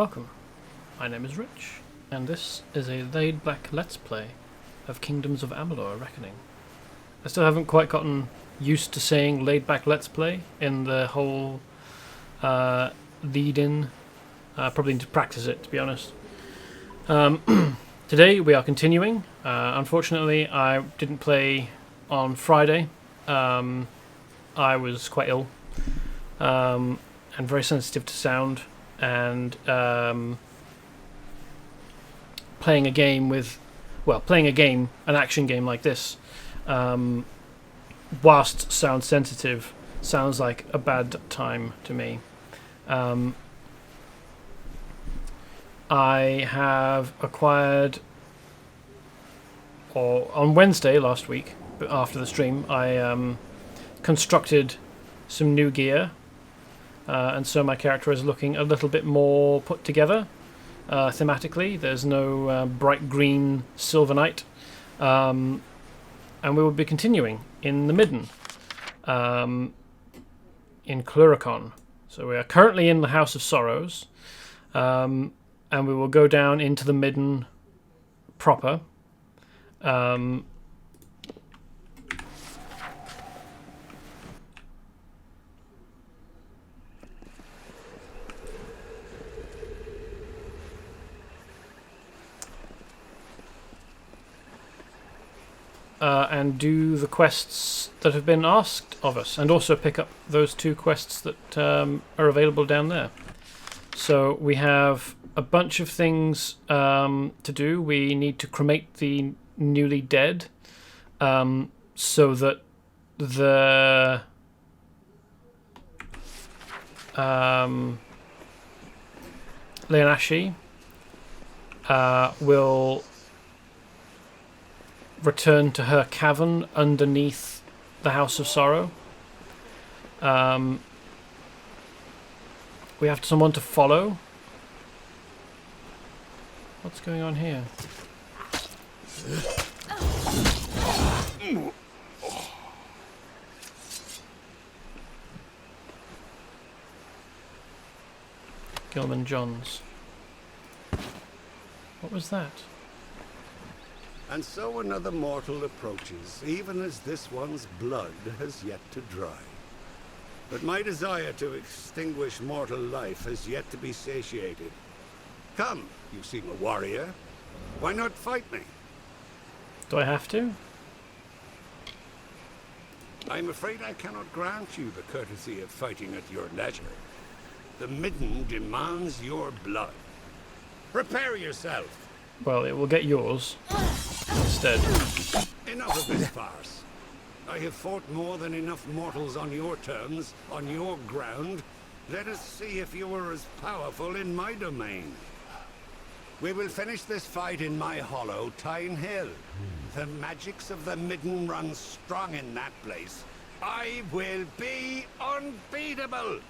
welcome. My name is Rich, and this is a laid-back Let's Play of Kingdoms of Amalur: Reckoning. I still haven't quite gotten used to saying laid-back Let's Play in the whole lead-in. Probably need to practice it, to be honest. Today we are continuing. Unfortunately, I didn't play on Friday. I was quite ill and very sensitive to sound, and playing a game, an action game like this, whilst sound sensitive, sounds like a bad time to me. I have acquired, or on Wednesday last week, after the stream, I constructed some new gear, and so my character is looking a little bit more put together thematically. There's no bright green silver knight, and we will be continuing in the Midden, in Cluricon. So we are currently in the House of Sorrows, and we will go down into the Midden proper. And do the quests that have been asked of us, and also pick up those 2 quests that are available down there. So we have a bunch of things to do. We need to cremate the newly dead, so that the Leonashi will return to her cavern underneath the House of Sorrow. We have someone to follow. What's going on here? Gilman Johns. What was that? And so another mortal approaches, even as this one's blood has yet to dry. But my desire to extinguish mortal life has yet to be satiated. Come, you seem a warrior. Why not fight me? Do I have to? I'm afraid I cannot grant you the courtesy of fighting at your leisure. The Midden demands your blood. Prepare yourself. Well, it will get yours instead. Enough of this farce. I have fought more than enough mortals on your terms, on your ground. Let us see if you are as powerful in my domain. We will finish this fight in my hollow, Tyne Hill. The magics of the Midden run strong in that place. I will be unbeatable!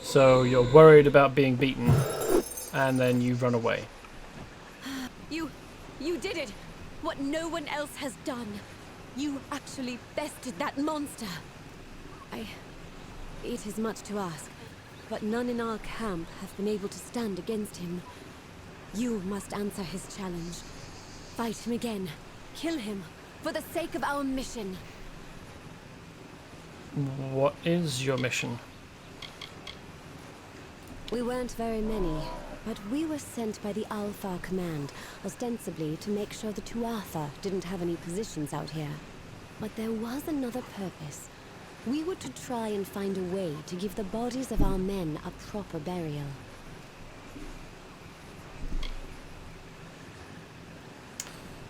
So you're worried about being beaten, and then you run away. You did it! What no one else has done. You actually bested that monster. It is much to ask, but none in our camp have been able to stand against him. You must answer his challenge. Fight him again. Kill him, for the sake of our mission. What is your mission? We weren't very many, but we were sent by the Alpha Command, ostensibly to make sure the Tuatha didn't have any positions out here. But there was another purpose. We were to try and find a way to give the bodies of our men a proper burial.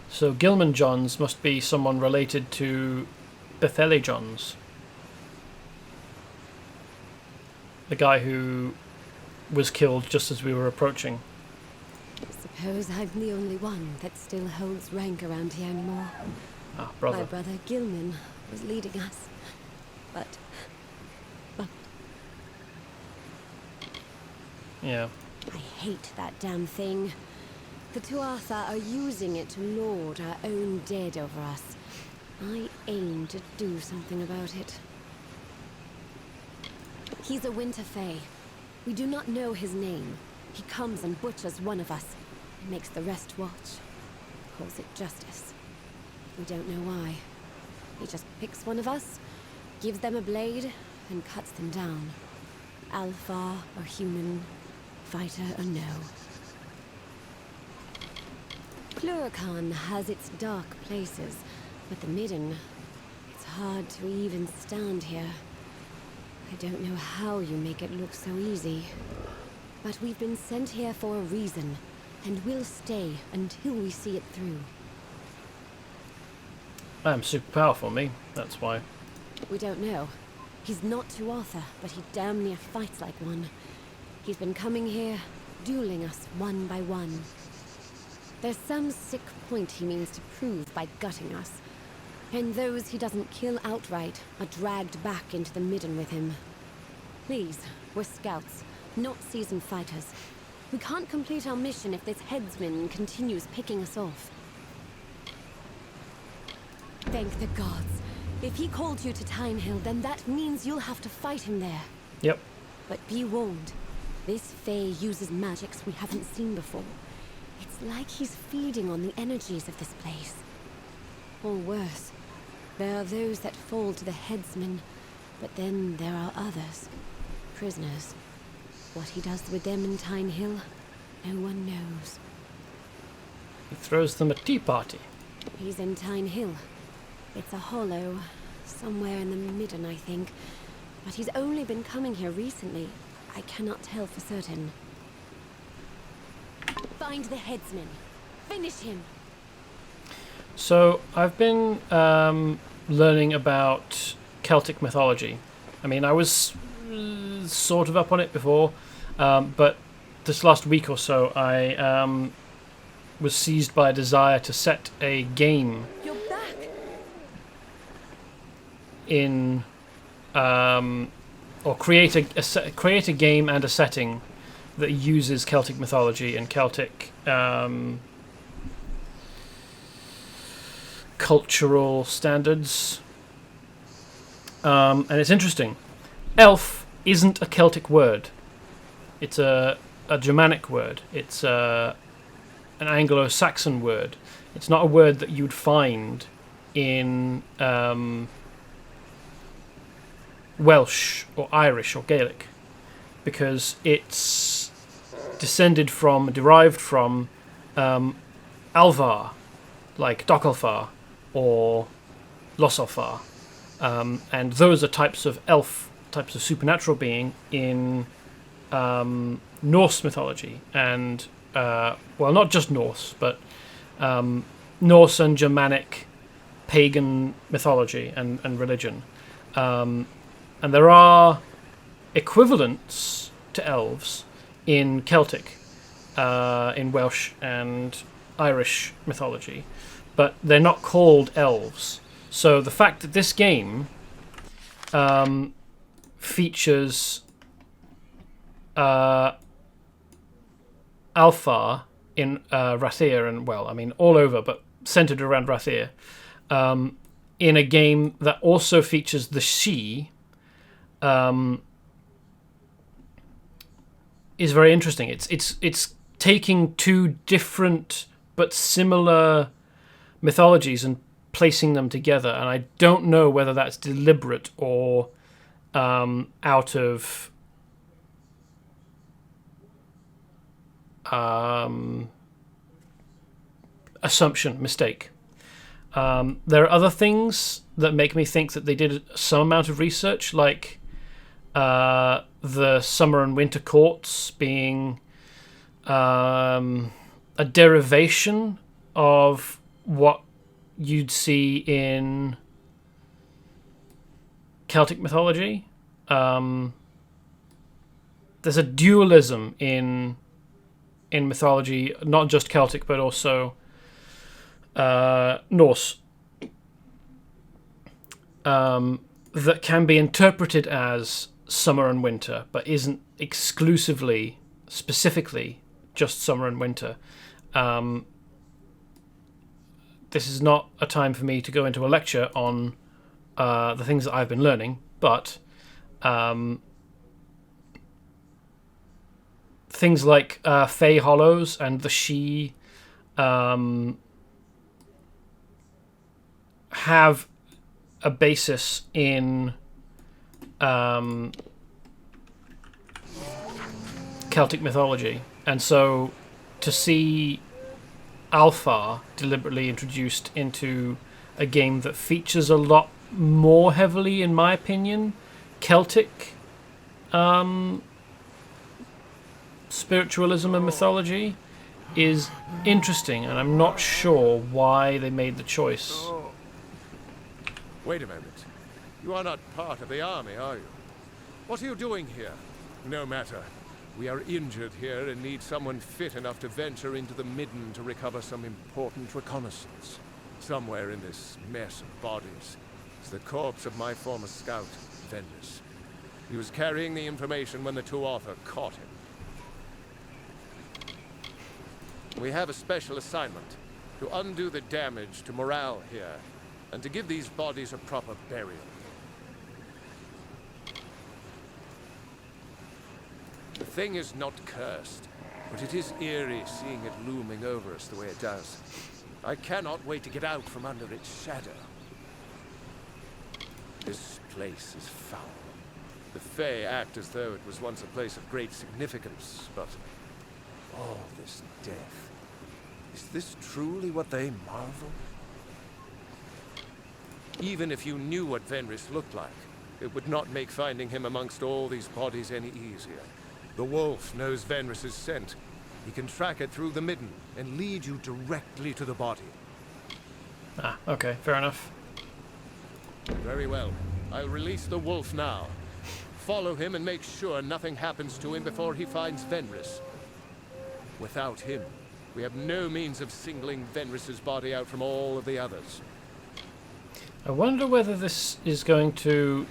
So Gilman Johns must be someone related to Bethele Johns. The guy who was killed just as we were approaching. I suppose I'm the only one that still holds rank around here anymore. Ah, brother. My brother Gilman was leading us, but... Yeah. I hate that damn thing. The Tuatha are using it to lord our own dead over us. I aim to do something about it. He's a Winter Fae. We do not know his name. He comes and butchers one of us, and makes the rest watch. Calls it justice. We don't know why. He just picks one of us, gives them a blade, and cuts them down. Alpha or human, fighter or no. Plurikan has its dark places, but the Midden, it's hard to even stand here. I don't know how you make it look so easy. But we've been sent here for a reason, and we'll stay until we see it through. I'm super powerful, me. That's why. We don't know. He's not to Arthur, but he damn near fights like one. He's been coming here, dueling us one by one. There's some sick point he means to prove by gutting us. And those he doesn't kill outright are dragged back into the Midden with him. Please, we're scouts, not seasoned fighters. We can't complete our mission if this headsman continues picking us off. Thank the gods. If he called you to Time Hill, then that means you'll have to fight him there. Yep. But be warned, this Fae uses magics we haven't seen before. It's like he's feeding on the energies of this place. Or worse, there are those that fall to the headsman, but then there are others. Prisoners. What he does with them in Time Hill, no one knows. He throws them a tea party. He's in Time Hill. It's a hollow, somewhere in the Midden, I think. But he's only been coming here recently. I cannot tell for certain. Find the headsman. Finish him. So, I've been learning about Celtic mythology. I mean, I was sort of up on it before, but this last week or so, I was seized by a desire to set a game You're back. in, or create a game and a setting that uses Celtic mythology and Celtic cultural standards. And it's interesting. Elf isn't a Celtic word. It's a Germanic word. It's an Anglo-Saxon word. It's not a word that you'd find in Welsh or Irish or Gaelic, because it's derived from Alvar, like Docalfar or Lossalfar, and those are types of supernatural being in Norse mythology, and well, not just Norse, but Norse and Germanic pagan mythology and religion. And there are equivalents to elves in Celtic, in Welsh and Irish mythology, but they're not called elves. So the fact that this game features Alfar in Rathir, and well, I mean all over, but centered around Rathir, in a game that also features the Sidhe, is very interesting. It's taking two different but similar mythologies and placing them together, and I don't know whether that's deliberate or out of assumption, mistake. There are other things that make me think that they did some amount of research, like the summer and winter courts being a derivation of what you'd see in Celtic mythology. There's a dualism in mythology, not just Celtic, but also Norse, that can be interpreted as summer and winter, but isn't specifically just summer and winter. This is not a time for me to go into a lecture on the things that I've been learning, but things like Fey Hollows and the She have a basis in Celtic mythology, and so to see Alpha deliberately introduced into a game that features a lot more heavily, in my opinion, Celtic spiritualism and mythology is interesting, and I'm not sure why they made the choice. Wait a moment. You are not part of the army, are you? What are you doing here? No matter. We are injured here and need someone fit enough to venture into the Midden to recover some important reconnaissance. Somewhere in this mess of bodies is the corpse of my former scout, Venus. He was carrying the information when the Tuatha caught him. We have a special assignment: to undo the damage to morale here, and to give these bodies a proper burial. The thing is not cursed, but it is eerie seeing it looming over us the way it does. I cannot wait to get out from under its shadow. This place is foul. The Fae act as though it was once a place of great significance, but all this death. Is this truly what they marvel? Even if you knew what Venris looked like, it would not make finding him amongst all these bodies any easier. The wolf knows Venris's scent. He can track it through the Midden and lead you directly to the body. Ah, okay, fair enough. Very well. I'll release the wolf now. Follow him and make sure nothing happens to him before he finds Venris. Without him, we have no means of singling Venris's body out from all of the others. I wonder whether this is going to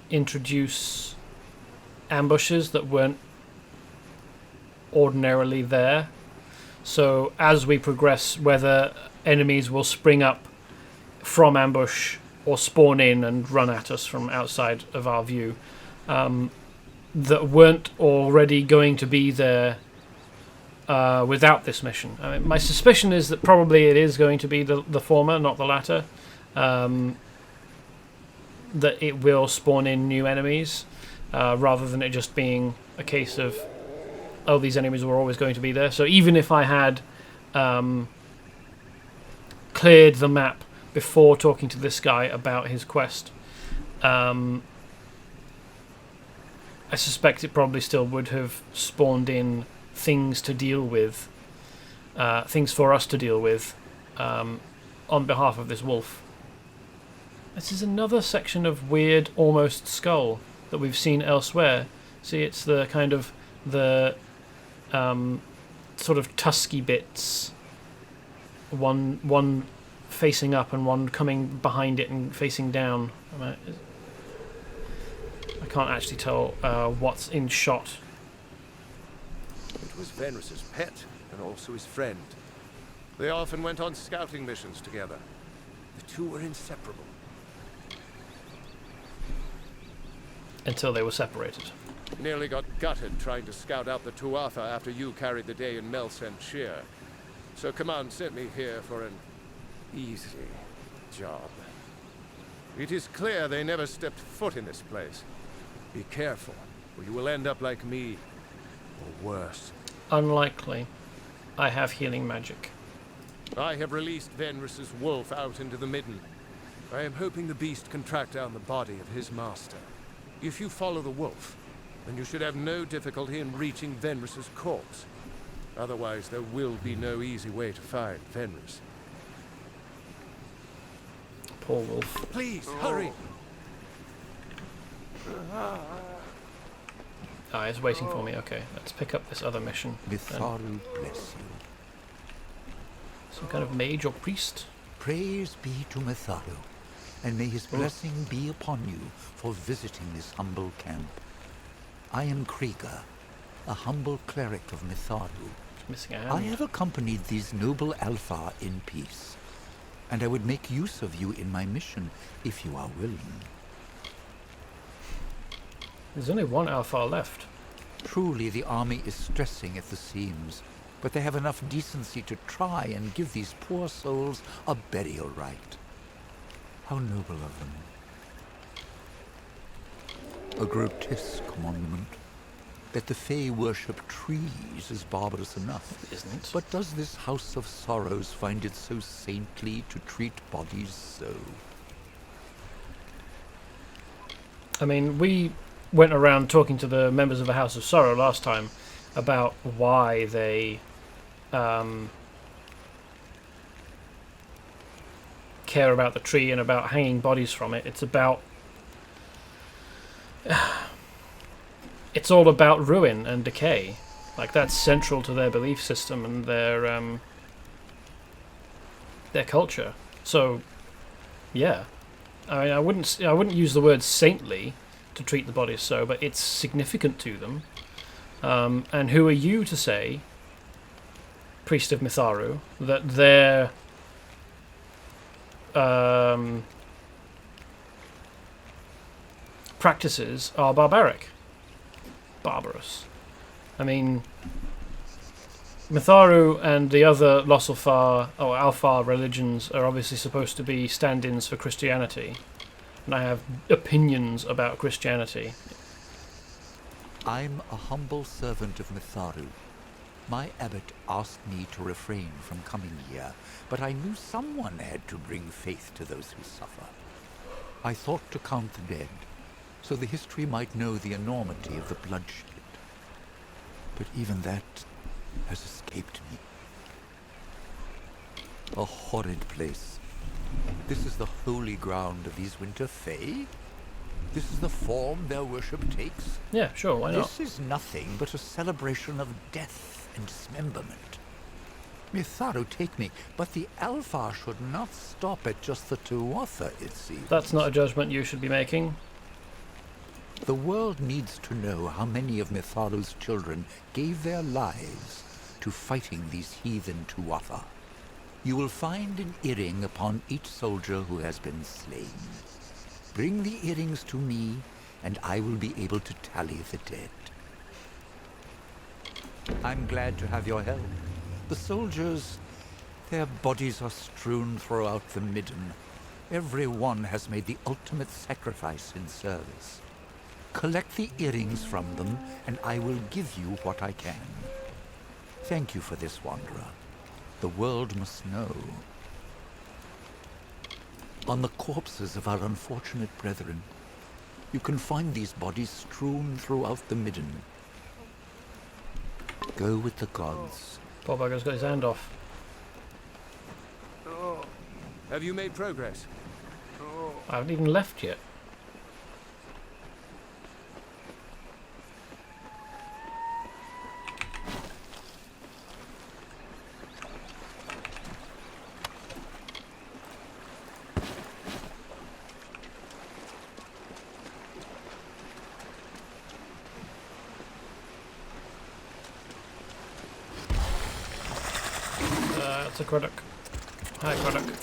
introduce ambushes that weren't ordinarily there. So as we progress, whether enemies will spring up from ambush or spawn in and run at us from outside of our view that weren't already going to be there without this mission. I mean, my suspicion is that probably it is going to be the former, not the latter. That it will spawn in new enemies rather than it just being a case of, oh, these enemies were always going to be there. So even if I had cleared the map before talking to this guy about his quest, I suspect it probably still would have spawned in things to deal with, things for us to deal with on behalf of this wolf. This is another section of weird, almost skull that we've seen elsewhere. See, it's the kind of the sort of tusky bits, one facing up and one coming behind it and facing down. I can't actually tell what's in shot. It was Venris's pet and also his friend. They often went on scouting missions together. The two were inseparable. Until they were separated. Nearly got gutted trying to scout out the Tuatha after you carried the day in Melsend Shear. So Command sent me here for an easy job. It is clear they never stepped foot in this place. Be careful, or you will end up like me, or worse. Unlikely. I have healing magic. I have released Venris's wolf out into the Midden. I am hoping the beast can track down the body of his master. If you follow the wolf, then you should have no difficulty in reaching Venris's corpse. Otherwise, there will be no easy way to find Venris. Poor wolf. Please, hurry! Ah, he's waiting for me. Okay, let's pick up this other mission. Mitharu bless you. Some kind of mage or priest? Praise be to Mitharu, and may his blessing be upon you for visiting this humble camp. I am Krieger, a humble cleric of Mitharu. Missing a hand. I have accompanied these noble Alpha in peace, and I would make use of you in my mission if you are willing. There's only one Alpha left. Truly, the army is stressing at the seams, but they have enough decency to try and give these poor souls a burial rite. How noble of them. A grotesque monument. That the Fae worship trees is barbarous enough. Isn't. But does this House of Sorrows find it so saintly to treat bodies so? I mean, we went around talking to the members of the House of Sorrow last time about why they care about the tree and about hanging bodies from it. It's about... it's all about ruin and decay. Like, that's central to their belief system and their culture. So, yeah. I mean, I wouldn't use the word saintly to treat the bodies so, but it's significant to them. And who are you to say, priest of Mitharu, that their practices are barbarous? I mean, Mitharu and the other Losselfar or Alfar religions are obviously supposed to be stand-ins for Christianity, and I have opinions about Christianity. I'm a humble servant of Mitharu. My abbot asked me to refrain from coming here, but I knew someone had to bring faith to those who suffer. I thought to count the dead, so the history might know the enormity of the bloodshed. But even that has escaped me. A horrid place. This is the holy ground of these winter fae? This is the form their worship takes? Yeah, sure, why not? This is nothing but a celebration of death and dismemberment. Mitharu, take me, but the Alfar should not stop at just the Tuatha, it seems. That's not a judgment you should be making. The world needs to know how many of Mitharu's children gave their lives to fighting these heathen Tuatha. You will find an earring upon each soldier who has been slain. Bring the earrings to me, and I will be able to tally the dead. I'm glad to have your help. The soldiers, their bodies are strewn throughout the Midden. Every one has made the ultimate sacrifice in service. Collect the earrings from them, and I will give you what I can. Thank you for this, Wanderer. The world must know. On the corpses of our unfortunate brethren, you can find these bodies strewn throughout the Midden. Go with the gods. Poor bugger's got his hand off. Have you made progress? I haven't even left yet. It's a Craddock. Hi, Craddock.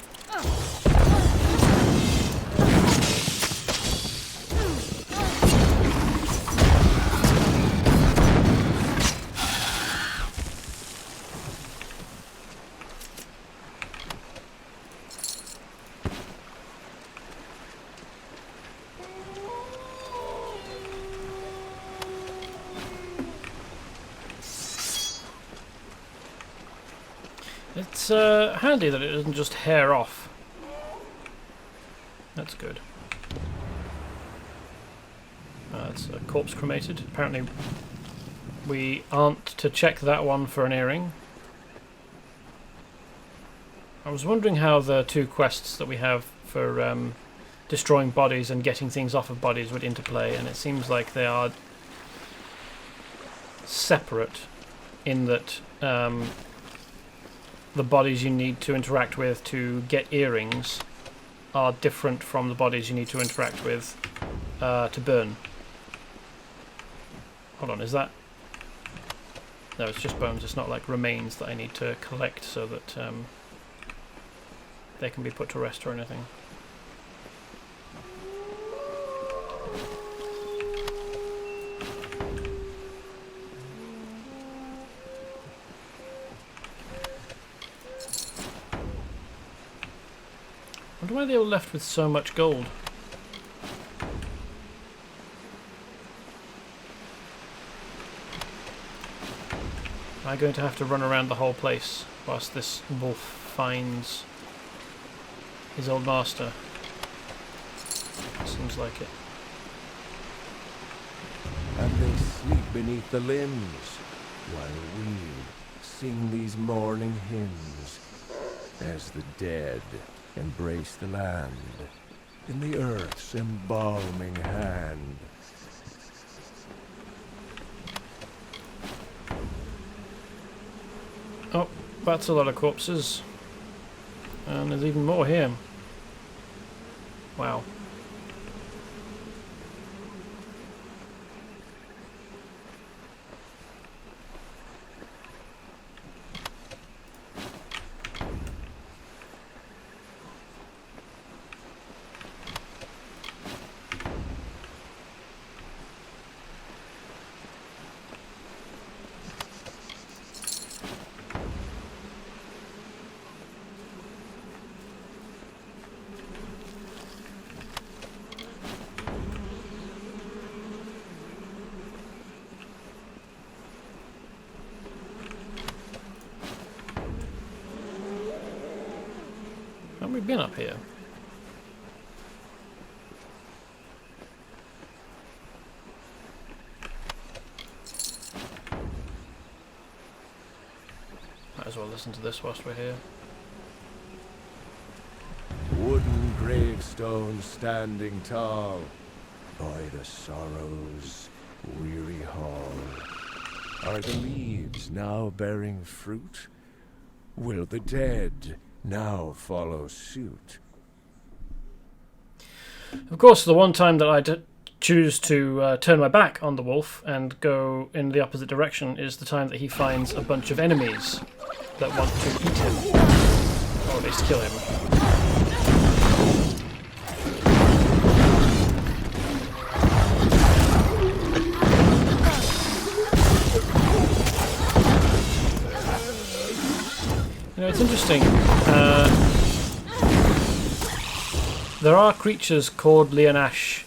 It's handy that it doesn't just hair off. That's good. It's a corpse cremated. Apparently we aren't to check that one for an earring. I was wondering how the two quests that we have for destroying bodies and getting things off of bodies would interplay, and it seems like they are separate in that the bodies you need to interact with to get earrings are different from the bodies you need to interact with to burn. Hold on, is that... No, it's just bones. It's not like remains that I need to collect so that they can be put to rest or anything. why are they all left with so much gold? Am I going to have to run around the whole place whilst this wolf finds his old master? Seems like it. And they sleep beneath the limbs, while we sing these mourning hymns, as the dead embrace the land in the earth's embalming hand. Oh, that's a lot of corpses. And there's even more here. Wow. Haven't we been up here? Might as well listen to this whilst we're here. Wooden gravestones standing tall by the sorrow's weary hall. Are the leaves now bearing fruit? Will the dead now follow suit? Of course, the one time that I choose to turn my back on the wolf and go in the opposite direction is the time that he finds a bunch of enemies that want to eat him, or at least kill him. You know, it's interesting. There are creatures called Lianashi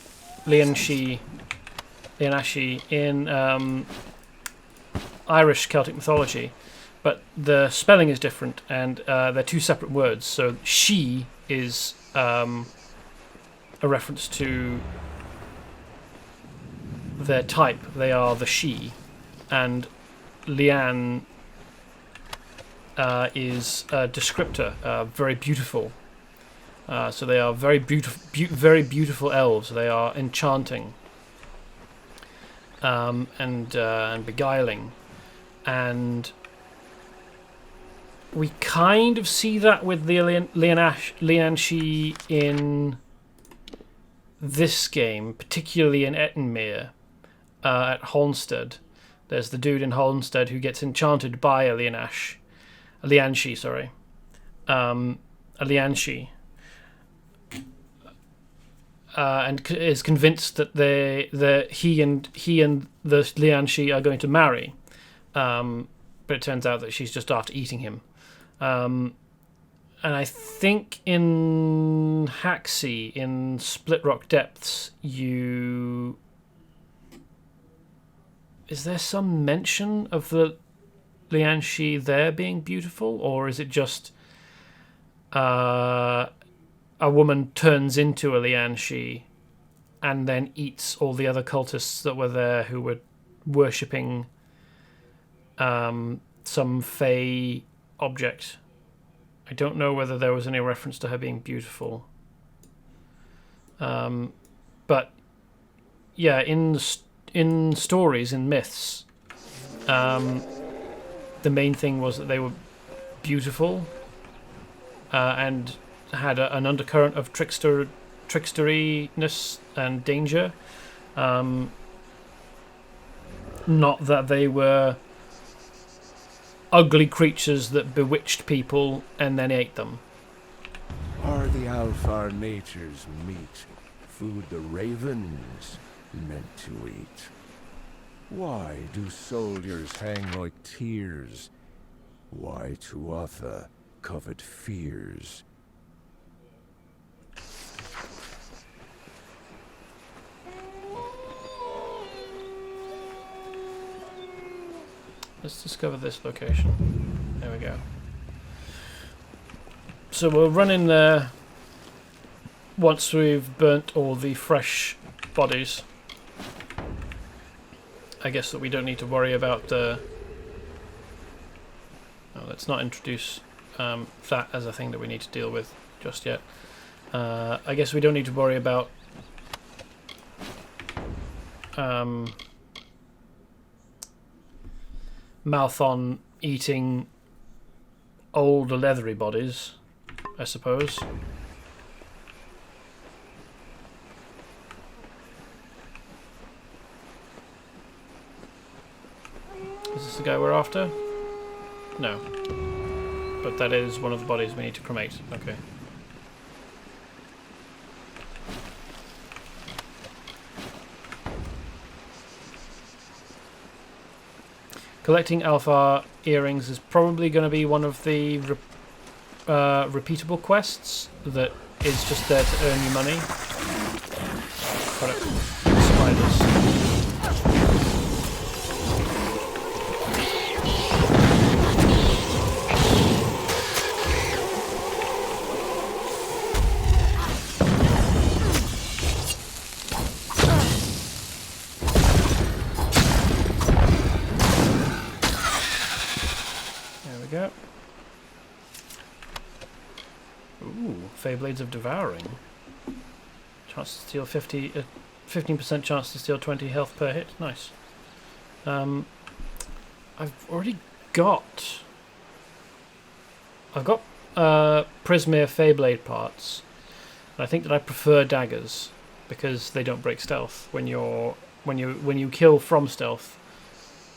in Irish Celtic mythology, but the spelling is different, and they're two separate words. So she is a reference to their type. They are the she, and Lian is a descriptor, very beautiful. So they are very beautiful elves. They are enchanting and beguiling, and we kind of see that with the Lianashi in this game, particularly in Ettenmere at Holmstead. There's the dude in Holmstead who gets enchanted by a Lianashi, and is convinced that he and the Lianshi are going to marry, but it turns out that she's just after eating him. And I think in Haxie, in Split Rock Depths, is there some mention of the Lianshi there being beautiful, or is it just a woman turns into a Lianshi and then eats all the other cultists that were there who were worshipping some fey object? I don't know whether there was any reference to her being beautiful. But yeah, in stories, in myths, the main thing was that they were beautiful and had an undercurrent of tricksteriness and danger. Not that they were ugly creatures that bewitched people and then ate them. Are the Alfar nature's meat food the ravens meant to eat? Why do soldiers hang like tears? Why Tuatha covet fears? let's discover this location. There we go. So we'll run in there once we've burnt all the fresh bodies. I guess that we don't need to worry about the... Oh, let's not introduce that as a thing that we need to deal with just yet. I guess we don't need to worry about Malthon eating old leathery bodies, I suppose. Is this the guy we're after? No. But that is one of the bodies we need to cremate. Okay. Collecting alpha earrings is probably going to be one of the repeatable quests that is just there to earn you money. Got it. Spiders. Go. Ooh, Fey Blades of Devouring. Chance to steal 15% chance to steal 20 health per hit. Nice. I've already got... I've got Prismere Fey Blade parts. I think that I prefer daggers because they don't break stealth. When you kill from stealth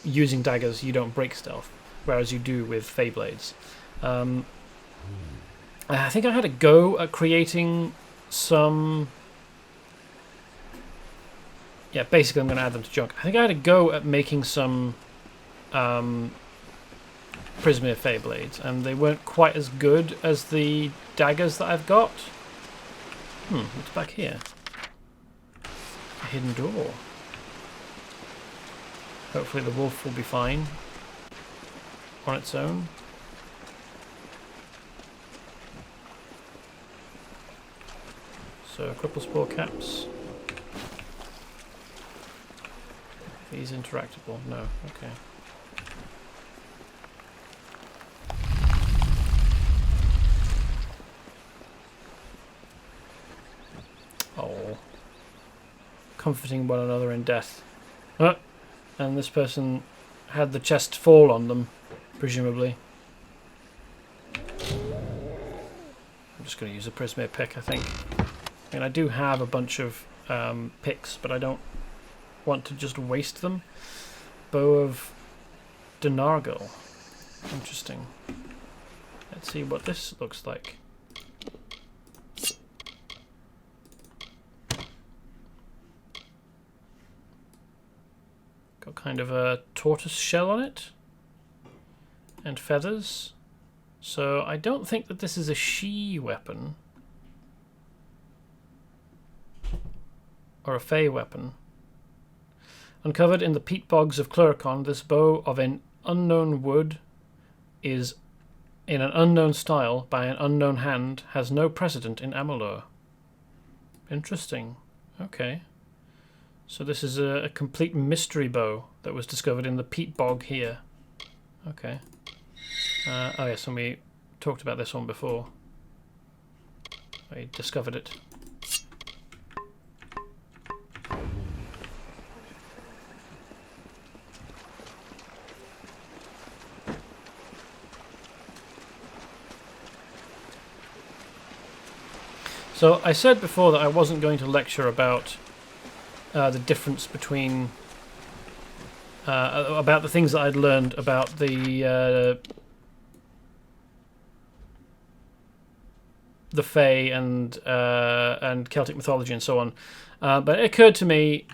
using daggers, you don't break stealth. Whereas you do with Fey Blades. I think I had a go at creating some... Yeah, basically I'm going to add them to junk. I think I had a go at making some Prismere Fey Blades, and they weren't quite as good as the daggers that I've got. What's back here? A hidden door. Hopefully the wolf will be fine on its own. So cripple spore caps. These interactable? No. Okay. Oh. Comforting one another in death. And this person had the chest fall on them. Presumably. I'm just going to use a Prismere pick, I think. I mean, I do have a bunch of picks, but I don't want to just waste them. Bow of Denargal. Interesting. Let's see what this looks like. Got kind of a tortoise shell on it. And feathers. So I don't think that this is a she weapon. Or a fey weapon. Uncovered in the peat bogs of Cluricon, this bow of an unknown wood is in an unknown style by an unknown hand, has no precedent in Amalur. Interesting. Okay. So this is a complete mystery bow that was discovered in the peat bog here. Okay. Oh yes, and we talked about this one before. We discovered it. So I said before that I wasn't going to lecture about the difference between about the things that I'd learned about the Fae and Celtic mythology and so on. But it occurred to me,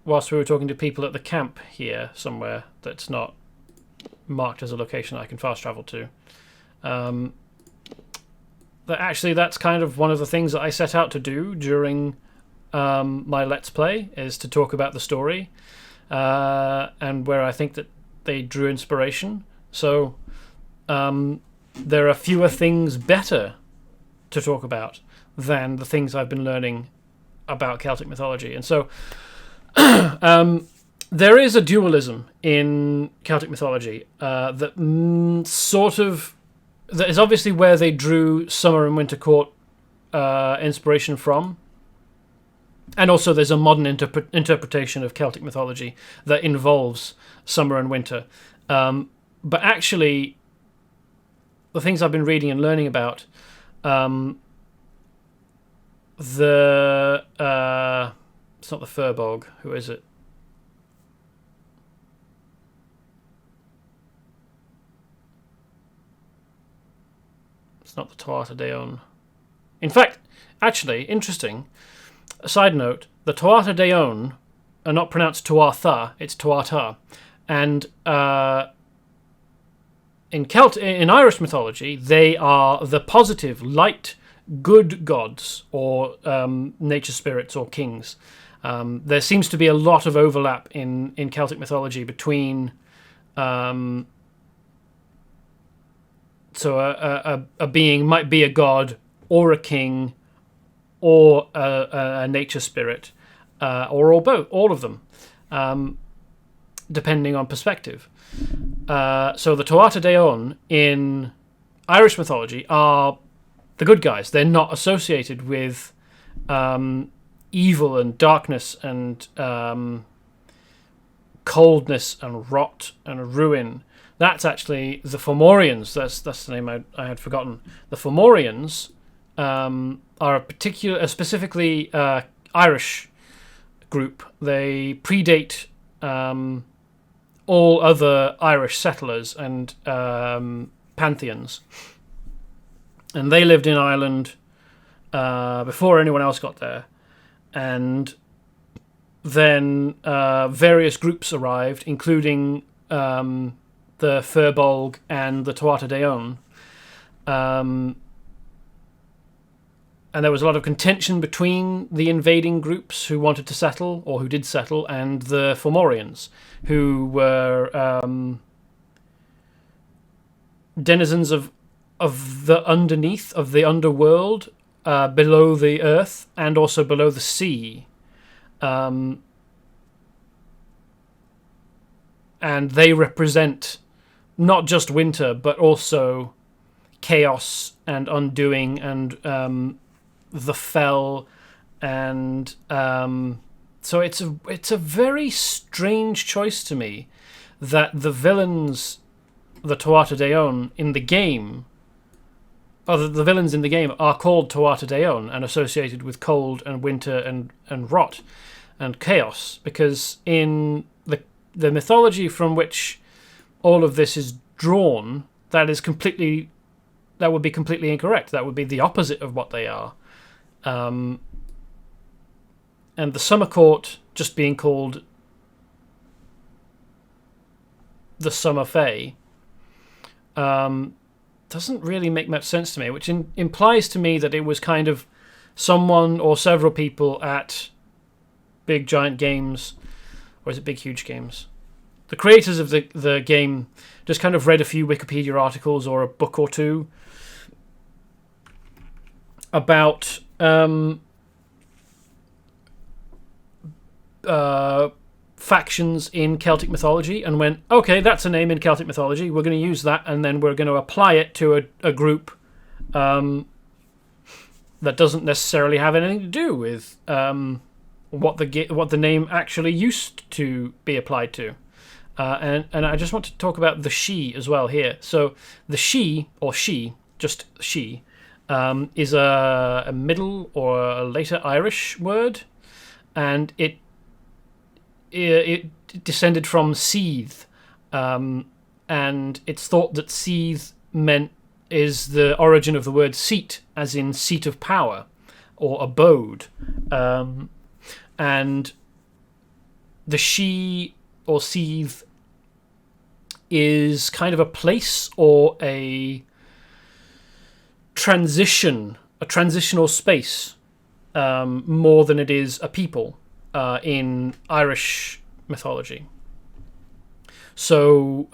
whilst we were talking to people at the camp here somewhere that's not marked as a location I can fast travel to, that actually that's kind of one of the things that I set out to do during my Let's Play, is to talk about the story, and where I think that they drew inspiration. So there are fewer things better to talk about than the things I've been learning about Celtic mythology. And so there is a dualism in Celtic mythology that is obviously where they drew Summer and Winter Court inspiration from. And also there's a modern interpretation of Celtic mythology that involves summer and winter. But actually, the things I've been reading and learning about, it's not the Firbolg. Who is it? It's not the Tuatha Dé Ón. In fact, actually, interesting. A side note: the Tuatha Dé Ón are not pronounced Tuatha; it's Tuatha, and in Irish mythology, they are the positive, light, good gods, or nature spirits, or kings. There seems to be a lot of overlap in Celtic mythology between so a being might be a god or a king or a nature spirit, or all of them, depending on perspective. So the Tuatha Dé Ón in Irish mythology are the good guys. They're not associated with evil and darkness and coldness and rot and ruin. That's actually the Fomorians. That's the name I had forgotten. The Fomorians are a specifically Irish group. They predate all other Irish settlers and pantheons. And they lived in Ireland before anyone else got there. And then various groups arrived, including the Firbolg and the Tuatha Dé Ón. And there was a lot of contention between the invading groups who wanted to settle, or who did settle, and the Fomorians, who were denizens of the underneath, of the underworld, below the earth, and also below the sea. And they represent not just winter, but also chaos and undoing and the fell, and so it's a very strange choice to me that the villains, the Tuatha Dé Ón in the game, or the villains in the game are called Tuatha Dé Ón and associated with cold and winter and rot and chaos, because in the mythology from which all of this is drawn, that would be completely incorrect. That would be the opposite of what they are. And the Summer Court just being called the Summer Fae doesn't really make much sense to me, which implies to me that it was kind of someone or several people at Big Giant Games, or is it Big Huge Games? The creators of the game just kind of read a few Wikipedia articles or a book or two about factions in Celtic mythology and went, okay, that's a name in Celtic mythology, we're going to use that, and then we're going to apply it to a group that doesn't necessarily have anything to do with what the name actually used to be applied to. And I just want to talk about the she as well here. So the she, or she, just she, is a middle or a later Irish word, and it descended from seethe, and it's thought that seethe is the origin of the word seat, as in seat of power or abode, and the she or seethe is kind of a place or a transitional space, more than it is a people in Irish mythology. So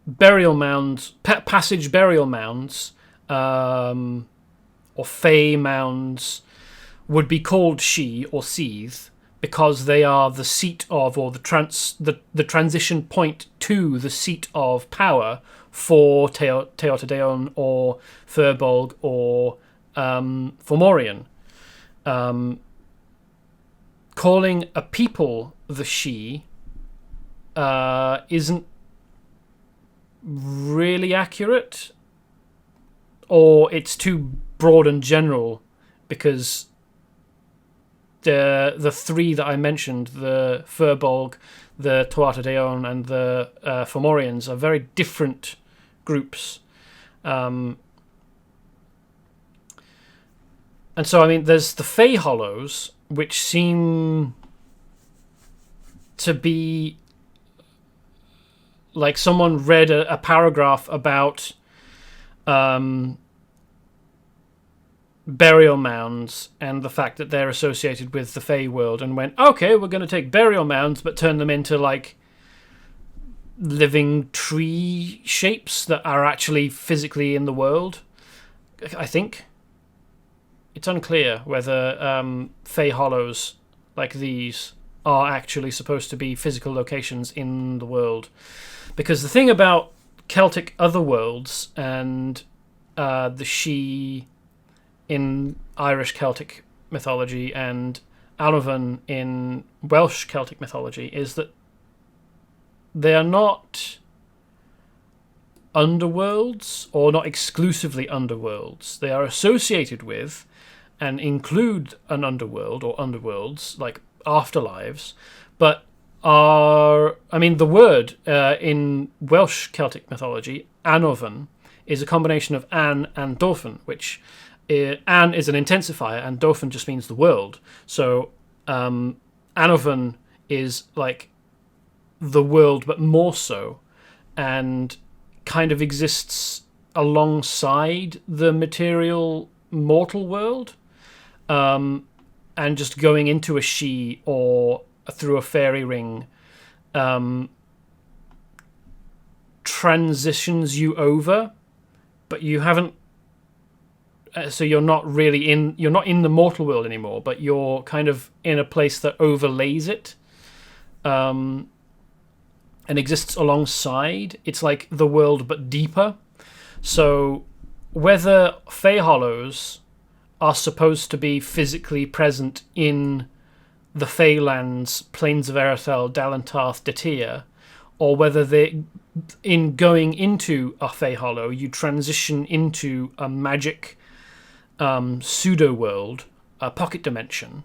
burial mounds, passage burial mounds, or fey mounds would be called she or seethe because they are the seat of, or the transition point to the seat of power for Teotihuacan or Firbolg or Fomorian. Calling a people the she isn't really accurate, or it's too broad and general, because the three that I mentioned, the Firbolg, the Teotihuacan, and the Fomorians, are very different groups. And so, I mean, there's the Fey Hollows, which seem to be like someone read a paragraph about burial mounds and the fact that they're associated with the Fey world, and went, okay, we're going to take burial mounds but turn them into like living tree shapes that are actually physically in the world. I think it's unclear whether Fey Hollows like these are actually supposed to be physical locations in the world, because the thing about Celtic otherworlds and the she in Irish Celtic mythology and Alvan in Welsh Celtic mythology is that they are not underworlds, or not exclusively underworlds. They are associated with and include an underworld or underworlds, like afterlives, but the word in Welsh Celtic mythology, Anovan, is a combination of an and dofin, which an is an intensifier and dofin just means the world. So Anovan is like the world, but more so, and kind of exists alongside the material mortal world, and just going into a she or through a fairy ring transitions you over, but you haven't. So you're not in the mortal world anymore, but you're kind of in a place that overlays it, and exists alongside. It's like the world, but deeper. So whether Fey Hollows are supposed to be physically present in the Feylands, Plains of Erythel, Dalentarth, Datir, or whether they, in going into a Fey Hollow, you transition into a magic pseudo world, a pocket dimension,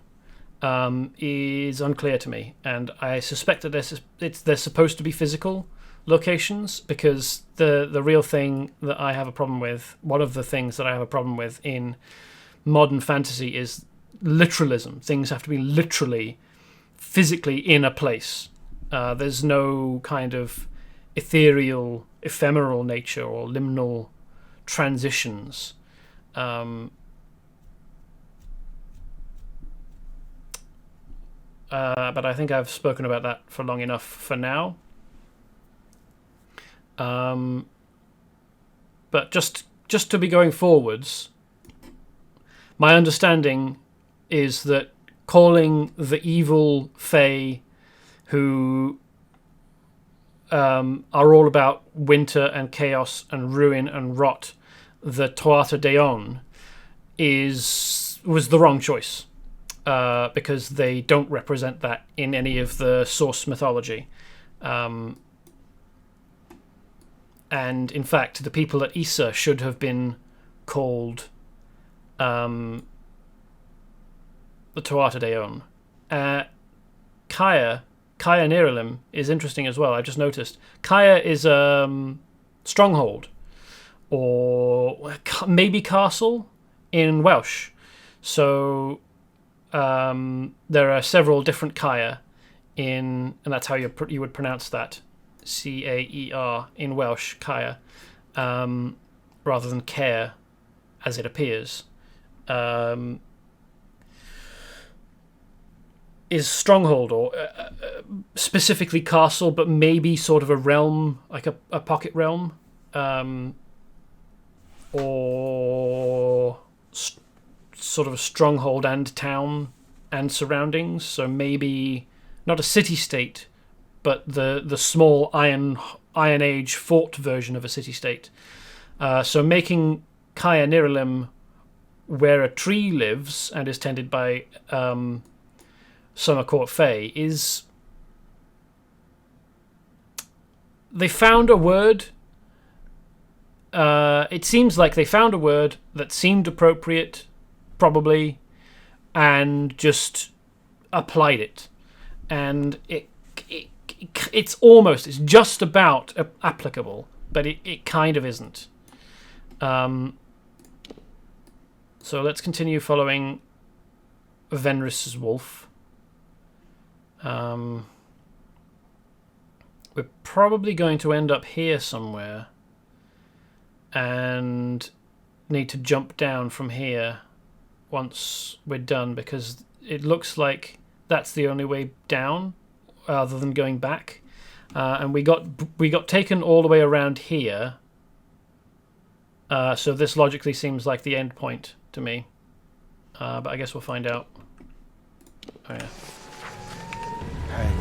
is unclear to me, and I suspect that they're supposed to be physical locations, because the real thing that I have a problem with, one of the things that I have a problem with in modern fantasy, is literalism. Things have to be literally, physically in a place. There's no kind of ethereal, ephemeral nature or liminal transitions. But I think I've spoken about that for long enough for now. But just to be going forwards, my understanding is that calling the evil Fae, who are all about winter and chaos and ruin and rot, the Tuatha Deon, was the wrong choice, because they don't represent that in any of the source mythology. And in fact, the people at Issa should have been called the Tuatha Deon. Kaya Neralim is interesting as well. I just noticed Kaya is stronghold, or maybe castle in Welsh. So there are several different Kaya and that's how you would pronounce that, Caer in Welsh, Kaya, rather than Caer as it appears. is stronghold, or specifically castle, but maybe sort of a realm, like a pocket realm, or sort of a stronghold and town and surroundings. So maybe not a city-state, but the small Iron Age fort version of a city-state. So making Kaya Niralim where a tree lives and is tended by Summer Court Fae is... They found a word. It seems like they found a word that seemed appropriate, probably, and just applied it. And it's just about applicable, but it kind of isn't. So let's continue following Venris's wolf. We're probably going to end up here somewhere and need to jump down from here once we're done, because it looks like that's the only way down other than going back. And we got taken all the way around here. So this logically seems like the end point to me. But I guess we'll find out. Oh yeah. Hang,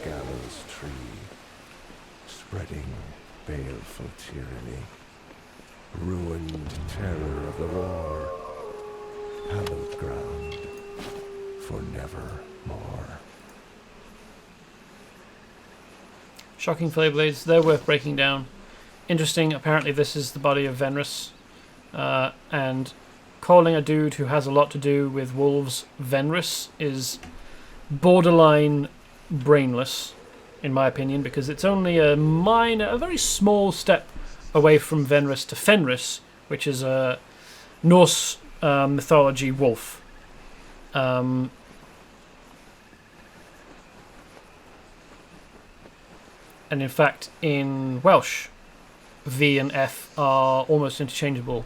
gallows tree, spreading baleful tyranny, ruined terror of the war, hallowed ground for nevermore. Shocking flare blades, they're worth breaking down. Interesting, apparently this is the body of Venris, and calling a dude who has a lot to do with wolves Venris is borderline brainless, in my opinion, because it's only a very small step away from Venris to Fenris, which is a Norse mythology wolf. And in fact, in Welsh, V and F are almost interchangeable.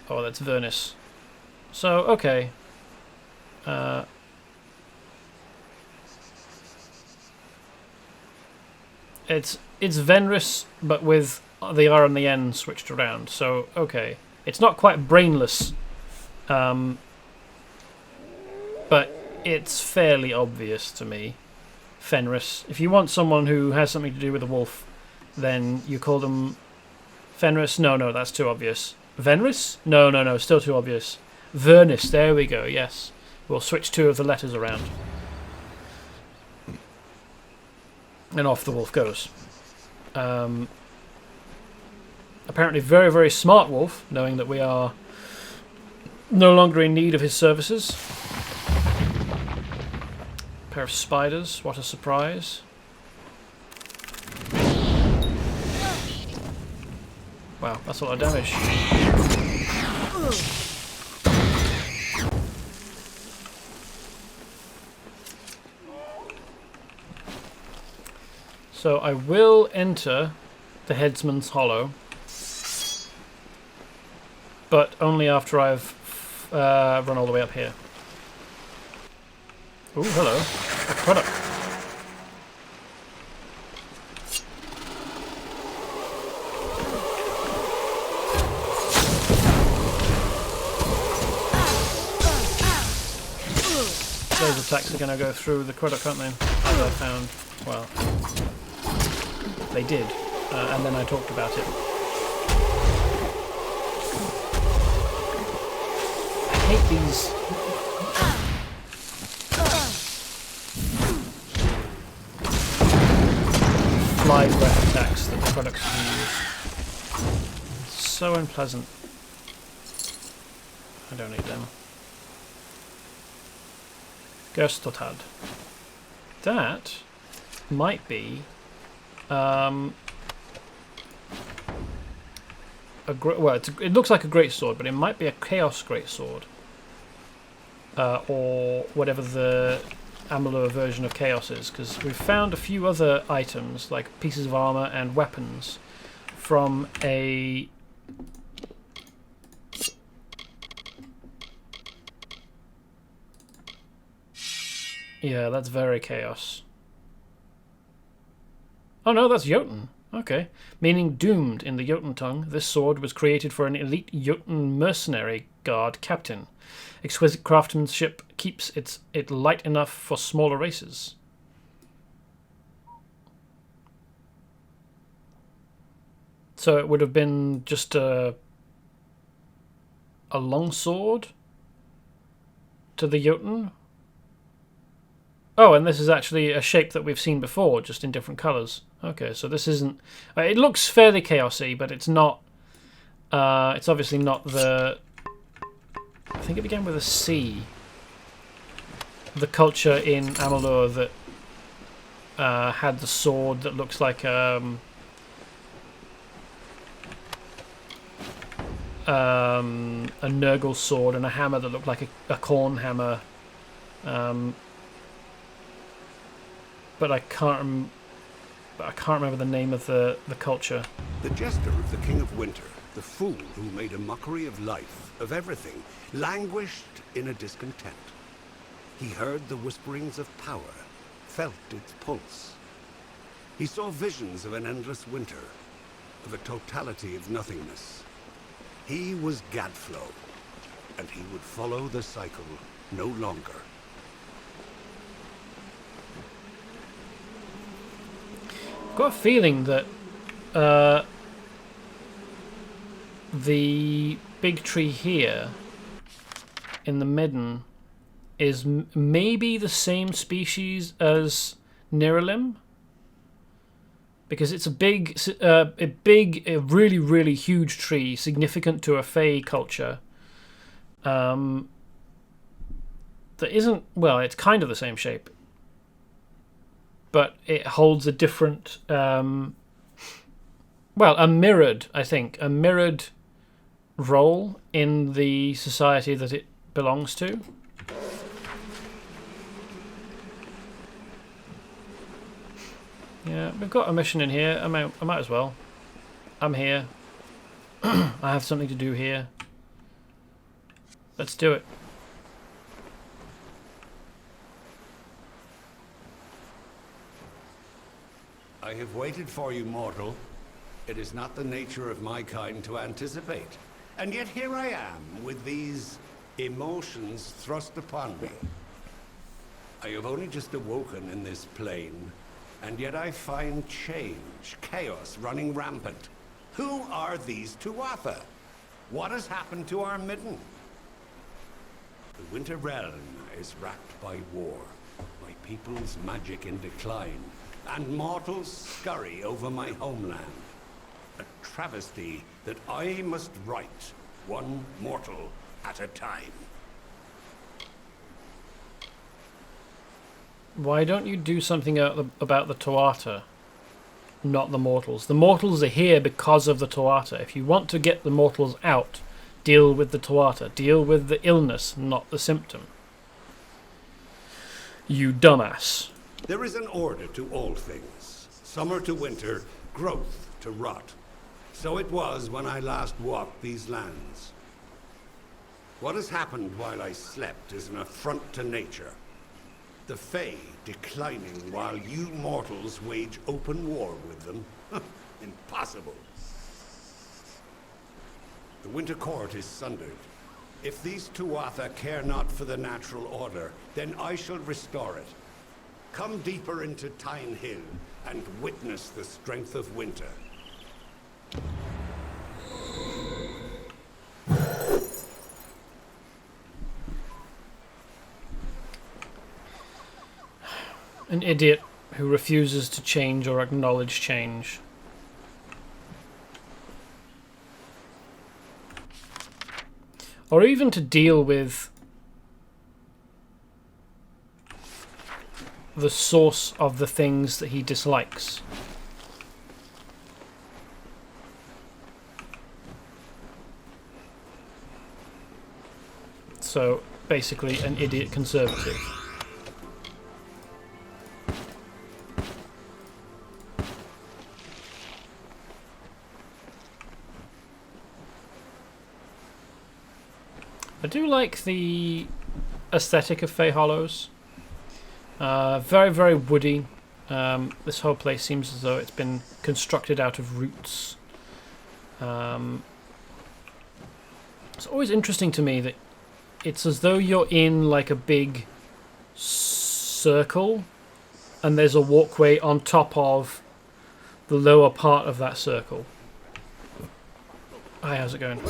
Oh, that's Vernis. So, okay. It's Venris, but with the R and the N switched around. So, okay. It's not quite brainless, but it's fairly obvious to me. Fenris. If you want someone who has something to do with a wolf, then you call them Fenris. No, that's too obvious. Venris? No, still too obvious. Vernis, there we go, yes. We'll switch two of the letters around. And off the wolf goes. Apparently very, very smart wolf, knowing that we are no longer in need of his services. Pair of spiders, what a surprise. Wow, that's a lot of damage. So I will enter the Headsman's Hollow, but only after I've run all the way up here. Ooh, hello. A product. Those attacks are going to go through the Craddock, aren't they? As I found. Well, they did. And then I talked about it. I hate these... fly breath attacks that the products can use. It's so unpleasant. I don't need them. Gerstotad. That might be it looks like a greatsword, but it might be a chaos greatsword, or whatever the Amalur version of chaos is, because we've found a few other items like pieces of armor and weapons from a Yeah, that's very chaos. Oh no, that's Jotun. Okay. Meaning doomed in the Jotun tongue, this sword was created for an elite Jotun mercenary guard captain. Exquisite craftsmanship keeps it light enough for smaller races. So it would have been just a long sword to the Jotun. Oh, and this is actually a shape that we've seen before, just in different colours. Okay, so this isn't... it looks fairly chaosy, but it's not... it's obviously not the... I think it began with a C. The culture in Amalur that had the sword that looks like a Nurgle sword and a hammer that looked like a corn hammer. But I can't remember the name of the culture. The Jester of the King of Winter, the fool who made a mockery of life, of everything, languished in a discontent. He heard the whisperings of power, felt its pulse. He saw visions of an endless winter, of a totality of nothingness. He was Gadflow, and he would follow the cycle no longer. I've got a feeling that the big tree here in the Midden is maybe the same species as Niralim, because it's a really, really huge tree, significant to a Fey culture. That isn't, well, it's kind of the same shape, but it holds a different, well, a mirrored role in the society that it belongs to. Yeah, we've got a mission in here. I might as well. I'm here. I have something to do here. Let's do it. I have waited for you, mortal. It is not the nature of my kind to anticipate. And yet here I am, with these emotions thrust upon me. I have only just awoken in this plane, and yet I find change, chaos running rampant. Who are these Tuatha? What has happened to our Midden? The Winter Realm is racked by war, my people's magic in decline, and mortals scurry over my homeland. A travesty that I must right, one mortal at a time. Why don't you do something about the Tuatha, not the mortals? The mortals are here because of the Tuatha. If you want to get the mortals out, deal with the Tuatha. Deal with the illness, not the symptom. You dumbass. There is an order to all things. Summer to winter, growth to rot. So it was when I last walked these lands. What has happened while I slept is an affront to nature. The Fae declining while you mortals wage open war with them. Impossible. The Winter Court is sundered. If these Tuatha care not for the natural order, then I shall restore it. Come deeper into Tyne Hill and witness the strength of winter. An idiot who refuses to change or acknowledge change. Or even to deal with the source of the things that he dislikes. So, basically, an idiot conservative. I do like the aesthetic of Fey Hollows. Very, very woody. This whole place seems as though it's been constructed out of roots. It's always interesting to me that it's as though you're in like a big circle and there's a walkway on top of the lower part of that circle. Hi, how's it going?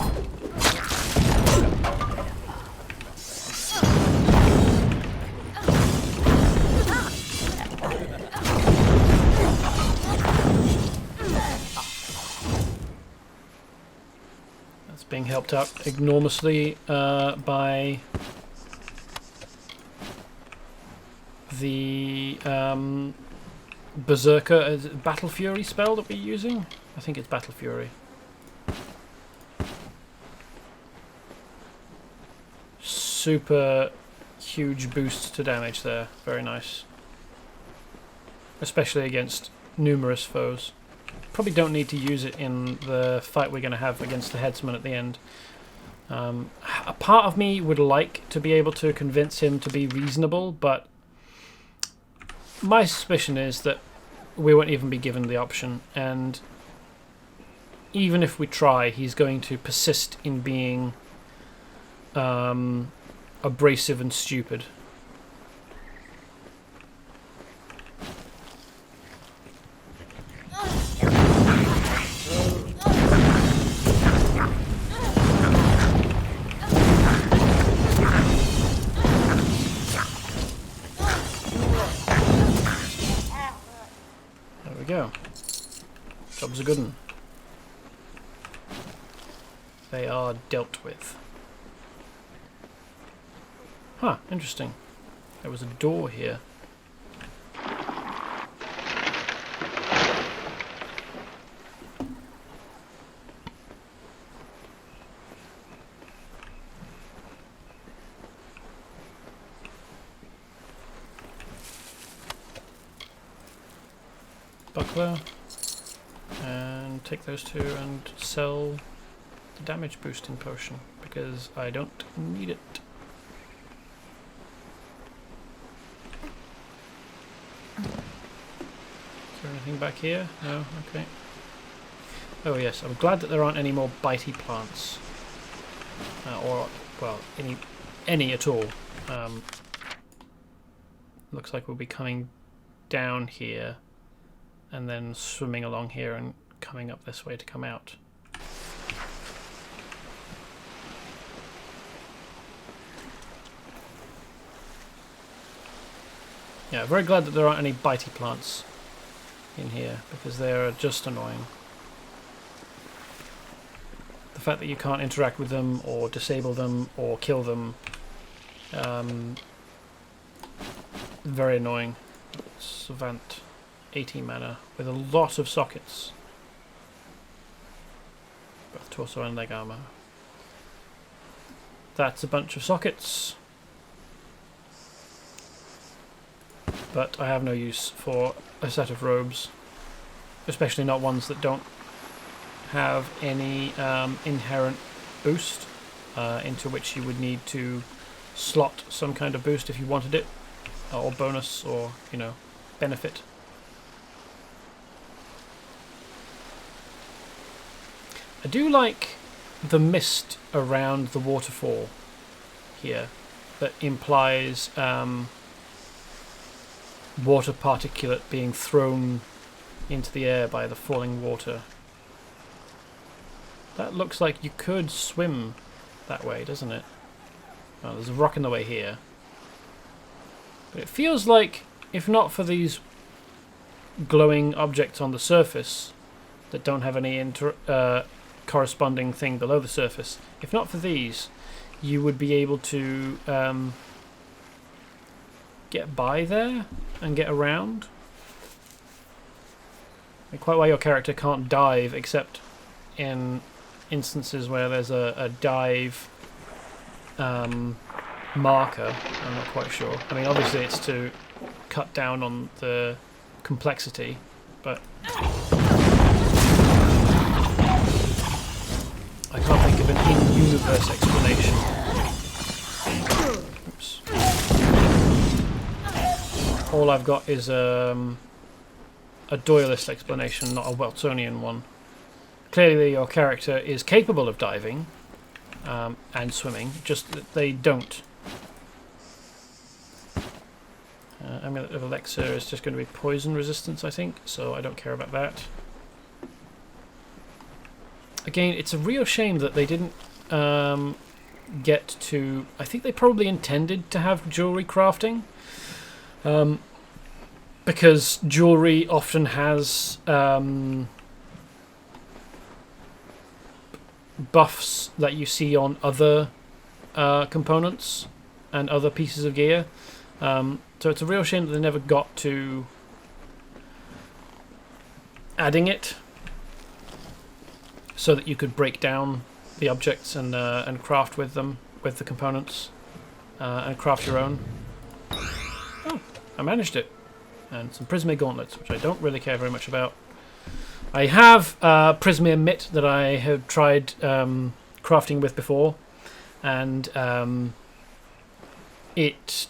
That's being helped out enormously by the Berserker, is it Battle Fury spell that we're using? I think it's Battle Fury. Super huge boost to damage there. Very nice. Especially against numerous foes. Probably don't need to use it in the fight we're going to have against the headsman at the end. A part of me would like to be able to convince him to be reasonable, but my suspicion is that we won't even be given the option, and even if we try, he's going to persist in being abrasive and stupid. There we go. Job's a good one. They are dealt with. Huh, interesting. There was a door here. Buckler. And take those two and sell the damage boosting potion, because I don't need it. Is there anything back here? No? Okay. Oh yes, I'm glad that there aren't any more bitey plants. Or, well, any at all. Looks like we'll be coming down here and then swimming along here and coming up this way to come out. Yeah, very glad that there aren't any bitey plants in here, because they're just annoying. The fact that you can't interact with them or disable them or kill them, very annoying. Savant, 18 mana with a lot of sockets. Both torso and leg armor. That's a bunch of sockets. But I have no use for a set of robes, especially not ones that don't have any inherent boost, into which you would need to slot some kind of boost if you wanted it, or bonus, or, you know, benefit. I do like the mist around the waterfall here that implies water particulate being thrown into the air by the falling water. That looks like you could swim that way, doesn't it? Well, there's a rock in the way here. But it feels like, if not for these glowing objects on the surface that don't have any corresponding thing below the surface, if not for these, you would be able to get by there and get around. And quite why your character can't dive except in instances where there's a dive marker. I'm not quite sure. I mean, obviously it's to cut down on the complexity, but I can't think of an in-universe explanation. Oops. all I've got is a Doyleist explanation, not a Weltonian one. Clearly your character is capable of diving and swimming, just that they don't. Amulet of Elixir is just going to be poison resistance, I think, so I don't care about that. Again, it's a real shame that they didn't get to... I think they probably intended to have jewellery crafting, because jewellery often has buffs that you see on other components and other pieces of gear. So it's a real shame that they never got to adding it, so that you could break down the objects and craft with them, with the components, and craft your own. Oh, I managed it. And some Prismir gauntlets, which I don't really care very much about. I have Prismir mitt that I have tried crafting with before, and it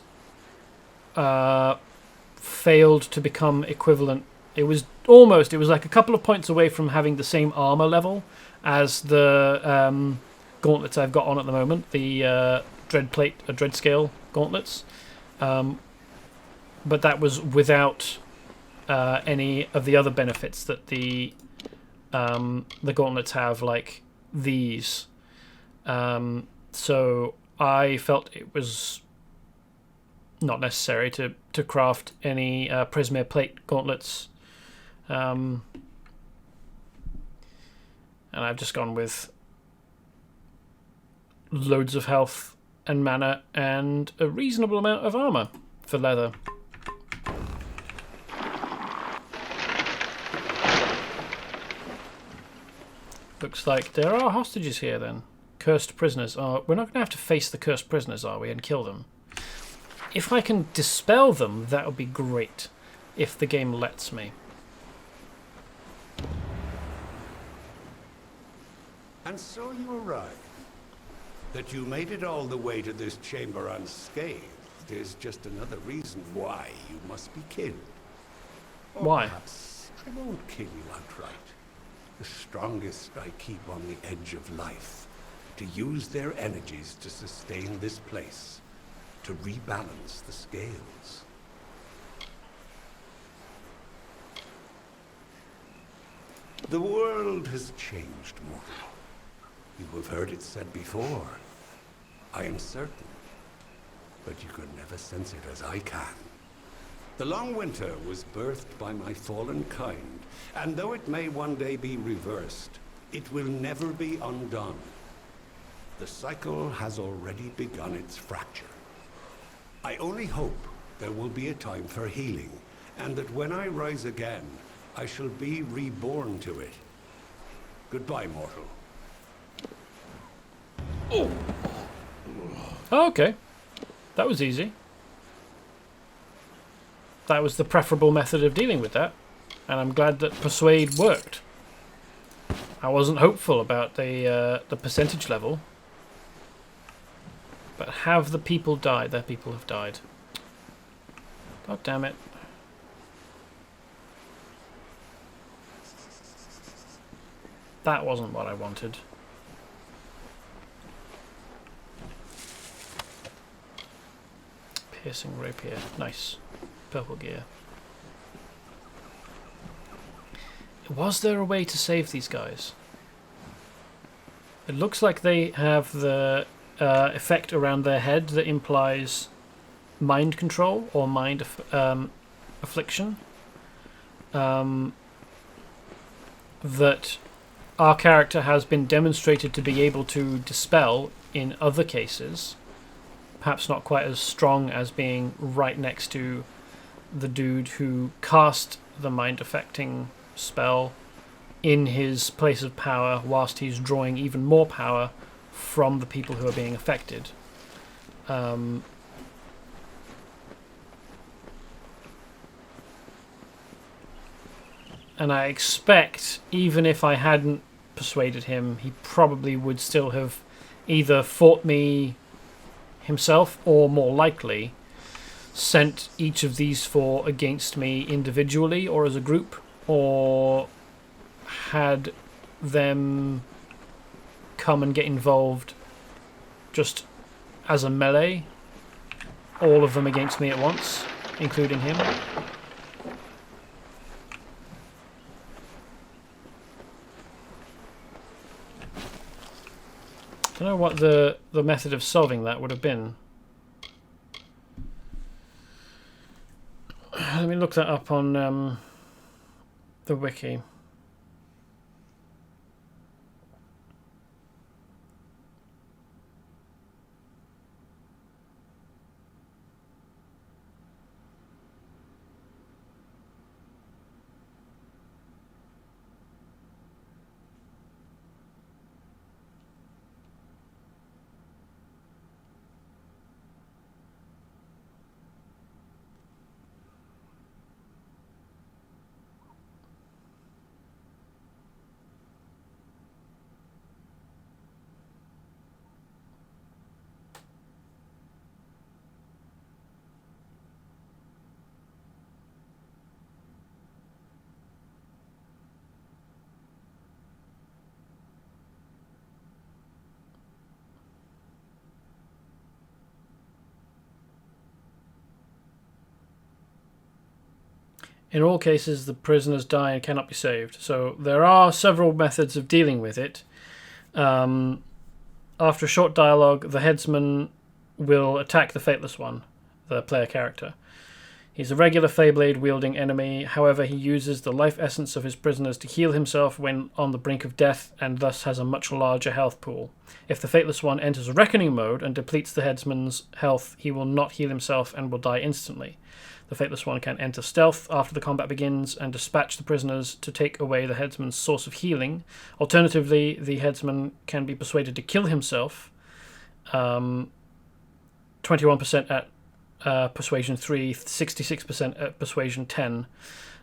failed to become equivalent. It was like a couple of points away from having the same armor level as the gauntlets I've got on at the moment, the dread scale gauntlets, but that was without any of the other benefits that the gauntlets have, like these. So I felt it was not necessary to craft any Prismir plate gauntlets, and I've just gone with loads of health and mana and a reasonable amount of armor for leather. Looks like there are hostages here then. Cursed prisoners. Oh, we're not going to have to face the cursed prisoners, are we, and kill them? If I can dispel them, that would be great, if the game lets me. And so you arrived. That you made it all the way to this chamber unscathed is just another reason why you must be killed. Or Why? Perhaps I won't kill you outright. The strongest I keep on the edge of life, to use their energies to sustain this place, to rebalance the scales. The world has changed, mortal. You have heard it said before. I am certain, but you can never sense it as I can. The long winter was birthed by my fallen kind, and though it may one day be reversed, it will never be undone. The cycle has already begun its fracture. I only hope there will be a time for healing, and that when I rise again, I shall be reborn to it. Goodbye, mortal. Oh, okay. That was easy. That was the preferable method of dealing with that, and I'm glad that Persuade worked. I wasn't hopeful about the percentage level. But have the people died? Their people have died. God damn it. That wasn't what I wanted. Piercing rapier. Nice. Purple gear. Was there a way to save these guys? It looks like they have the effect around their head that implies mind control or mind affliction. That our character has been demonstrated to be able to dispel in other cases. Perhaps not quite as strong as being right next to the dude who cast the mind affecting spell in his place of power, whilst he's drawing even more power from the people who are being affected. And I expect, even if I hadn't persuaded him, he probably would still have either fought me himself, or more likely sent each of these 4 against me individually or as a group, or had them come and get involved just as a melee, all of them against me at once, including him. I don't know what the method of solving that would have been. Let me look that up on the wiki. In all cases, the prisoners die and cannot be saved. So there are several methods of dealing with it. After a short dialogue, the headsman will attack the Fateless One, the player character. He's a regular Feyblade-wielding enemy. However, he uses the life essence of his prisoners to heal himself when on the brink of death, and thus has a much larger health pool. If the Fateless One enters a Reckoning mode and depletes the headsman's health, he will not heal himself and will die instantly. The Fateless One can enter stealth after the combat begins and dispatch the prisoners to take away the headsman's source of healing. Alternatively, the headsman can be persuaded to kill himself. 21% at Persuasion 3, 66% at Persuasion 10,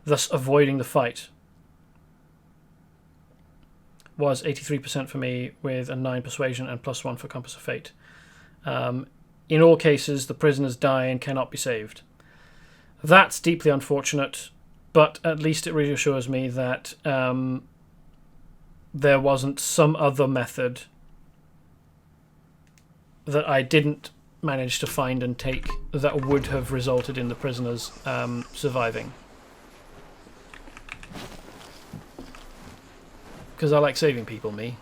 thus avoiding the fight. Was 83% for me with a 9 Persuasion and +1 for Compass of Fate. In all cases, the prisoners die and cannot be saved. That's deeply unfortunate, but at least it reassures me that there wasn't some other method that I didn't manage to find and take that would have resulted in the prisoners surviving. Because I like saving people, me.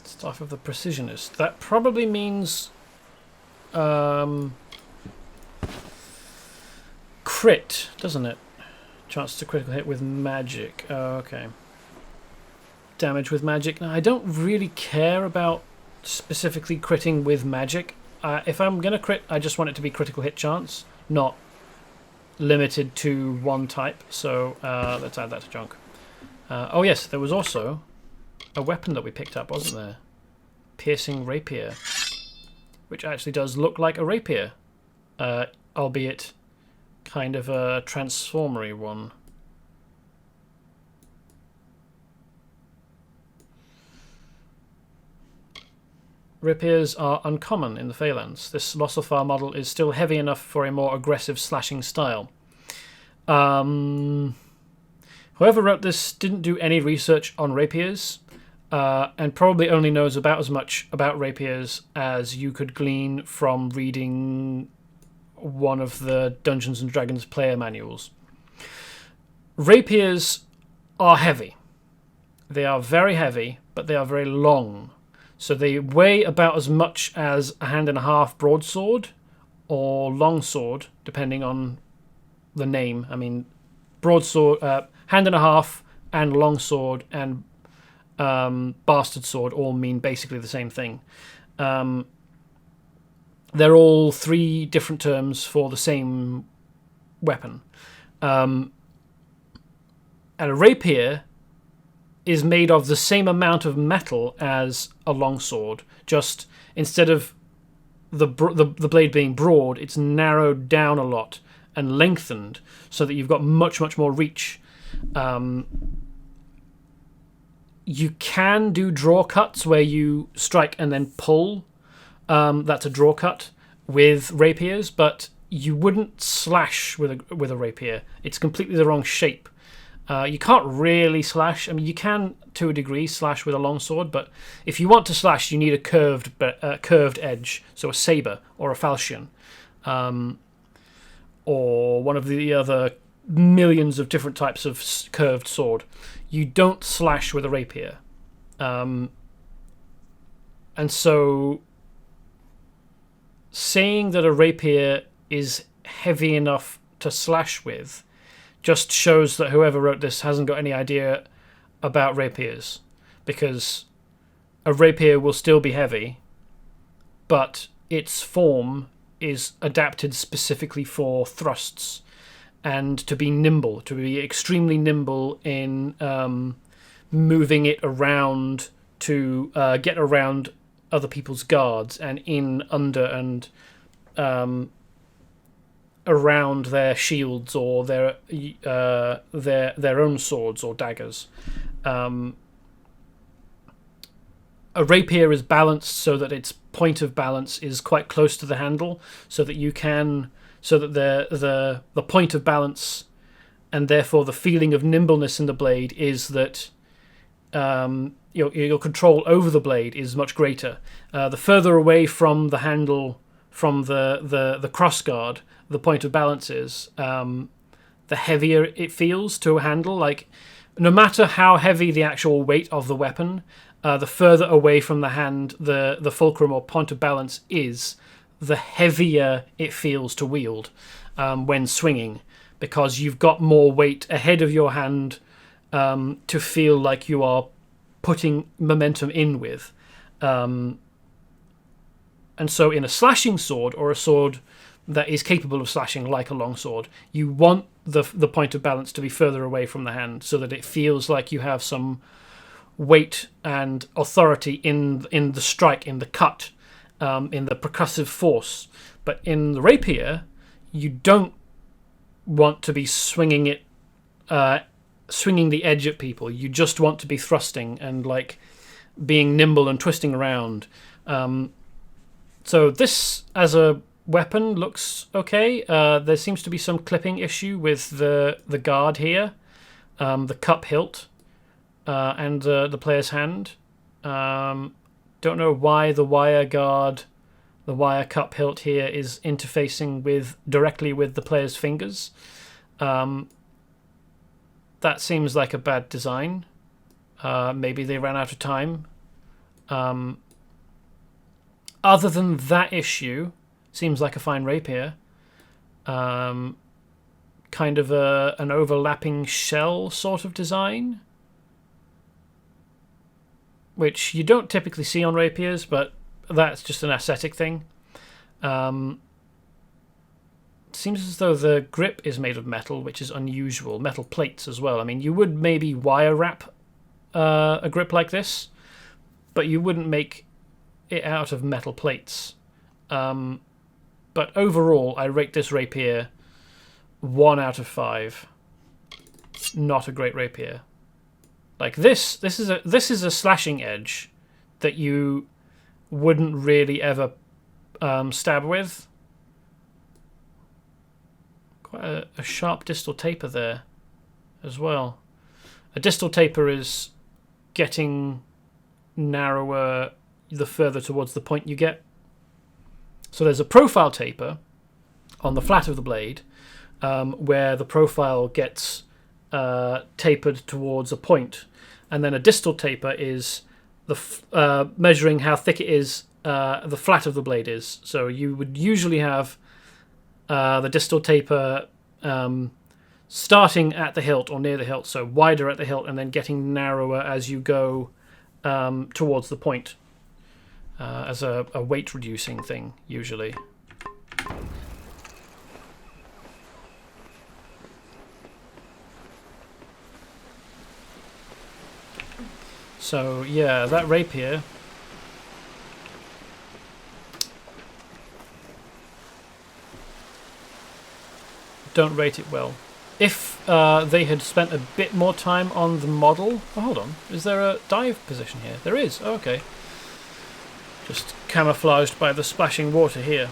Staff of the Precisionist. That probably means crit, doesn't it? Chance to critical hit with magic. Oh, okay. Damage with magic. Now, I don't really care about specifically critting with magic. If I'm going to crit, I just want it to be critical hit chance, not limited to one type. So let's add that to junk. Oh yes, there was also a weapon that we picked up, wasn't there? Piercing Rapier, which actually does look like a rapier, albeit kind of a transformery one. Rapiers are uncommon in the Feylands. This Losselfar model is still heavy enough for a more aggressive slashing style. Whoever wrote this didn't do any research on rapiers, and probably only knows about as much about rapiers as you could glean from reading one of the Dungeons & Dragons player manuals. Rapiers are heavy. They are very heavy, but they are very long. So they weigh about as much as a hand and a half broadsword or longsword, depending on the name. I mean, broadsword, hand and a half, and longsword and bastard sword all mean basically the same thing. They're all 3 different terms for the same weapon. And a rapier is made of the same amount of metal as a longsword. Just instead of the blade being broad, it's narrowed down a lot, and lengthened so that you've got much more reach. You can do draw cuts where you strike and then pull. That's a draw cut with rapiers, but you wouldn't slash with a rapier. It's completely the wrong shape. You can't really slash. I mean, you can to a degree slash with a longsword, but if you want to slash, you need a curved edge, so a saber or a falchion, or one of the other millions of different types of curved sword. You don't slash with a rapier, and so saying that a rapier is heavy enough to slash with just shows that whoever wrote this hasn't got any idea about rapiers, because a rapier will still be heavy, but its form is adapted specifically for thrusts and to be nimble, to be extremely nimble in moving it around to get around other people's guards and in, under, and around their shields or their own swords or daggers. A rapier is balanced so that its point of balance is quite close to the handle, so that the point of balance and therefore the feeling of nimbleness in the blade is that your control over the blade is much greater. The further away from the handle, from the crossguard, the point of balance is, the heavier it feels to handle. Like, no matter how heavy the actual weight of the weapon, the further away from the hand the fulcrum or point of balance is, the heavier it feels to wield when swinging, because you've got more weight ahead of your hand to feel like you are putting momentum in with. And so in a slashing sword, or a sword that is capable of slashing like a longsword, you want the point of balance to be further away from the hand so that it feels like you have some weight and authority in the strike, in the cut, in the percussive force. But in the rapier, you don't want to be swinging the edge at people. You just want to be thrusting and like being nimble and twisting around. So this as a weapon looks okay. There seems to be some clipping issue with the guard here, the cup hilt, and the player's hand. Don't know why the wire cup hilt here is interfacing directly with the player's fingers. That seems like a bad design. Maybe they ran out of time. Other than that issue, seems like a fine rapier. Kind of an overlapping shell sort of design, which you don't typically see on rapiers, but that's just an aesthetic thing. Seems as though the grip is made of metal, which is unusual. Metal plates as well. I mean, you would maybe wire wrap a grip like this, but you wouldn't make it out of metal plates. But overall, I rate this rapier 1 out of 5. Not a great rapier. Like this is a slashing edge that you wouldn't really ever stab with. Quite a sharp distal taper there as well. A distal taper is getting narrower the further towards the point you get. So there's a profile taper on the flat of the blade, where the profile gets tapered towards a point, and then a distal taper is measuring how thick it is, the flat of the blade is. So you would usually have the distal taper starting at the hilt or near the hilt, so wider at the hilt, and then getting narrower as you go towards the point, as a weight reducing thing usually. So yeah, that rapier don't rate it well. If they had spent a bit more time on the model... Oh, hold on. Is there a dive position here? There is. Oh, okay. Just camouflaged by the splashing water here.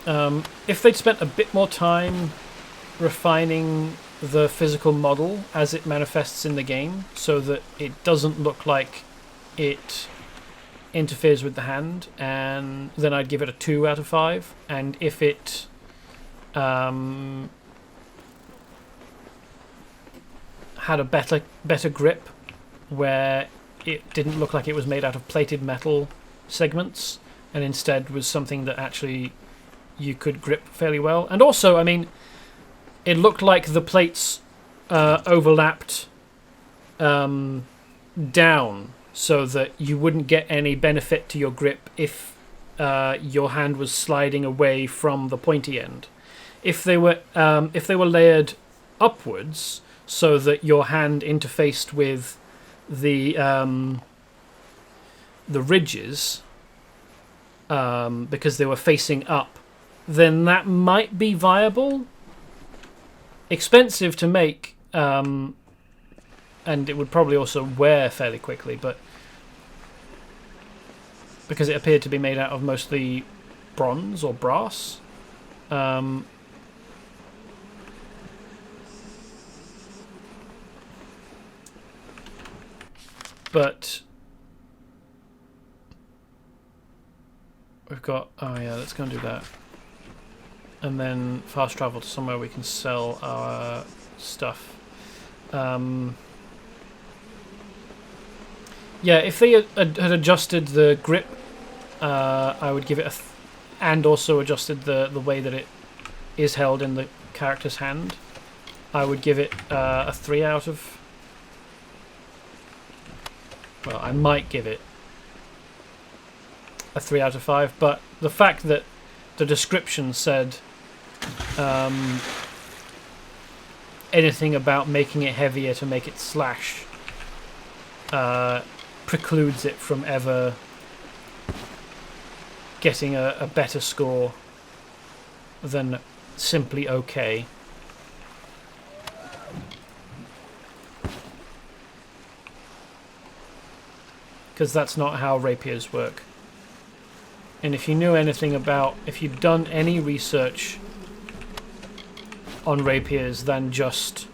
If they'd spent a bit more time refining the physical model as it manifests in the game, so that it doesn't look like it interferes with the hand, and then I'd give it a 2 out of 5. And if it had a better grip, where it didn't look like it was made out of plated metal segments, and instead was something that actually you could grip fairly well. And also, I mean, it looked like the plates overlapped down, so that you wouldn't get any benefit to your grip if your hand was sliding away from the pointy end. If they were layered upwards, so that your hand interfaced with the ridges, because they were facing up, then that might be viable. Expensive to make, and it would probably also wear fairly quickly, but because it appeared to be made out of mostly bronze or brass. But we've got... Oh yeah, let's go and do that. And then fast travel to somewhere we can sell our stuff. Yeah, if they had adjusted the grip, I would give it a... and also adjusted the way that it is held in the character's hand, I would give it a 3 out of... Well, I might give it a 3 out of 5, but the fact that the description said anything about making it heavier to make it slash precludes it from ever getting a better score than simply okay. Because that's not how rapiers work. And if you knew anything about... If you'd done any research on rapiers than just...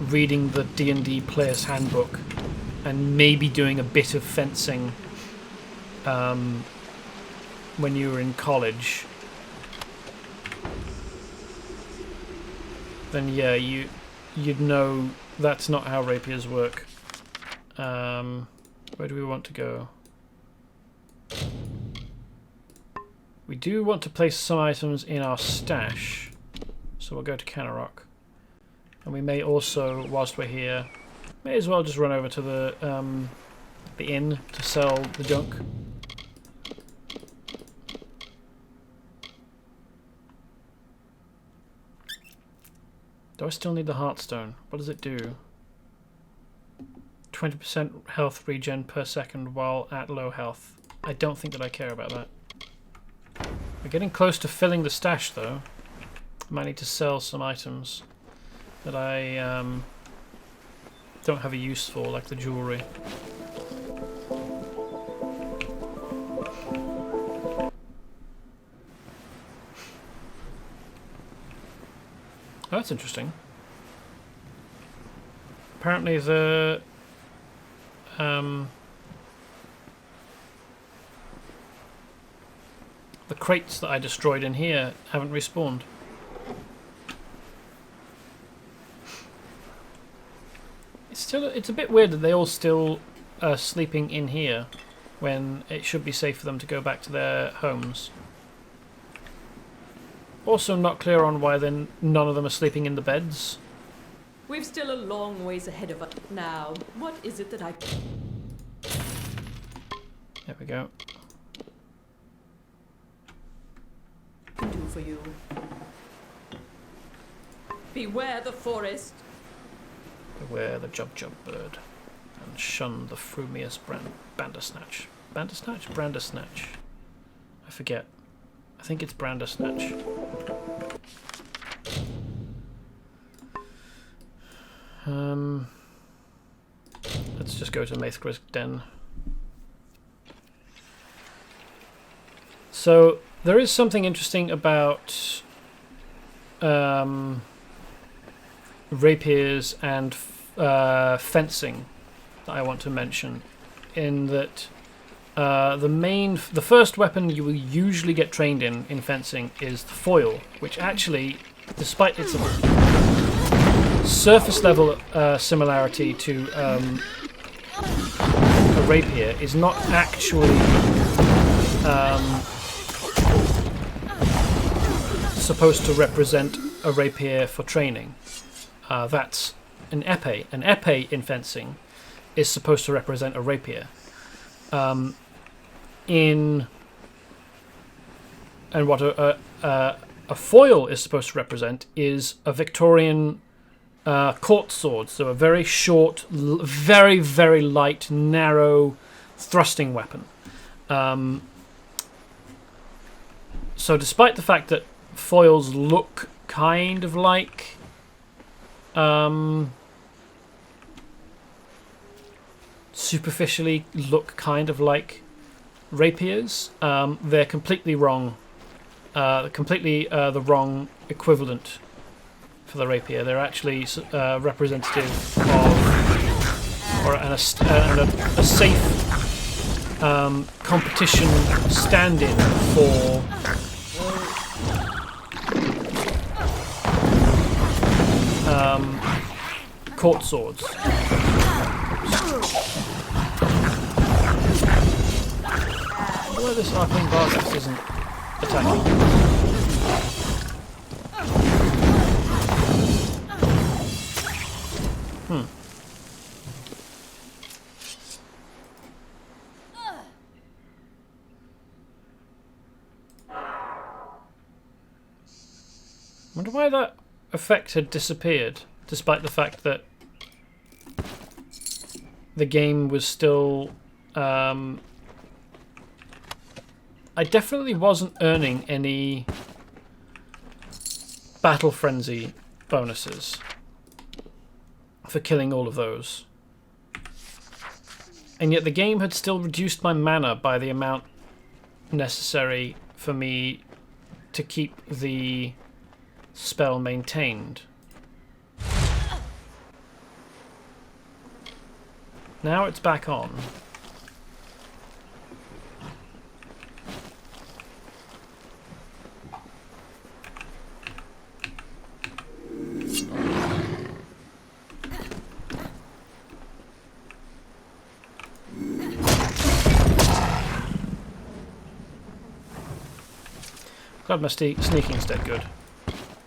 reading the D&D Player's Handbook and maybe doing a bit of fencing when you were in college, then yeah, you'd know that's not how rapiers work. Where do we want to go? We do want to place some items in our stash, so we'll go to Canarok. And we may also, whilst we're here, may as well just run over to the inn to sell the junk. Do I still need the Heartstone? What does it do? 20% health regen per second while at low health. I don't think that I care about that. We're getting close to filling the stash though. I might need to sell some items that I don't have a use for, like the jewellery. Oh, that's interesting. Apparently the crates that I destroyed in here haven't respawned. It's a bit weird that they all still are sleeping in here when it should be safe for them to go back to their homes. Also not clear on why then none of them are sleeping in the beds. We've still a long ways ahead of us. Now, what is it that I There we go. can do for you? Beware the forest. Beware the Jub bird, and shun the frumious Bandersnatch. Bandersnatch? Brandersnatch. I forget. I think it's Brandersnatch. Let's just go to Maethgrisk Den. So there is something interesting about rapiers and fencing that I want to mention, in that the first weapon you will usually get trained in fencing is the foil, which actually, despite its surface level similarity to a rapier, is not actually supposed to represent a rapier for training. That's an épée. An épée in fencing is supposed to represent a rapier. And what a foil is supposed to represent is a Victorian court sword, so a very short, very, very light, narrow thrusting weapon. So despite the fact that foils look kind of like superficially look kind of like rapiers, they're completely wrong. Completely the wrong equivalent for the rapier. They're actually representative of, or a safe competition stand-in for court swords. Why this arcane Vargas isn't attacking? Wonder why that effect had disappeared, despite the fact that the game was still... I definitely wasn't earning any Battle Frenzy bonuses for killing all of those. And yet the game had still reduced my mana by the amount necessary for me to keep the spell maintained. Now it's back on. Glad my sneaking's dead good.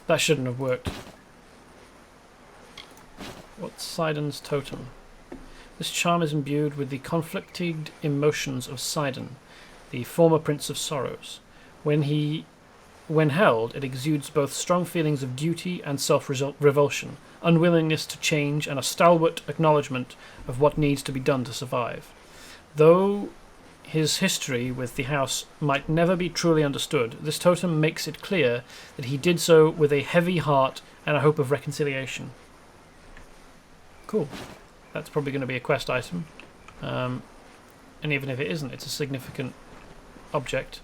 That shouldn't have worked. What's Sidon's totem? This charm is imbued with the conflicted emotions of Sidon, the former Prince of Sorrows. When held, it exudes both strong feelings of duty and self-revulsion, unwillingness to change, and a stalwart acknowledgement of what needs to be done to survive. Though his history with the house might never be truly understood, this totem makes it clear that he did so with a heavy heart and a hope of reconciliation. Cool. That's probably going to be a quest item. And even if it isn't, it's a significant object.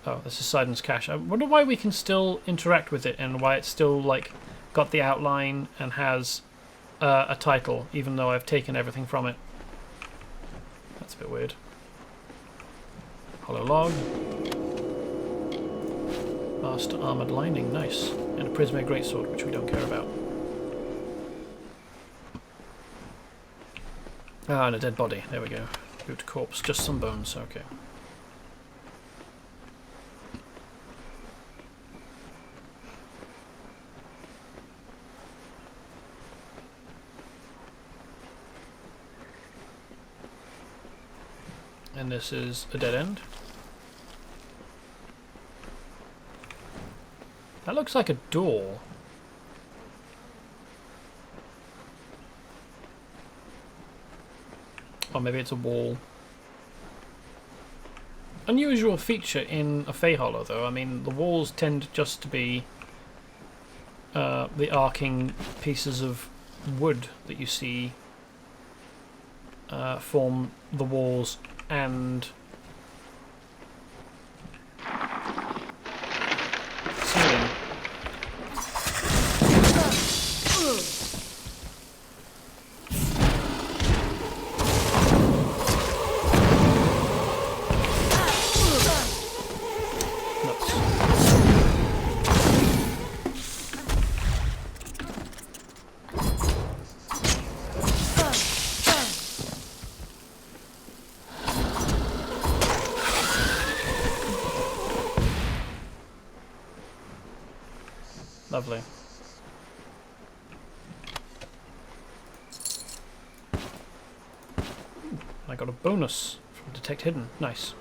Oh, this is Sidon's cache. I wonder why we can still interact with it and why it's still like got the outline and has a title, even though I've taken everything from it. That's a bit weird. Hollow log. Vast armoured lining, nice. And a Prisme greatsword, which we don't care about. Ah, and a dead body. There we go. Root corpse, just some bones. Okay. And this is a dead end. That looks like a door. Or maybe it's a wall. Unusual feature in a Fey Hollow, though. I mean, the walls tend just to be the arcing pieces of wood that you see form the walls and ceiling. Lovely. I got a bonus from Detect Hidden. Nice.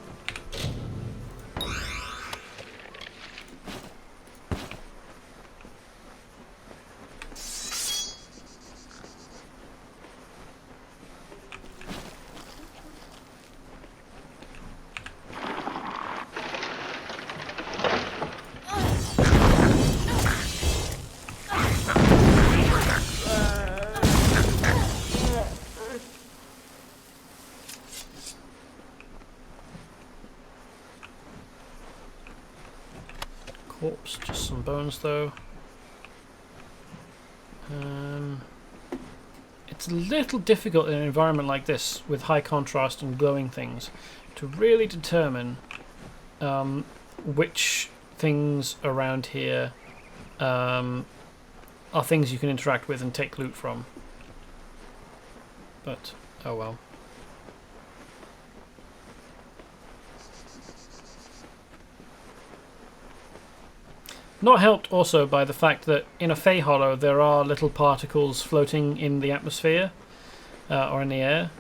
Corpse, just some bones though. It's a little difficult in an environment like this with high contrast and glowing things to really determine which things around here are things you can interact with and take loot from. But, oh well. Not helped also by the fact that in a Fey Hollow there are little particles floating in the atmosphere or in the air,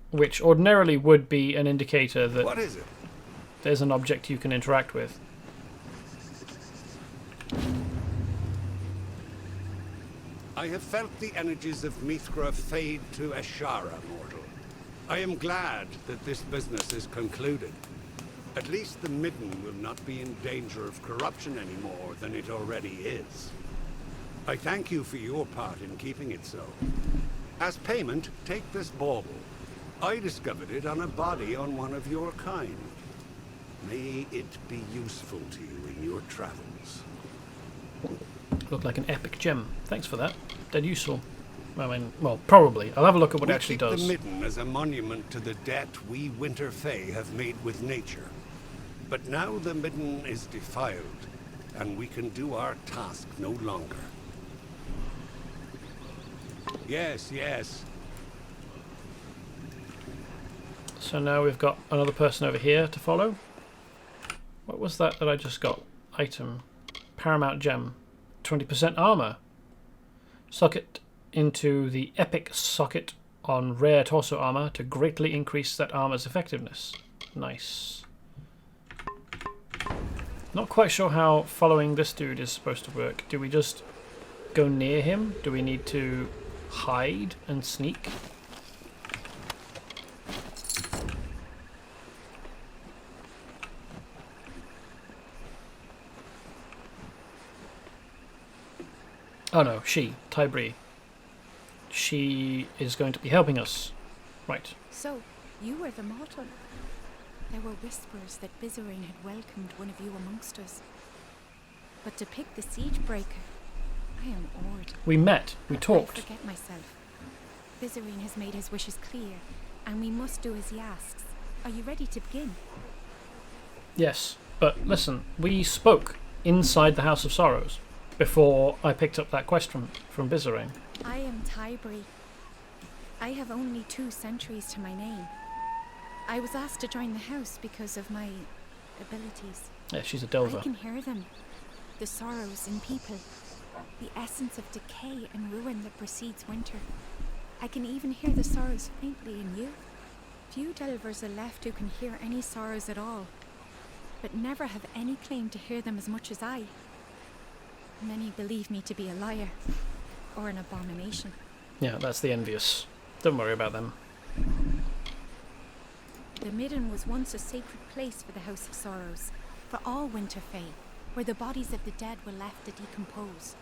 which ordinarily would be an indicator that What is it? there's an object you can interact with. I have felt the energies of Mithra fade to Ashara, mortal. I am glad that this business is concluded. At least the Midden will not be in danger of corruption any more than it already is. I thank you for your part in keeping it so. As payment, take this bauble. I discovered it on a body on one of your kind. May it be useful to you in your travels. Looked like an epic gem. Thanks for that. Dead useful. I mean, well, probably. I'll have a look at what it actually does. We keep the Midden as a monument to the debt we Winter Fae have made with nature. But now the Midden is defiled, and we can do our task no longer. Yes, yes. So now we've got another person over here to follow. What was that I just got? Item. Paramount Gem. 20% armor. Socket into the epic socket on rare torso armor to greatly increase that armor's effectiveness. Nice. Not quite sure how following this dude is supposed to work. Do we just go near him? Do we need to hide and sneak? Oh no, she, Tybri. She is going to be helping us. Right. So, you were the mortal. There were whispers that Bizarine had welcomed one of you amongst us. But to pick the siege breaker, I am awed. We met. We talked. I forget myself. Bizarine has made his wishes clear, and we must do as he asks. Are you ready to begin? Yes, but listen, we spoke inside the House of Sorrows before I picked up that quest from Bizarine. I am Tybri. I have only 2 centuries to my name. I was asked to join the house because of my abilities. Yeah, she's a delver. I can hear them. The sorrows in people. The essence of decay and ruin that precedes winter. I can even hear the sorrows faintly in you. Few delvers are left who can hear any sorrows at all, but never have any claim to hear them as much as I. Many believe me to be a liar, or an abomination. Yeah, that's the envious. Don't worry about them. The Midden was once a sacred place for the House of Sorrows, for all Winter Fae, where the bodies of the dead were left to decompose.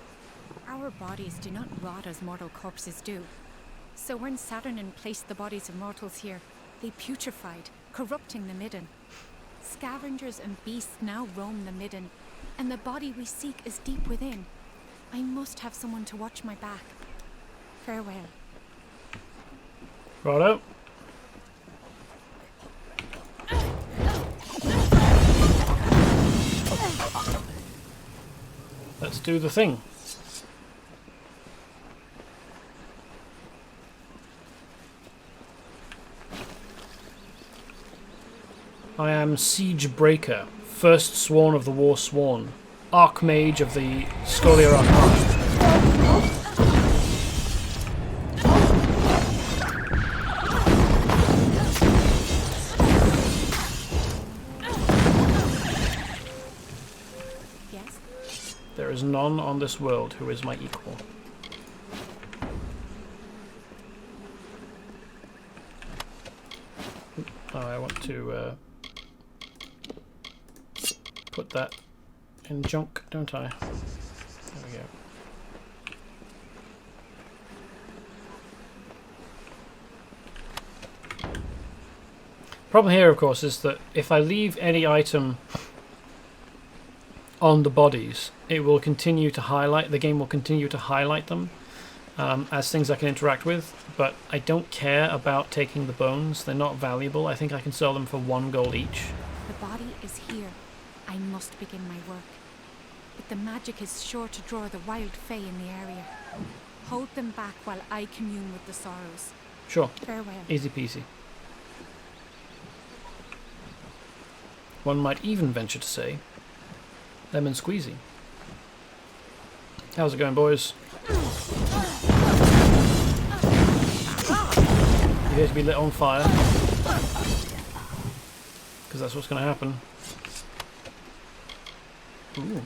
Our bodies do not rot as mortal corpses do. So when Saturnin placed the bodies of mortals here, they putrefied, corrupting the Midden. Scavengers and beasts now roam the Midden, and the body we seek is deep within. I must have someone to watch my back. Farewell. Righto. Let's do the thing. I am Siege Breaker, first sworn of the War Sworn, Archmage of the Scholia Arcana. Yes? There is none on this world who is my equal. Oh, I want to put that in junk, don't I? There we go. Problem here, of course, is that if I leave any item on the bodies, it will continue to highlight, the game will continue to highlight them as things I can interact with, but I don't care about taking the bones. They're not valuable. I think I can sell them for 1 gold each. The body is here. I must begin my work. But the magic is sure to draw the wild fae in the area. Hold them back while I commune with the sorrows. Sure. Farewell. Easy peasy. One might even venture to say, lemon squeezy. How's it going, boys? You're here to be lit on fire. Because that's what's going to happen. Ooh.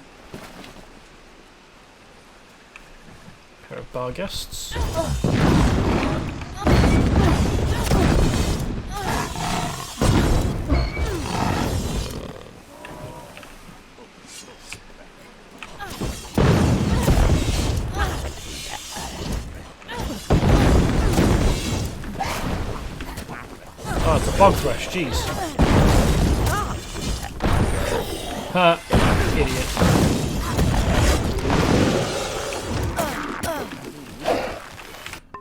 Pair of bar guests. Oh, it's a bog thresh, jeez. Ha, idiot.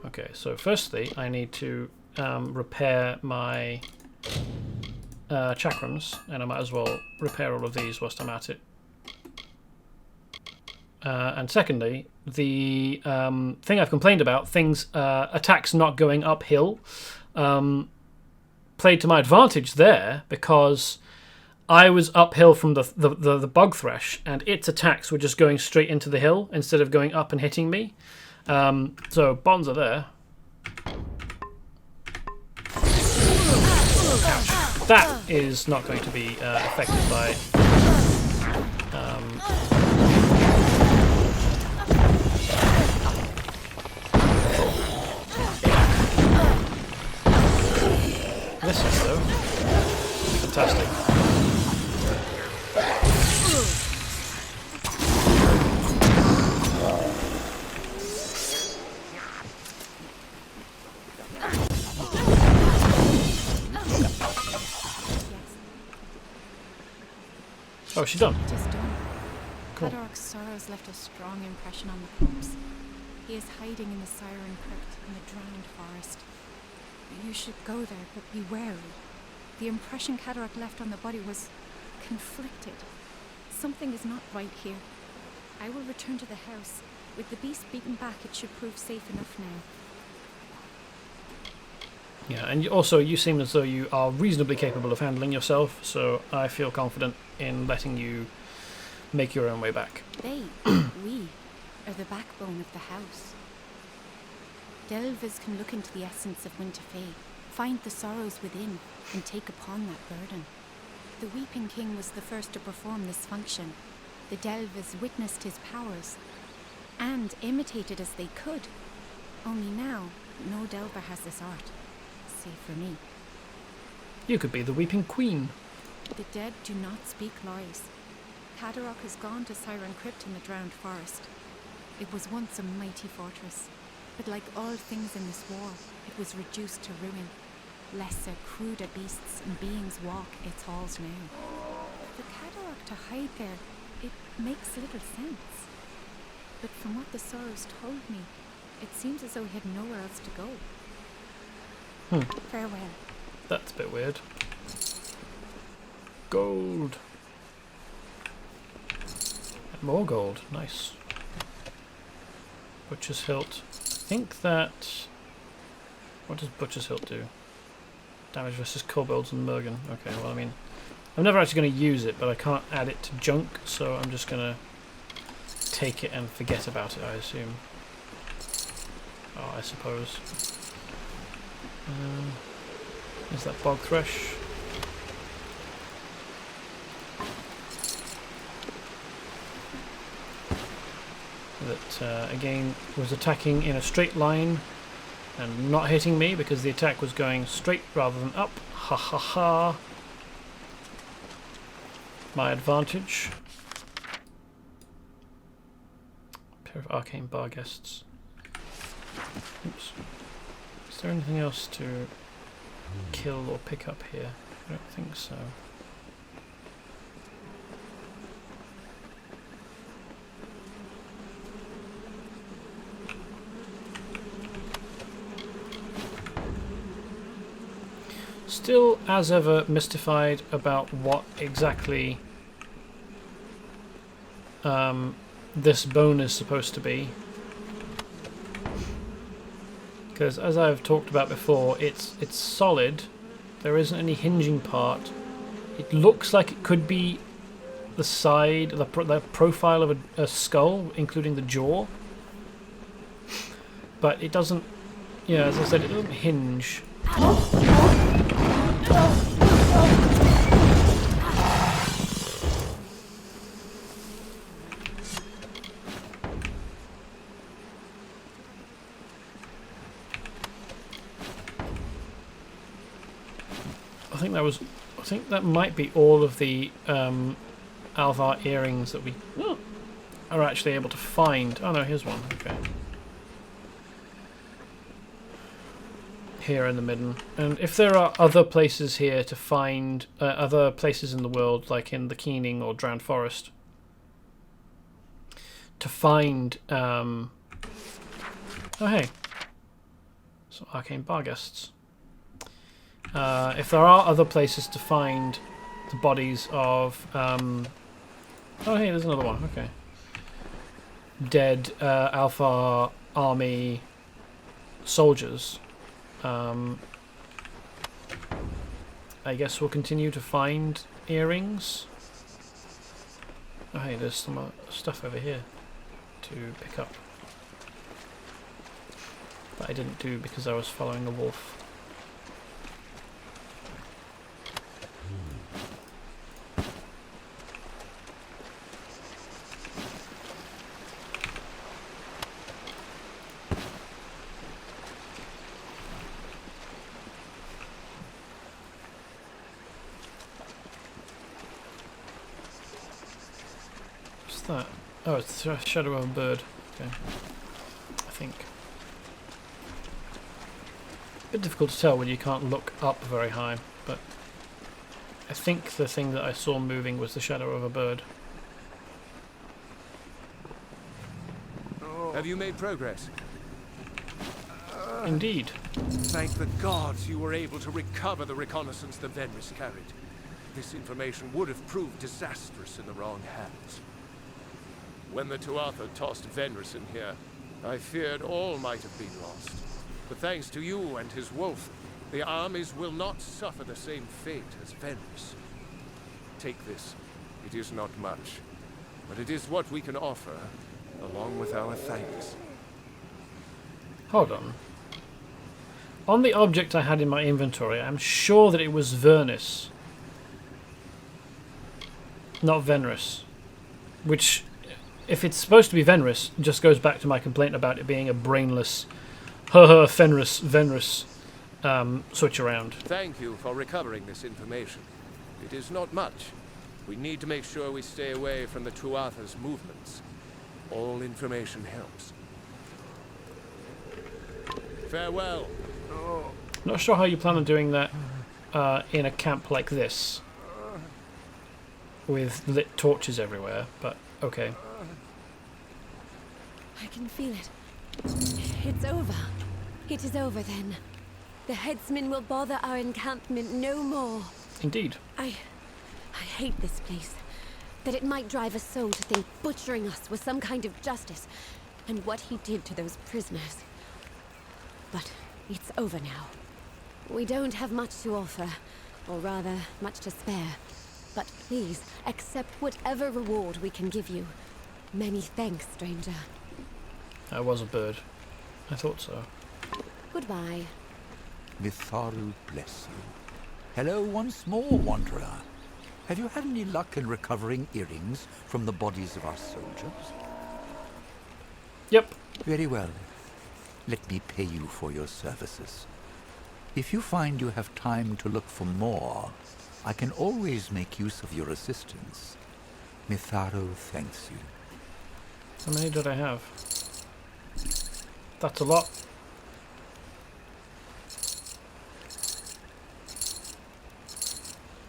Okay, so firstly, I need to repair my chakrams, and I might as well repair all of these whilst I'm at it. And secondly, the thing I've complained about, attacks not going uphill, played to my advantage there, because I was uphill from the bug thresh, and its attacks were just going straight into the hill instead of going up and hitting me. So bonds are there. Ouch. That is not going to be affected by this is though. Fantastic. Oh, she's done. It is done. Cool. Cadoric's sorrows left a strong impression on the corpse. He is hiding in the Siren Crypt in the drowned forest. You should go there, but be wary. The impression Cadoric left on the body was conflicted. Something is not right here. I will return to the house. With the beast beaten back, it should prove safe enough now. Yeah, and also you seem as though you are reasonably capable of handling yourself, so I feel confident in letting you make your own way back. They, we, are the backbone of the house. Delvers can look into the essence of Winter Fae, find the sorrows within, and take upon that burden. The Weeping King was the first to perform this function. The Delvers witnessed his powers, and imitated as they could. Only now, no Delver has this art, save for me. You could be the Weeping Queen. The dead do not speak lies. Cadarok has gone to Siren Crypt in the Drowned Forest. It was once a mighty fortress, but like all things in this war, it was reduced to ruin. Lesser, cruder beasts and beings walk its halls now. For Cadarok to hide there, it makes little sense. But from what the Sorrows told me, it seems as though he had nowhere else to go. Farewell. That's a bit weird. Gold. And more gold. Nice. Butcher's Hilt. I think that... What does Butcher's Hilt do? Damage versus kobolds and Mergen. Okay, well, I mean... I'm never actually going to use it, but I can't add it to junk, so I'm just going to take it and forget about it, I assume. Oh, I suppose. Is that Bog Thresh? That, again, was attacking in a straight line and not hitting me because the attack was going straight rather than up. Ha ha ha. My advantage. Pair of arcane barghests. Oops. Is there anything else to kill or pick up here? I don't think so. Still, as ever, mystified about what exactly this bone is supposed to be. Because, as I've talked about before, it's solid. There isn't any hinging part. It looks like it could be the side, the profile of a skull, including the jaw. But it doesn't. Yeah, as I said, it doesn't hinge. I think that might be all of the Alvar earrings that we are actually able to find. Oh no, here's one. Okay. Here in the Midden. And if there are other places here to find, other places in the world, like in the Keening or Drowned Forest, to find, oh hey, some arcane barghests. If there are other places to find the bodies of, oh hey, there's another one, okay. Dead Alpha Army soldiers, I guess we'll continue to find earrings. Oh hey, there's some stuff over here to pick up that I didn't do because I was following a wolf. That? Oh, it's the shadow of a bird. Okay. I think. A bit difficult to tell when you can't look up very high, but I think the thing that I saw moving was the shadow of a bird. Have you made progress? Indeed. Thank the gods you were able to recover the reconnaissance the Venris carried. This information would have proved disastrous in the wrong hands. When the Tuatha tossed Venris in here, I feared all might have been lost. But thanks to you and his wolf, the armies will not suffer the same fate as Venris. Take this. It is not much, but it is what we can offer, along with our thanks. Hold on. On the object I had in my inventory, I'm sure that it was Vernis, not Venris, which... If it's supposed to be Venris, it just goes back to my complaint about it being a brainless, Venris, switch around. Thank you for recovering this information. It is not much. We need to make sure we stay away from the Tuatha's movements. All information helps. Farewell. Not sure how you plan on doing that in a camp like this, with lit torches everywhere, but okay. I can feel it. It's over. It is over then. The headsman will bother our encampment no more. Indeed. I hate this place. That it might drive a soul to think butchering us was some kind of justice, and what he did to those prisoners. But it's over now. We don't have much to offer, or rather, much to spare. But please, accept whatever reward we can give you. Many thanks, stranger. That was a bird. I thought so. Goodbye. Mitharu bless you. Hello once more, wanderer. Have you had any luck in recovering earrings from the bodies of our soldiers? Yep. Very well. Let me pay you for your services. If you find you have time to look for more, I can always make use of your assistance. Mitharu thanks you. How many did I have? That's a lot.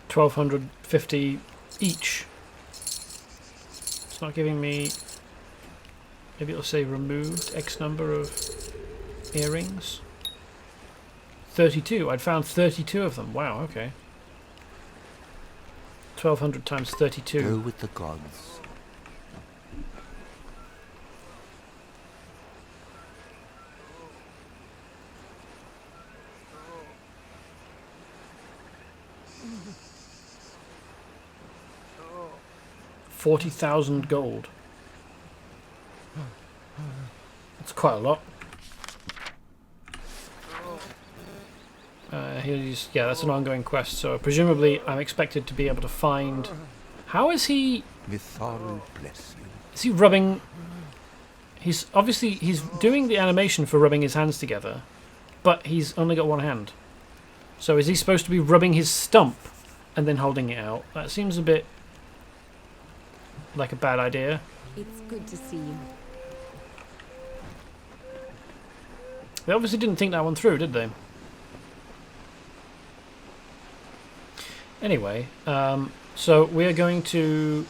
$1,250 each. It's not giving me. Maybe it'll say removed X number of earrings. 32. I'd found 32 of them. Wow. Okay. 1,200 times 32. Go with the gods. $40,000 gold. That's quite a lot. Yeah, that's an ongoing quest. So presumably, I'm expected to be able to find. How is he? Mitharu bless you. Is he rubbing? He's doing the animation for rubbing his hands together, but he's only got one hand. So is he supposed to be rubbing his stump and then holding it out? That seems a bit like a bad idea. It's good to see you. They obviously didn't think that one through, did they? Anyway, so we're going to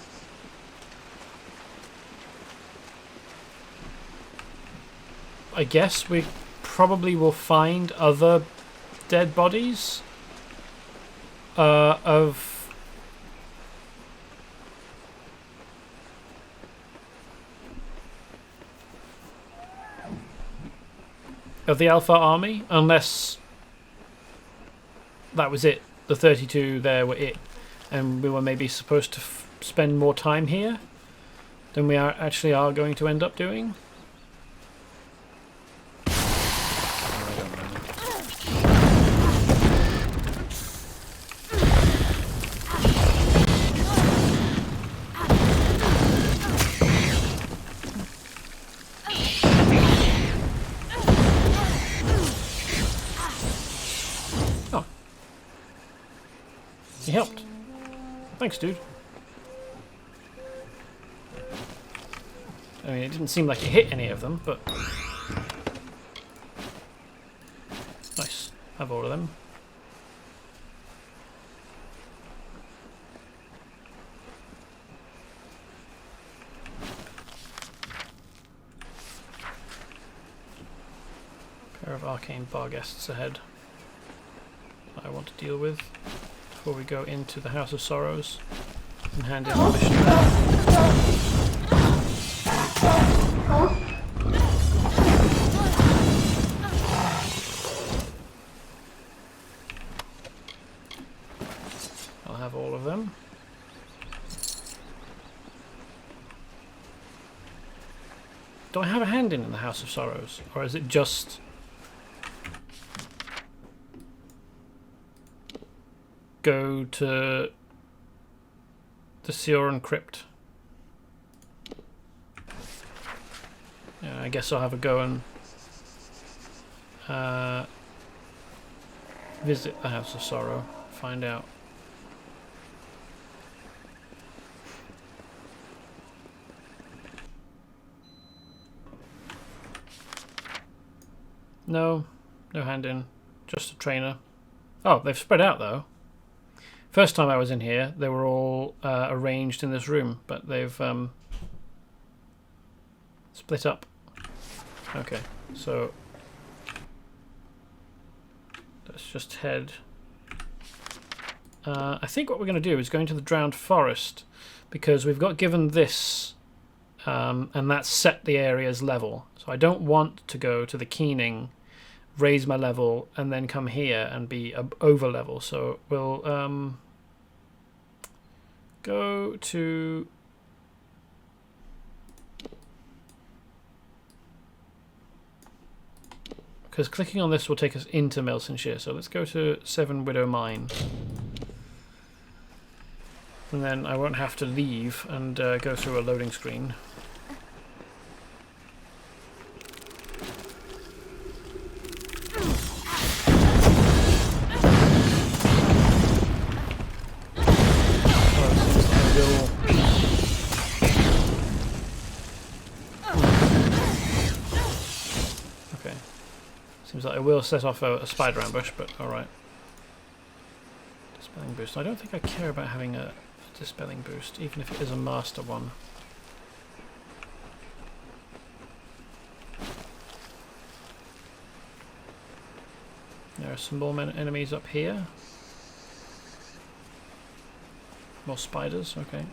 I guess we probably will find other dead bodies of the Alpha army, unless that was it. The 32 there were it, and we were maybe supposed to spend more time here than we actually are going to end up doing. He helped. Thanks, dude. I mean, it didn't seem like it hit any of them, but... Nice. Have all of them. Pair of arcane bar guests ahead that I want to deal with before we go into the House of Sorrows and hand in our mission. I'll have all of them. Do I have a hand in the House of Sorrows, or is it just... go to the Sioran Crypt? Yeah, I guess I'll have a go and Visit the House of Sorrow. Find out. No. No hand in. Just a trainer. Oh, they've spread out though. First time I was in here, they were all arranged in this room, but they've split up. Okay, so let's just head. I think what we're going to do is go into the Drowned Forest, because we've got given this, and that's set the area's level. So I don't want to go to the Keening, raise my level, and then come here and be over level. So we'll go to because clicking on this will take us into Miltonshire. So let's go to Seven Widow Mine, and then I won't have to leave and go through a loading screen. Seems like it will set off a spider ambush, but alright. Dispelling boost. I don't think I care about having a dispelling boost, even if it is a master one. There are some more enemies up here. More spiders, okay.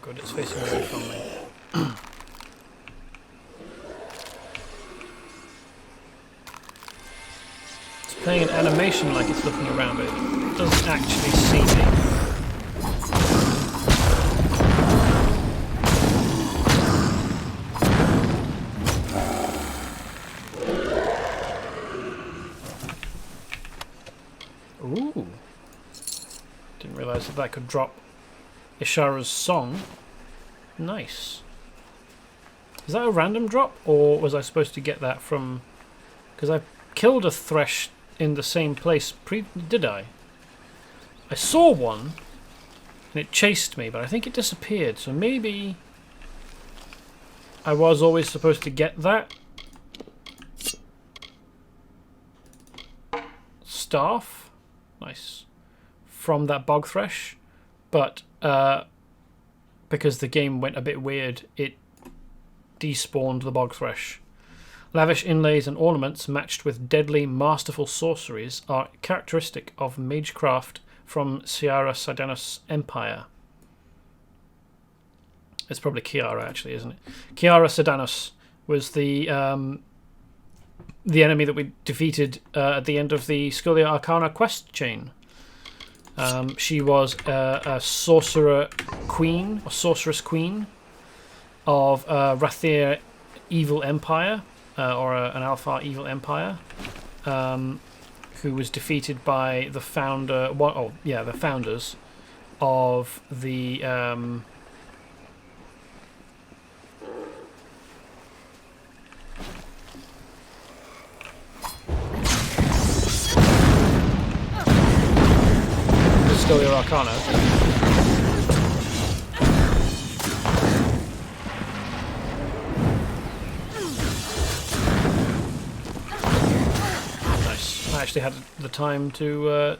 Good, it's facing away from me. It's playing an animation like it's looking around, but it doesn't actually see me. Ooh. Didn't realise that could drop Ishara's song. Nice. Is that a random drop, or was I supposed to get that from... Because I killed a thresh in the same place did I? I saw one and it chased me, but I think it disappeared, so maybe I was always supposed to get that staff. Nice. From that bog thresh, but because the game went a bit weird, it despawned the bog thresh. Lavish inlays and ornaments matched with deadly, masterful sorceries are characteristic of magecraft from Ciara Sidanus Empire. It's probably Kiara, actually, isn't it? Ciara Sidanus was the enemy that we defeated at the end of the Scholia Arcana quest chain. She was a sorcerer queen, or sorceress queen of Rathir Evil Empire, or an Alpha Evil Empire, who was defeated by the founder, the founders of the Scholia Arcana. Nice. I actually had the time to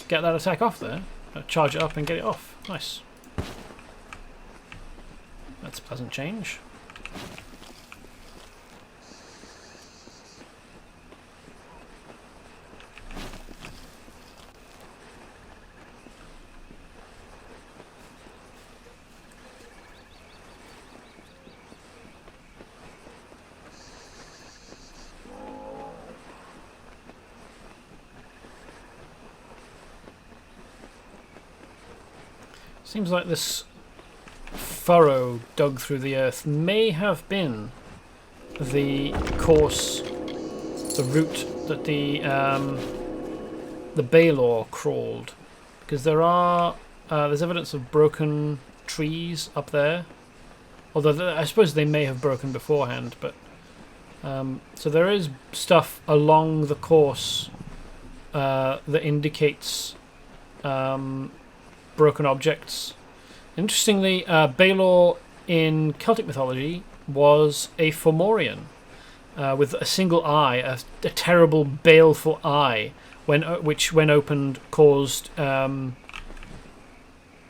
get that attack off there. Charge it up and get it off. Nice. That's a pleasant change. Seems like this furrow dug through the earth may have been the course, the route that the Balor crawled, because there's evidence of broken trees up there. Although I suppose they may have broken beforehand, but so there is stuff along the course that indicates broken objects. Interestingly, Balor in Celtic mythology was a Fomorian with a single eye, a terrible baleful eye, which when opened caused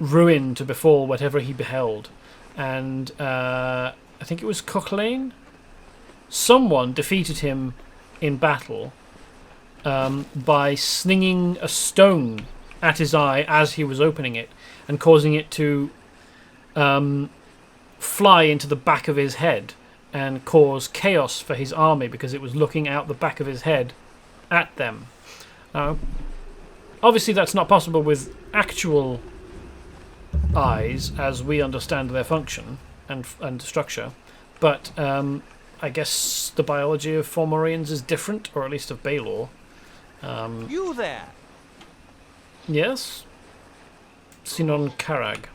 ruin to befall whatever he beheld. And I think it was Cochlain. Someone defeated him in battle by slinging a stone at his eye as he was opening it and causing it to fly into the back of his head and cause chaos for his army because it was looking out the back of his head at them. Obviously that's not possible with actual eyes as we understand their function and structure, but I guess the biology of Fomorians is different, or at least of Balor. You there? Yes? Sinon Karag.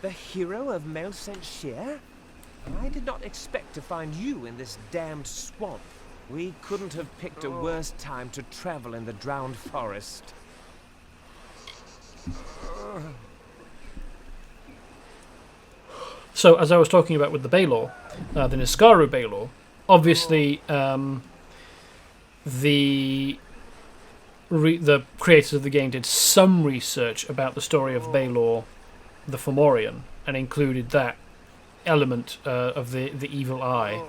The hero of Melcent Shear? I did not expect to find you in this damned swamp. We couldn't have picked a worse time to travel in the drowned forest. So, as I was talking about with the Balor, the Niskaru Balor, obviously the creators of the game did some research about the story of Balor the Fomorian and included that element of the evil eye.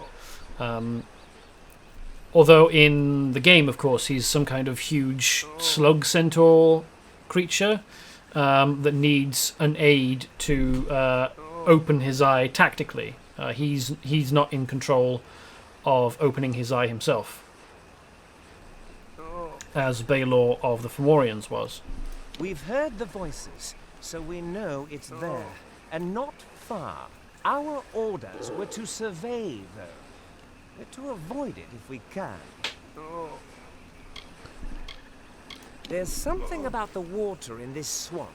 Although in the game, of course, he's some kind of huge slug centaur creature that needs an aid to open his eye tactically. He's not in control of opening his eye himself, as Balor of the Fomorians was. We've heard the voices, so we know it's there, and not far. Our orders were to survey, though. We're to avoid it if we can. There's something about the water in this swamp.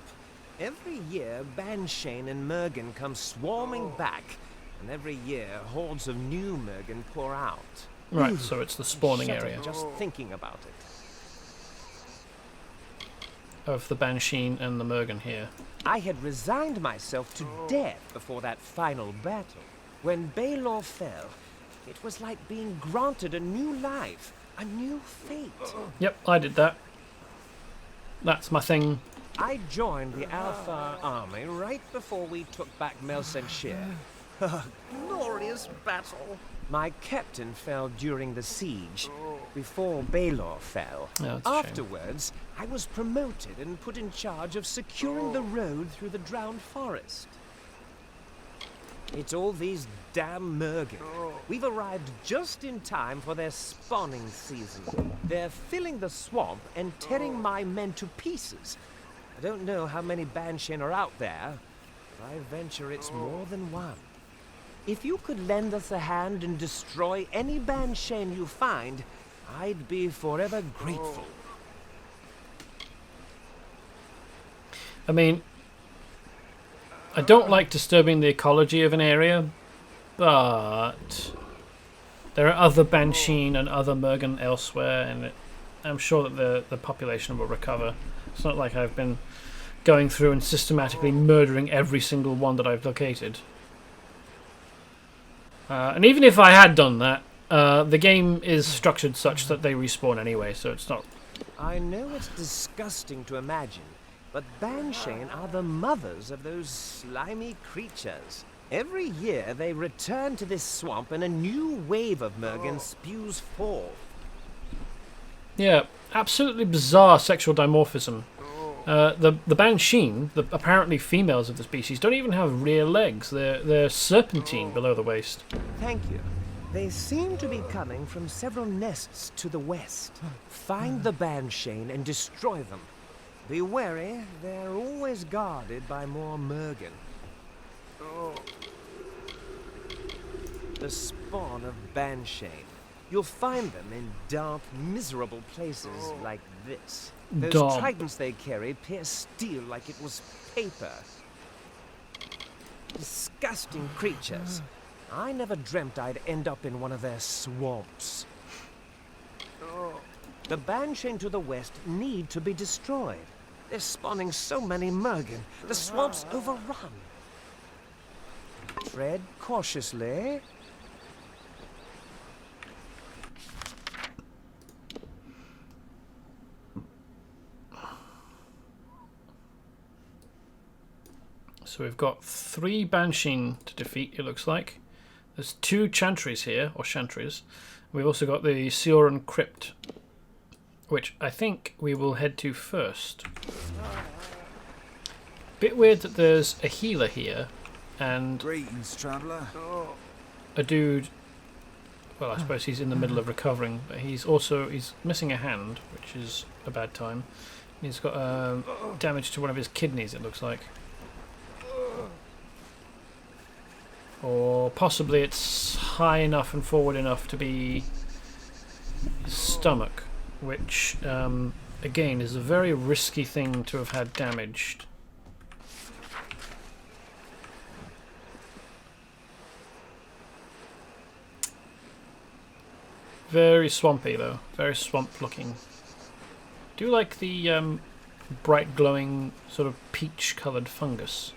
Every year, Banshane and Mergen come swarming back, and every year, hordes of new Mergen pour out. Right, so it's the spawning Shudder area just thinking about it. of the Banshee and the Mergen here. I had resigned myself to death before that final battle. When Balor fell, it was like being granted a new life, a new fate. Yep, I did that. That's my thing. I joined the Alfar army right before we took back Melcent Shear. Glorious battle. My captain fell during the siege, before Balor fell. Oh, that's a shame. Afterwards, I was promoted and put in charge of securing the road through the drowned forest. It's all these damn Mergen. We've arrived just in time for their spawning season. They're filling the swamp and tearing my men to pieces. I don't know how many Banshane are out there, but I venture it's more than one. If you could lend us a hand and destroy any Banshane you find, I'd be forever grateful. I mean, I don't like disturbing the ecology of an area, but there are other Banshee and other Mergen elsewhere, and I'm sure that the population will recover. It's not like I've been going through and systematically murdering every single one that I've located. And even if I had done that, the game is structured such that they respawn anyway, so it's not... I know it's disgusting to imagine, but Banshane are the mothers of those slimy creatures. Every year they return to this swamp and a new wave of Mergen spews forth. Yeah, absolutely bizarre sexual dimorphism. The Banshee, the apparently females of the species, don't even have rear legs. They're serpentine below the waist. Thank you. They seem to be coming from several nests to the west. Find the Banshane and destroy them. Be wary, they're always guarded by more Mergen. The spawn of Banshane. You'll find them in dark, miserable places like this. Those Dark. tridents they carry pierce steel like it was paper. Disgusting creatures. I never dreamt I'd end up in one of their swamps. The Banshane to the west need to be destroyed. They're spawning so many Mergen. The swamp's overrun. Tread cautiously. So we've got 3 Banshee to defeat, it looks like. There's 2 Chantries here, or Chantries. We've also got the Sioran Crypt, which I think we will head to first. Bit weird that there's a healer here, and Greetings, traveller. a dude. Well, I suppose he's in the middle of recovering, but he's missing a hand, which is a bad time. He's got damage to one of his kidneys, it looks like. Or possibly it's high enough and forward enough to be his stomach, which again is a very risky thing to have had damaged. Very swampy though, very swamp looking. Do you like the bright glowing sort of peach coloured fungus?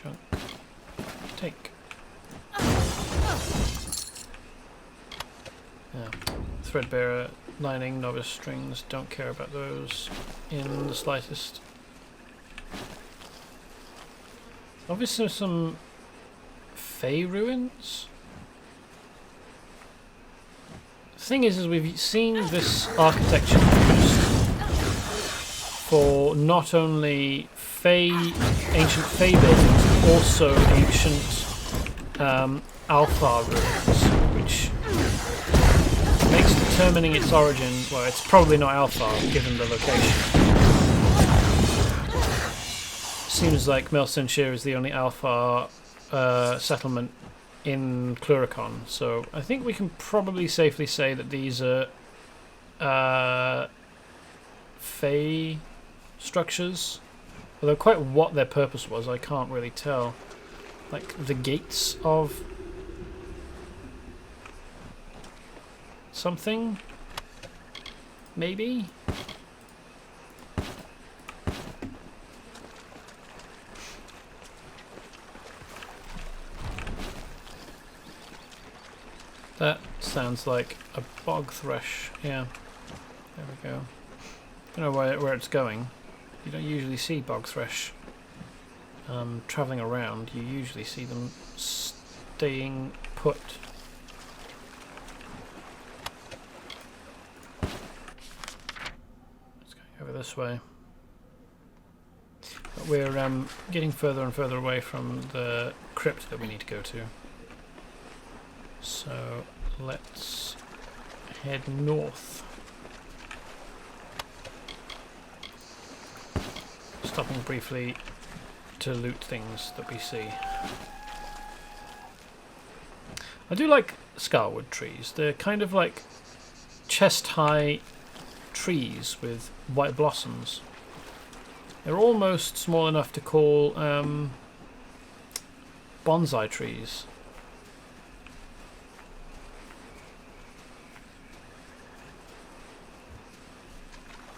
Junk. Take. Yeah. Threadbare lining, novice strings, don't care about those in the slightest. Obviously some Fey ruins. The thing is we've seen this architecture used for not only ancient Fey buildings, but also ancient Alpha ruins, which makes determining its origin, well, it's probably not Alpha given the location. Seems like Melsenshire is the only Alpha settlement in Cluricon, so I think we can probably safely say that these are Fey structures. Although quite what their purpose was, I can't really tell. Like the gates of something? Maybe? That sounds like a bog thrush. Yeah. There we go. Don't know where it's going. You don't usually see bog thrush travelling around. You usually see them staying put. It's going over this way. But we're getting further and further away from the crypt that we need to go to. So let's head north. Stopping briefly to loot things that we see. I do like scarwood trees. They're kind of like chest-high trees with white blossoms. They're almost small enough to call bonsai trees.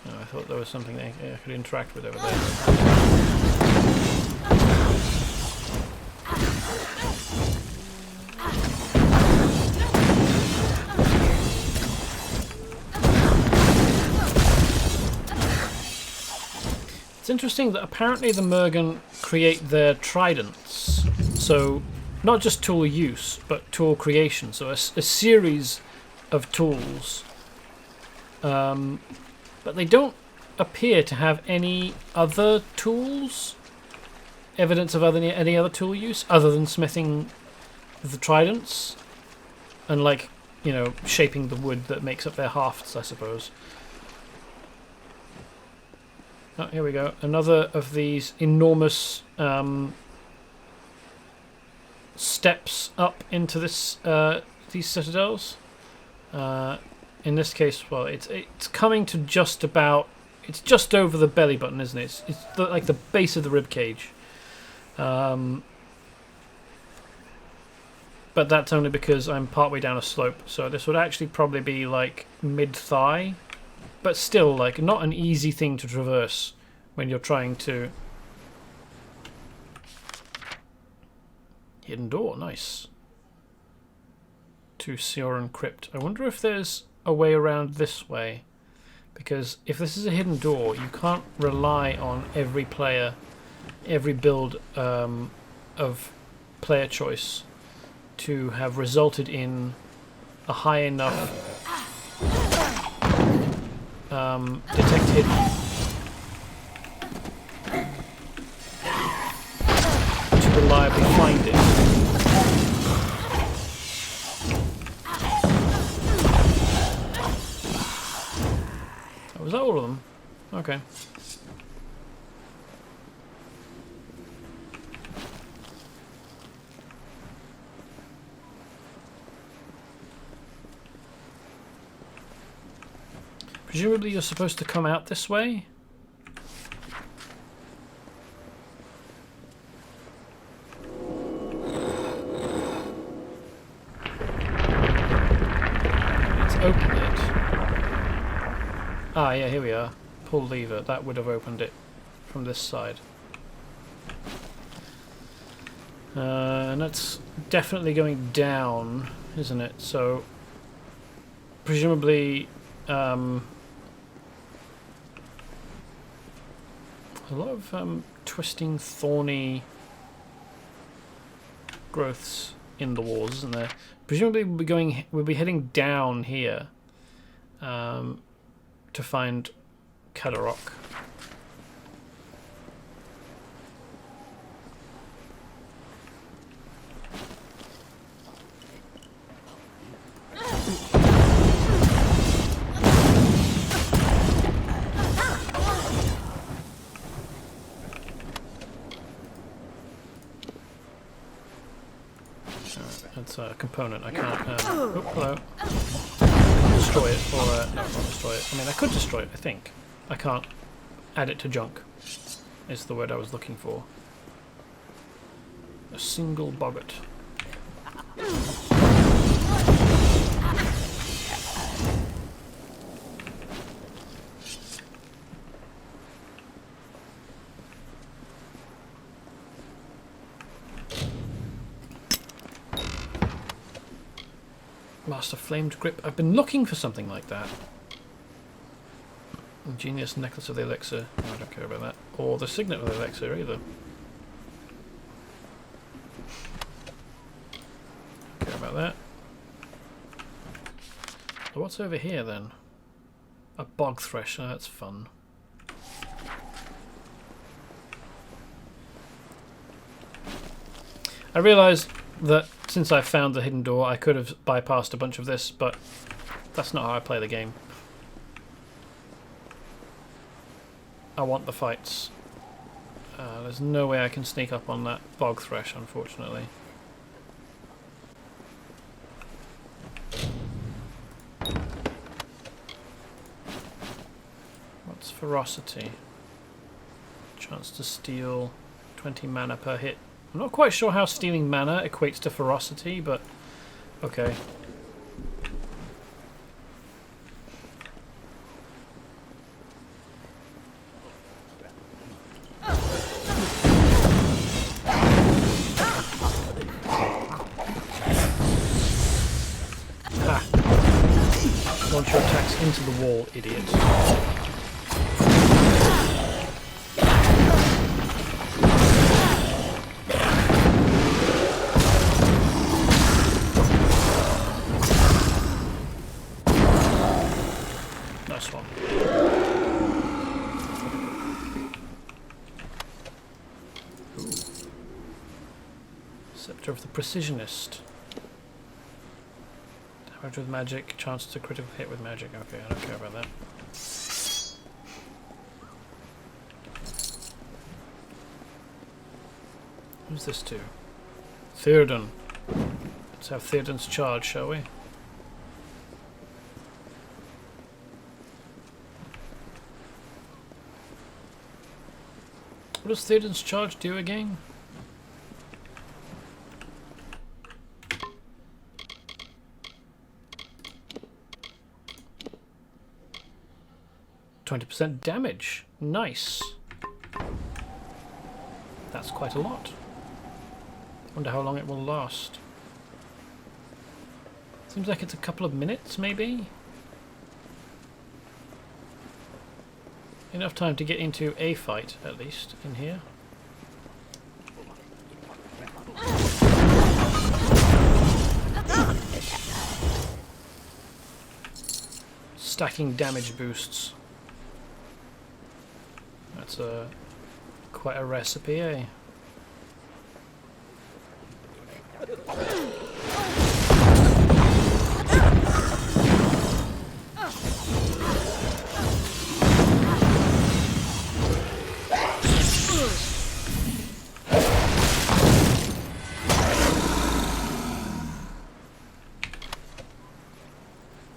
Oh, I thought there was something I could interact with over there. It's interesting that apparently the Mergen create their tridents, so not just tool use, but tool creation, so a series of tools. But they don't appear to have any other tools. evidence of any other tool use other than smithing the tridents and, like, you know, shaping the wood that makes up their hafts, I suppose. Oh, here we go. Another of these enormous steps up into this these citadels. In this case, well, it's coming to just about. It's just over the belly button, isn't it? It's like the base of the rib cage. But that's only because I'm partway down a slope, so this would actually probably be like mid-thigh. But still, like, not an easy thing to traverse when you're trying to... Hidden door, nice. To Sioran Crypt. I wonder if there's a way around this way. Because if this is a hidden door, you can't rely on every player, every build of player choice to have resulted in a high enough detect hidden to reliably find it. Oh, was that all of them? Okay. Presumably you're supposed to come out this way? Let's open it. Ah, yeah, here we are. Pull lever. That would have opened it from this side. And that's definitely going down, isn't it? So, presumably... a lot of twisting, thorny growths in the walls, isn't there? Presumably we'll be heading down here to find Kadarok. That's a component. I can't. Oh, hello. Destroy it, or no, not destroy it. I mean, I could destroy it. I think I can't add it to junk. Is the word I was looking for. A single boggart. Master Flamed Grip. I've been looking for something like that. Ingenious Necklace of the Elixir. No, I don't care about that. Or the Signet of the Elixir either. Don't care about that. So what's over here then? A bog thresh. Oh, that's fun. I realised that since I found the hidden door, I could have bypassed a bunch of this, but that's not how I play the game. I want the fights. There's no way I can sneak up on that bog thresh, unfortunately. What's ferocity? Chance to steal 20 mana per hit. I'm not quite sure how stealing mana equates to ferocity, but okay. Ha! Launch your attacks into the wall, idiot. Ooh. character of the Precisionist. Damage with magic, chance to critical hit with magic. Okay, I don't care about that. Who's this to? Theoden. Let's have Theoden's charge, shall we? What does Theoden's charge do again? %20 damage. Nice. That's quite a lot. Wonder how long it will last. Seems like it's a couple of minutes, maybe? Enough time to get into a fight, at least, in here. Stacking damage boosts. That's quite a recipe, eh?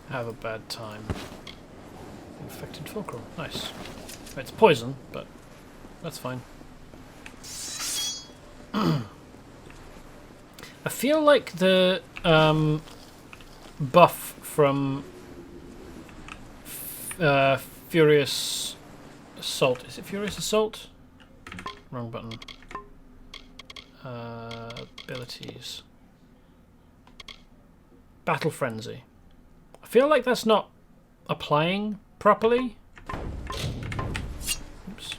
Have a bad time. Infected fulcrum. Nice. It's poison, but that's fine. I feel like the buff from Furious Assault. Is it Furious Assault? Wrong button. Abilities. Battle Frenzy. I feel like that's not applying properly. Oops.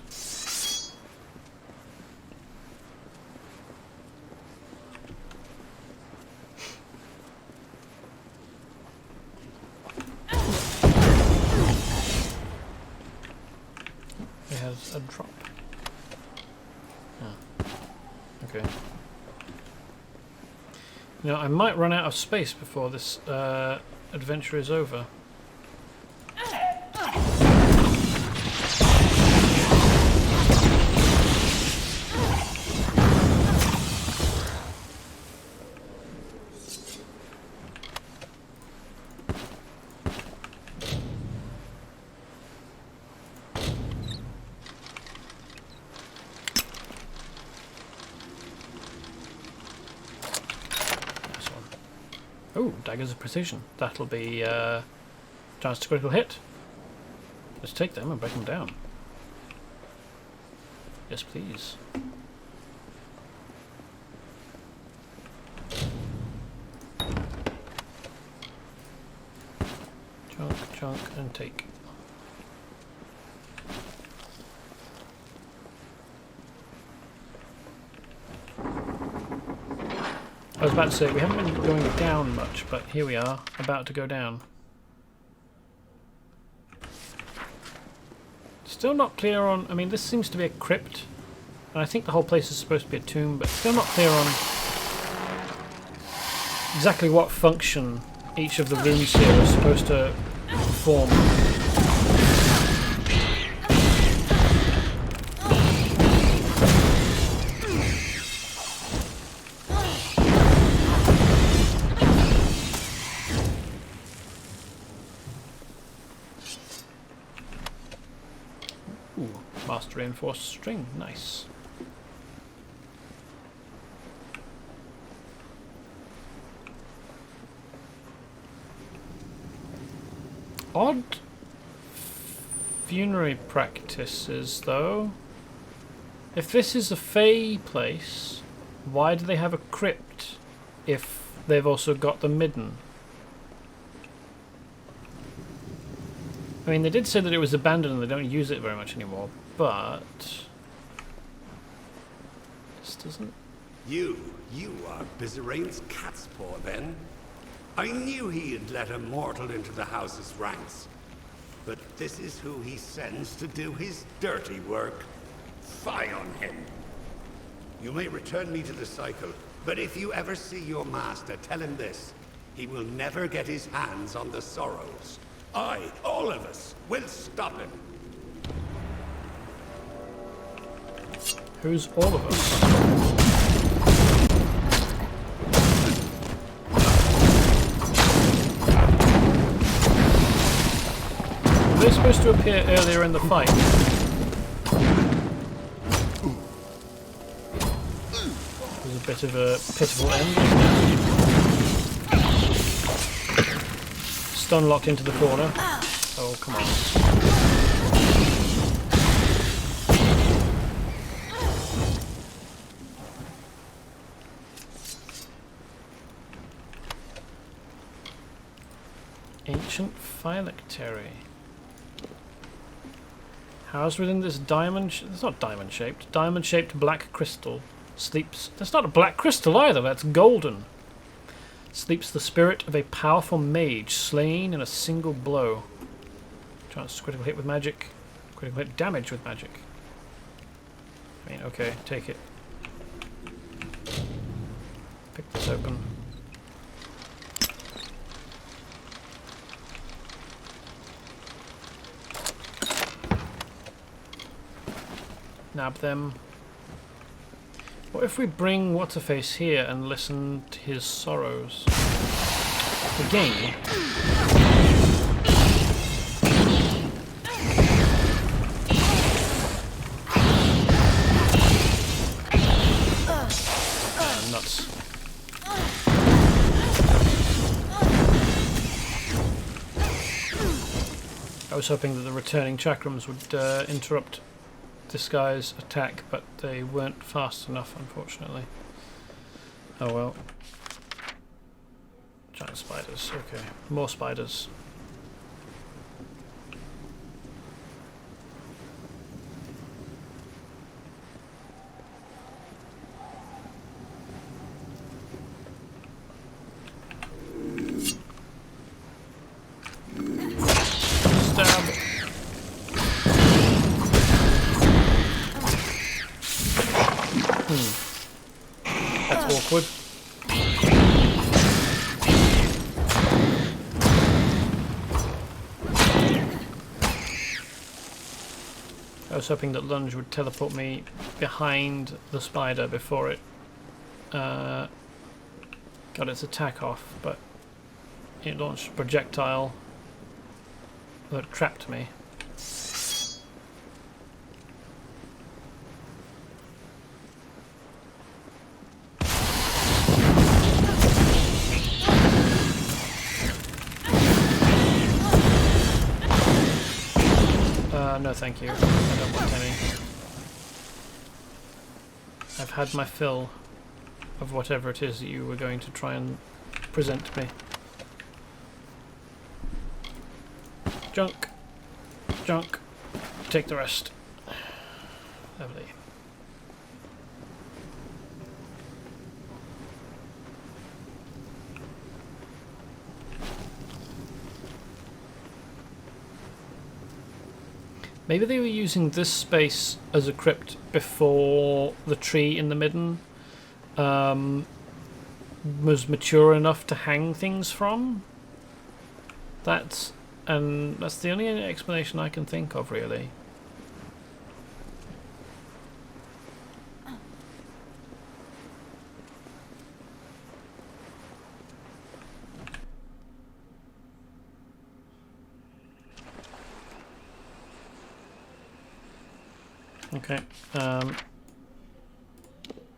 It has a drop. Oh. Okay. Now I might run out of space before this adventure is over. Oh, daggers of precision. That'll be chance to critical hit. Let's take them and break them down. Yes, please. Chunk, chunk, and take. I was about to say, we haven't been going down much, but here we are, about to go down. Still not clear on... I mean, this seems to be a crypt, and I think the whole place is supposed to be a tomb, but still not clear on exactly what function each of the rooms here are supposed to perform. Master reinforced string, nice. Odd funerary practices, though. If this is a Fey place, why do they have a crypt if they've also got the Midden? I mean, they did say that it was abandoned and they don't use it very much anymore, but... this doesn't... You are Bizerane's cat's paw, then? I knew he had let a mortal into the house's ranks. But this is who he sends to do his dirty work. Fie on him. You may return me to the cycle, But if you ever see your master, tell him this. He will never get his hands on the Sorrows. All of us, will stop him. Who's all of us? They're supposed to appear earlier in the fight. There's a bit of a pitiful end. Stun locked into the corner. Oh, come on. Ancient phylactery. Housed within this it's not diamond shaped. Diamond shaped black crystal sleeps. That's not a black crystal either, that's golden. Sleeps the spirit of a powerful mage slain in a single blow. Chance critical hit with magic. Critical hit damage with magic. I mean, okay, take it. Pick this open. Nab them. What if we bring What's-a-Face here and listen to his sorrows? Again. Nuts. I was hoping that the returning chakrams would interrupt this guy's attack, but they weren't fast enough, unfortunately. Oh well. Giant spiders, okay. More spiders. Stab. That's awkward. I was hoping that lunge would teleport me behind the spider before it got its attack off, but it launched a projectile that trapped me. No thank you, I don't want any. I've had my fill of whatever it is that you were going to try and present to me. Junk! Junk! Take the rest. Lovely. Maybe they were using this space as a crypt before the tree in the Midden was mature enough to hang things from. That's the only explanation I can think of, really. Okay,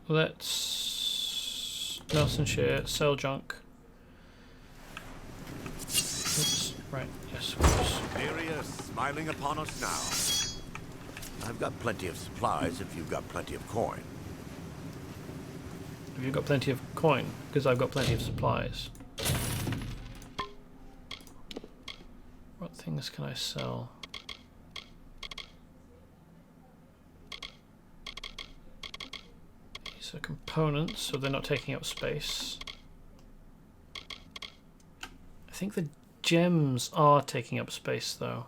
let's Nelson Shear, sell junk. Oops, right, yes, of course. Furious, smiling upon us now. I've got plenty of supplies if you've got plenty of coin. Have you got plenty of coin? Because I've got plenty of supplies. What things can I sell? These are components, so they're not taking up space. I think the gems are taking up space, though.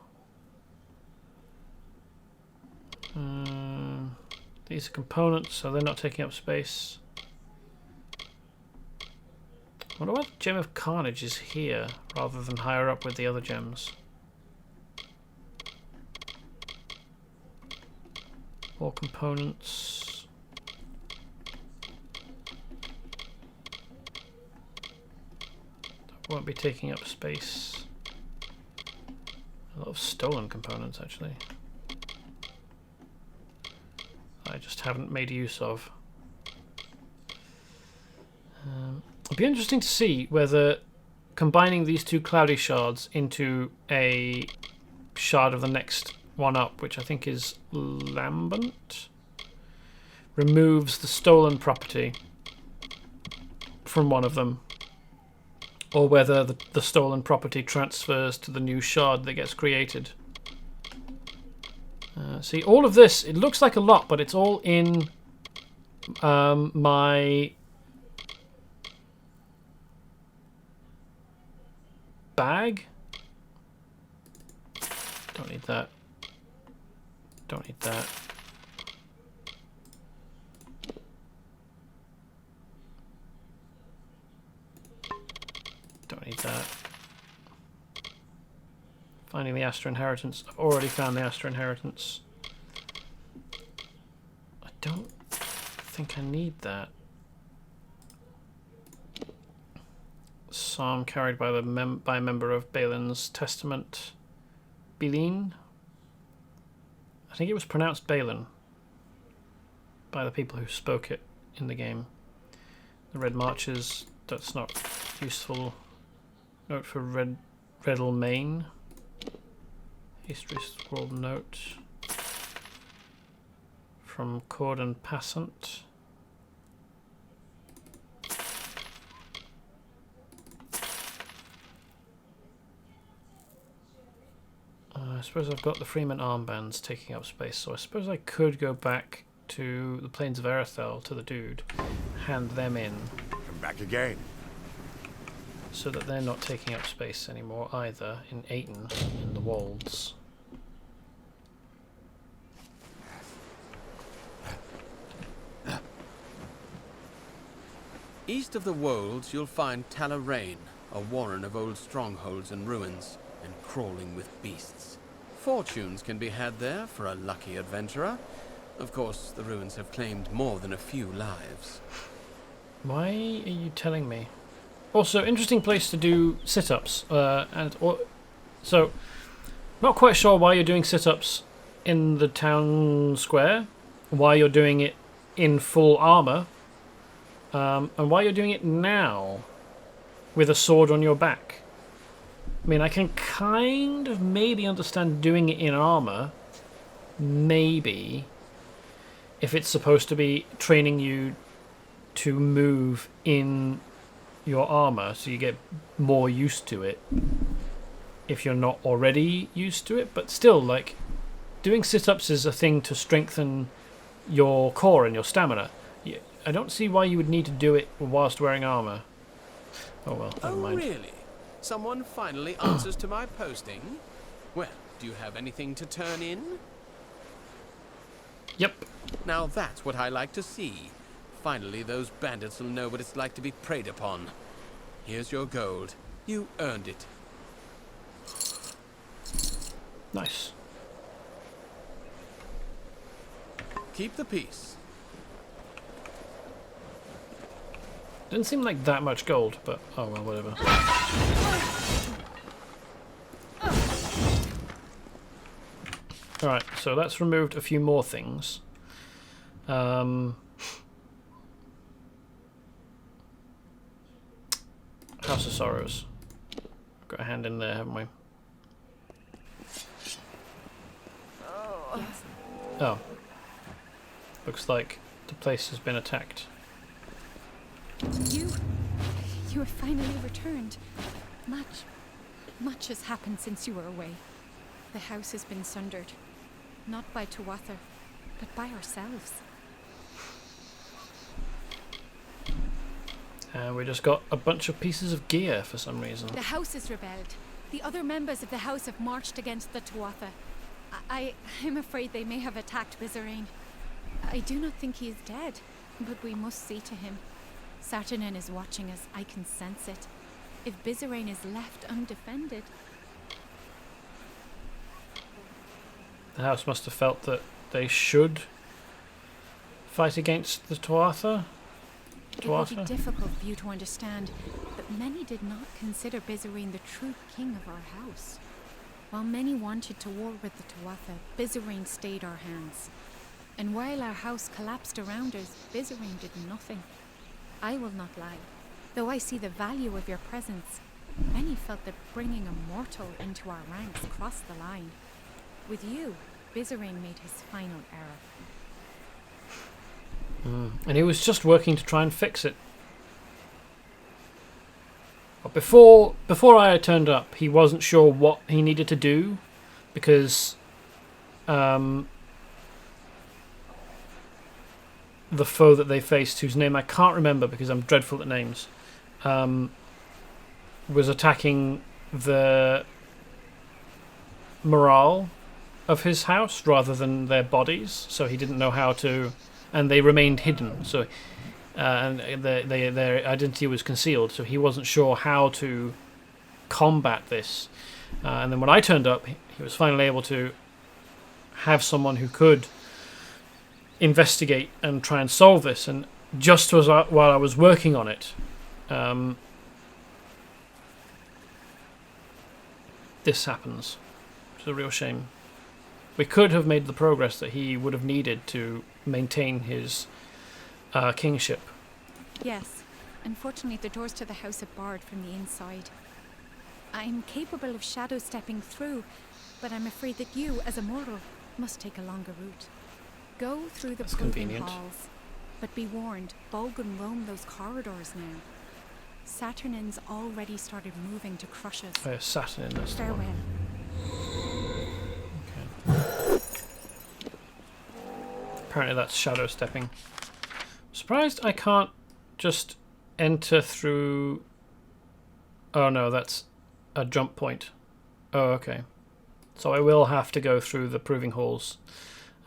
These are components, so they're not taking up space. I wonder why the Gem of Carnage is here rather than higher up with the other gems. More components. That won't be taking up space. A lot of stolen components, actually. I just haven't made use of. It'd be interesting to see whether combining these two cloudy shards into a shard of the next one up, which I think is Lambent, removes the stolen property from one of them, or whether the stolen property transfers to the new shard that gets created. See, all of this, it looks like a lot, but it's all in my bag. Don't need that. Don't need that. Don't need that. Finding the Astra Inheritance. I've already found the Astra Inheritance. I don't think I need that. Psalm carried by by a member of Balin's Testament. Balin? I think it was pronounced Balin by the people who spoke it in the game. The Red Marches, that's not useful. Note for Redel Main. History scroll note from Cordon Passant. I suppose I've got the Freeman armbands taking up space, so I suppose I could go back to the Plains of Erethel to the dude, hand them in. Come back again. So that they're not taking up space anymore either in Ayton, in the Wolds. East of the Wolds, you'll find Talarain, a warren of old strongholds and ruins, and crawling with beasts. Fortunes can be had there for a lucky adventurer. Of course, the ruins have claimed more than a few lives. Why are you telling me? Also, interesting place to do sit-ups. So, not quite sure why you're doing sit-ups in the town square, why you're doing it in full armor, and why you're doing it now with a sword on your back. I mean, I can kind of maybe understand doing it in armor, maybe, if it's supposed to be training you to move in your armor so you get more used to it if you're not already used to it. But still, like, doing sit-ups is a thing to strengthen your core and your stamina. I don't see why you would need to do it whilst wearing armor. Oh well, never mind. Oh really? Someone finally answers to my posting? Well, do you have anything to turn in? Yep. Now that's what I like to see. Finally, those bandits will know what it's like to be preyed upon. Here's your gold. You earned it. Nice. Keep the peace. Didn't seem like that much gold, but oh well, whatever. Alright, so that's removed a few more things. House of Sorrows. Got a hand in there, haven't we? Yes. Oh. Looks like the place has been attacked. You have finally returned. Much has happened since you were away. The house has been sundered. Not by Tuatha, but by ourselves. And we just got a bunch of pieces of gear for some reason. The house has rebelled. The other members of the house have marched against the Tuatha. I'm afraid they may have attacked Bizarane. I do not think he is dead, but we must see to him. Saturnin is watching us, I can sense it. If Bizerain is left undefended... The house must have felt that they should fight against the Tuatha. It would be difficult for you to understand, but many did not consider Bizerain the true king of our house. While many wanted to war with the Tuatha, Bizerain stayed our hands. And while our house collapsed around us, Bizerain did nothing. I will not lie. Though I see the value of your presence, many felt that bringing a mortal into our ranks crossed the line. With you, Bizerain made his final error. And he was just working to try and fix it. But before I turned up, he wasn't sure what he needed to do, because the foe that they faced, whose name I can't remember because I'm dreadful at names, was attacking the morale of his house rather than their bodies, so he didn't know how to, and they remained hidden, so and their identity was concealed, so he wasn't sure how to combat this. And then when I turned up, he was finally able to have someone who could investigate and try and solve this. And just while I was working on it, this happens. It's a real shame. We could have made the progress that he would have needed to maintain his kingship. Yes. Unfortunately, the doors to the house are barred from the inside. I'm capable of shadow stepping through, but I'm afraid that you, as a mortal, must take a longer route. Go through the proving halls, but be warned, Bolgun roam those corridors now. Saturnin's already started moving to crush us. Oh, yeah, Saturnin, that's the Farewell. one. Okay. Apparently that's shadow stepping. Surprised I can't just enter through... Oh no, that's a jump point. Oh, okay. So I will have to go through the proving halls.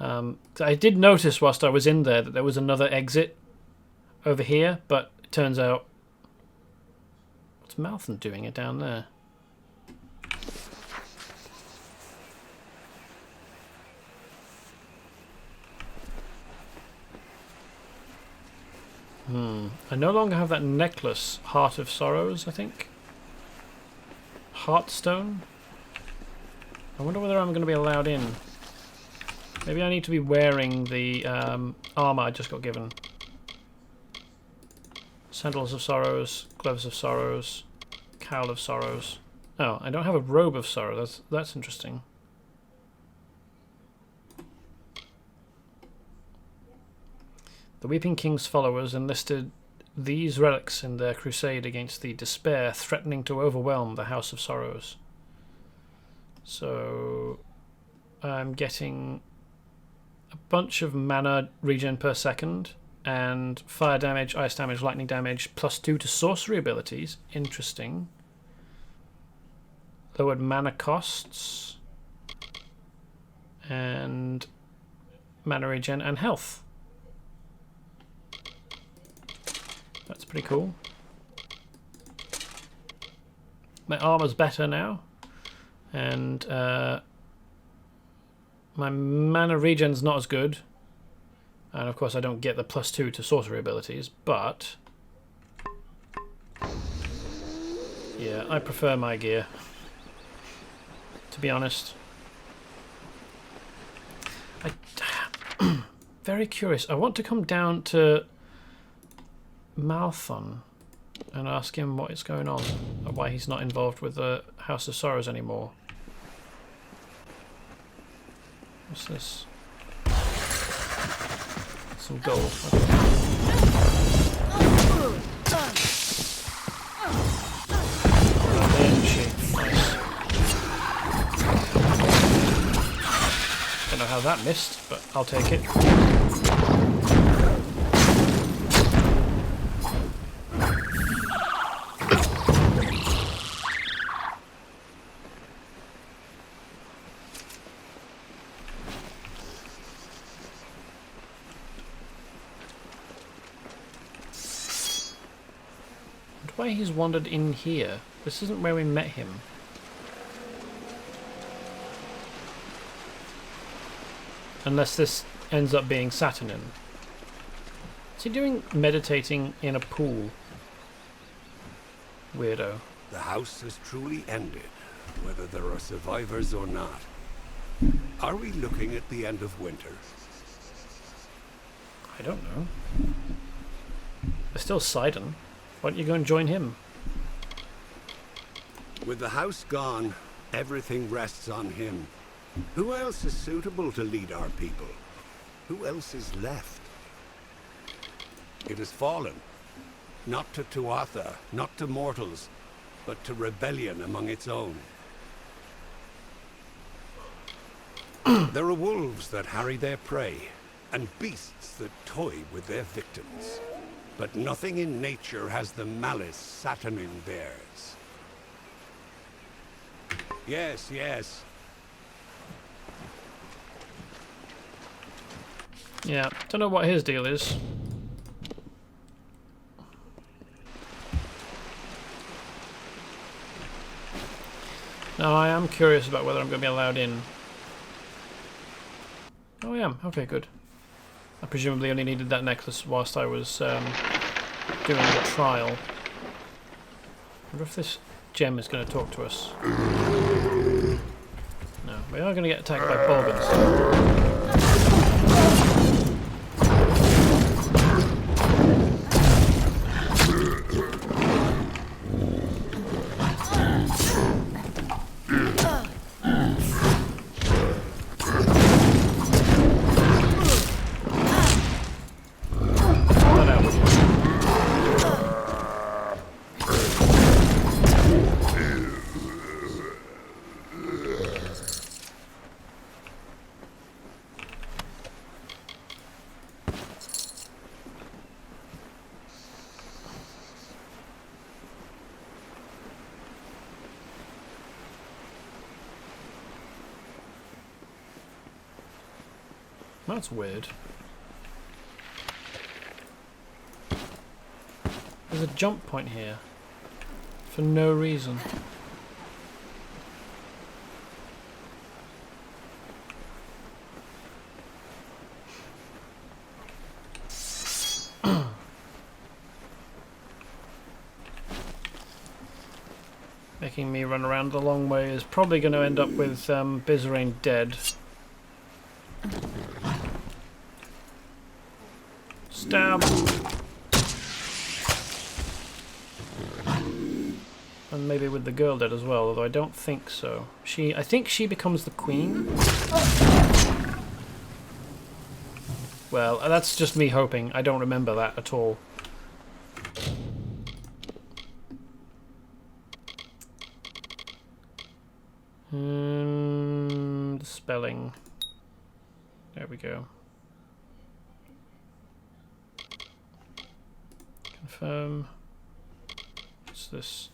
I did notice whilst I was in there that there was another exit over here, but it turns out... What's Maltham doing it down there? I no longer have that necklace, Heart of Sorrows, I think. Heartstone? I wonder whether I'm going to be allowed in. Maybe I need to be wearing the armor I just got given. Sandals of Sorrows, Gloves of Sorrows, Cowl of Sorrows. Oh, I don't have a Robe of Sorrow. That's interesting. The Weeping King's followers enlisted these relics in their crusade against the despair threatening to overwhelm the House of Sorrows. So I'm getting a bunch of mana regen per second and fire damage, ice damage, lightning damage, +2 to sorcery abilities. Interesting. Lowered mana costs and mana regen and health. That's pretty cool. My armor's better now, and my mana regen's not as good, and of course I don't get the +2 to sorcery abilities, but yeah, I prefer my gear, to be honest. Very curious. I want to come down to Malthon and ask him what is going on, or why he's not involved with the House of Sorrows anymore. What's this? Some gold. Okay. Nice. Don't know how that missed, but I'll take it. why he's wandered in here. This isn't where we met him. Unless this ends up being Saturnin. What's he doing meditating in a pool? Weirdo. The house has truly ended, whether there are survivors or not. Are we looking at the end of winter? I don't know. There's still Sidon. Why don't you go and join him? With the house gone, everything rests on him. Who else is suitable to lead our people? Who else is left? It has fallen. Not to Tuatha, not to mortals, but to rebellion among its own. There are wolves that harry their prey, and beasts that toy with their victims. But nothing in nature has the malice Saturnin bears. Yes, yes. Yeah, don't know what his deal is. Now I am curious about whether I'm going to be allowed in. Oh, I am. Okay, good. I presumably only needed that necklace whilst I was doing the trial. I wonder if this gem is going to talk to us. No, we are going to get attacked by Bulbins. That's weird. There's a jump point here. For no reason. Making me run around the long way is probably going to end up with Bizarane dead. Stab! And maybe with the girl dead as well, although I don't think so. I think she becomes the queen? Well, that's just me hoping. I don't remember that at all. The spelling. There we go. Confirm. What's this?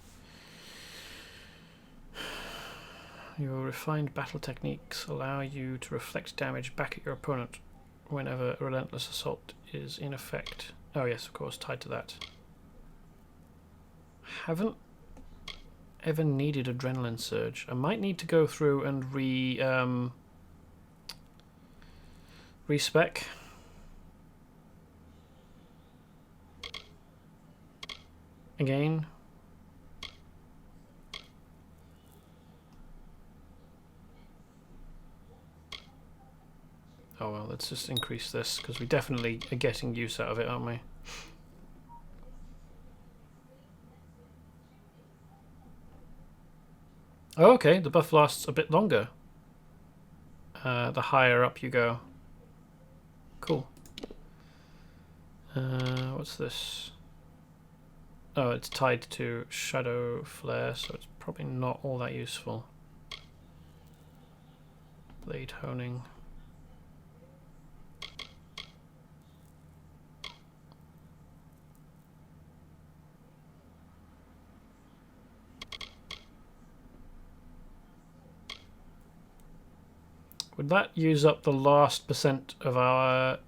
Your refined battle techniques allow you to reflect damage back at your opponent whenever a relentless assault is in effect. Oh yes, of course, tied to that. Haven't ever needed adrenaline surge. I might need to go through and respec. Again. Oh well, let's just increase this, because we definitely are getting use out of it, aren't we? Oh, okay, the buff lasts a bit longer. The higher up you go. Cool. What's this? Oh, it's tied to Shadow Flare, so it's probably not all that useful. Blade Honing. Would that use up the last % of our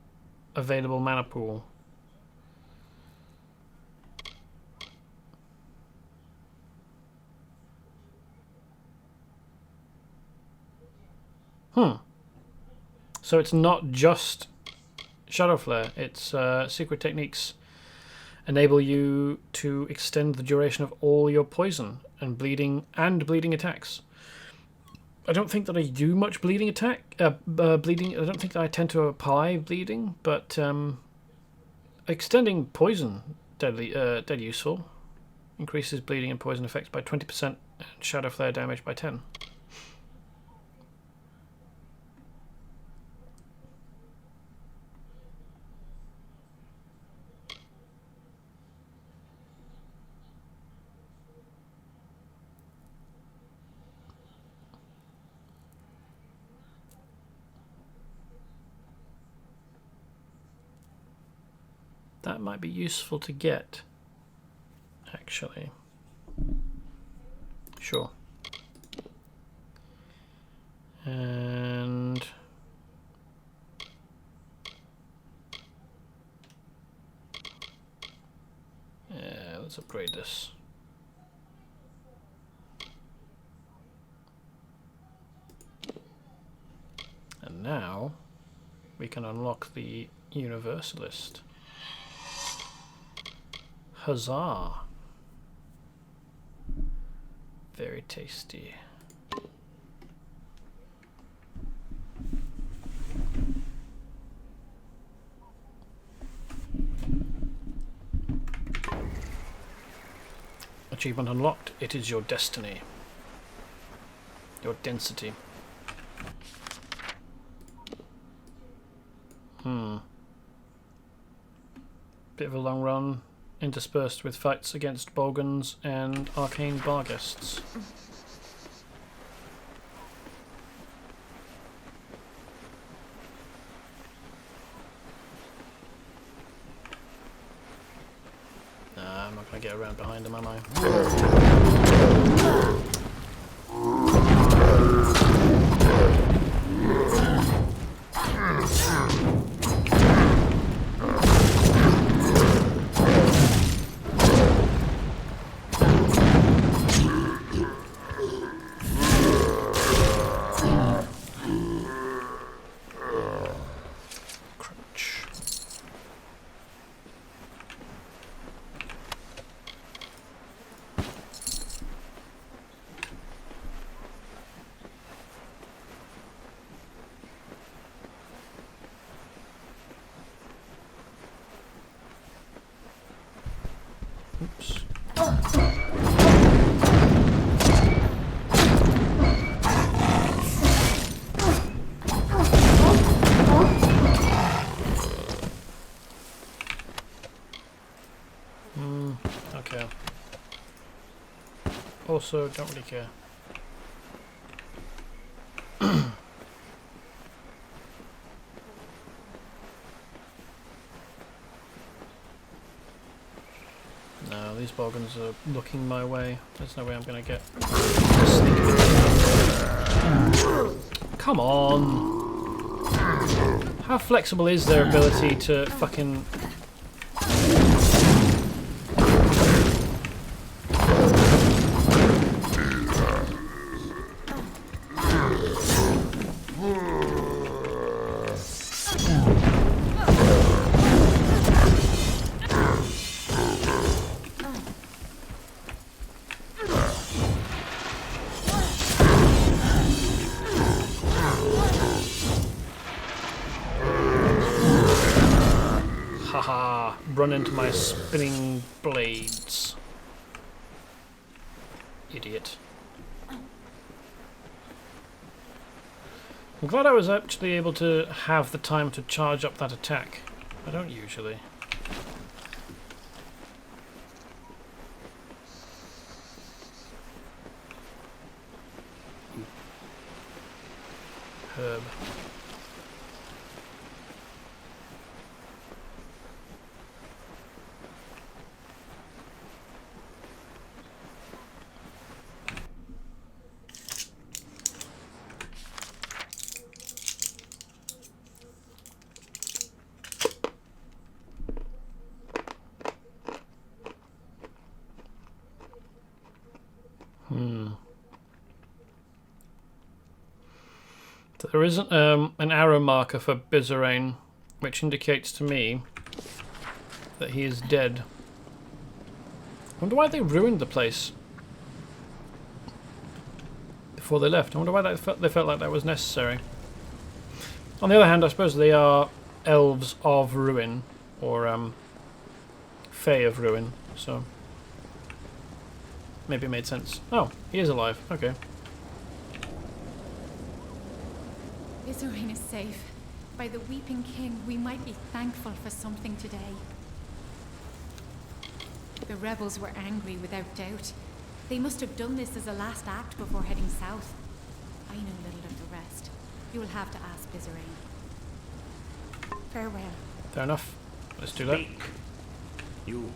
available mana pool? So it's not just Shadow Flare. It's secret techniques enable you to extend the duration of all your poison and bleeding attacks. I don't think that I do much bleeding attack. Bleeding. I don't think that I tend to apply bleeding, but extending poison dead useful. Increases bleeding and poison effects by 20% and Shadow Flare damage by 10. That might be useful to get, actually. Sure. And yeah, let's upgrade this. And now we can unlock the Universalist. Huzzah! Very tasty. Achievement unlocked. It is your destiny. Your density. Bit of a long run, interspersed with fights against Bogans and arcane barguests. Nah, I'm not going to get around behind them, am I? Oops. Okay. Also, don't really care. No, these Bogans are looking my way. There's no way I'm gonna get. Come on! How flexible is their ability to fucking. Haha, run into my spinning blades. Idiot. I'm glad I was actually able to have the time to charge up that attack. I don't usually. Herb. There isn't an arrow marker for Bizarane, which indicates to me that he is dead. I wonder why they ruined the place before they left. I wonder why they felt like that was necessary. On the other hand, I suppose they are elves of ruin, or Fae of ruin, so maybe it made sense. Oh, he is alive. Okay. Bizarane is safe. By the Weeping King, we might be thankful for something today. The rebels were angry without doubt. They must have done this as a last act before heading south. I know little of the rest. You will have to ask Bizarane. Farewell. Fair enough. Let's do that. Speak. You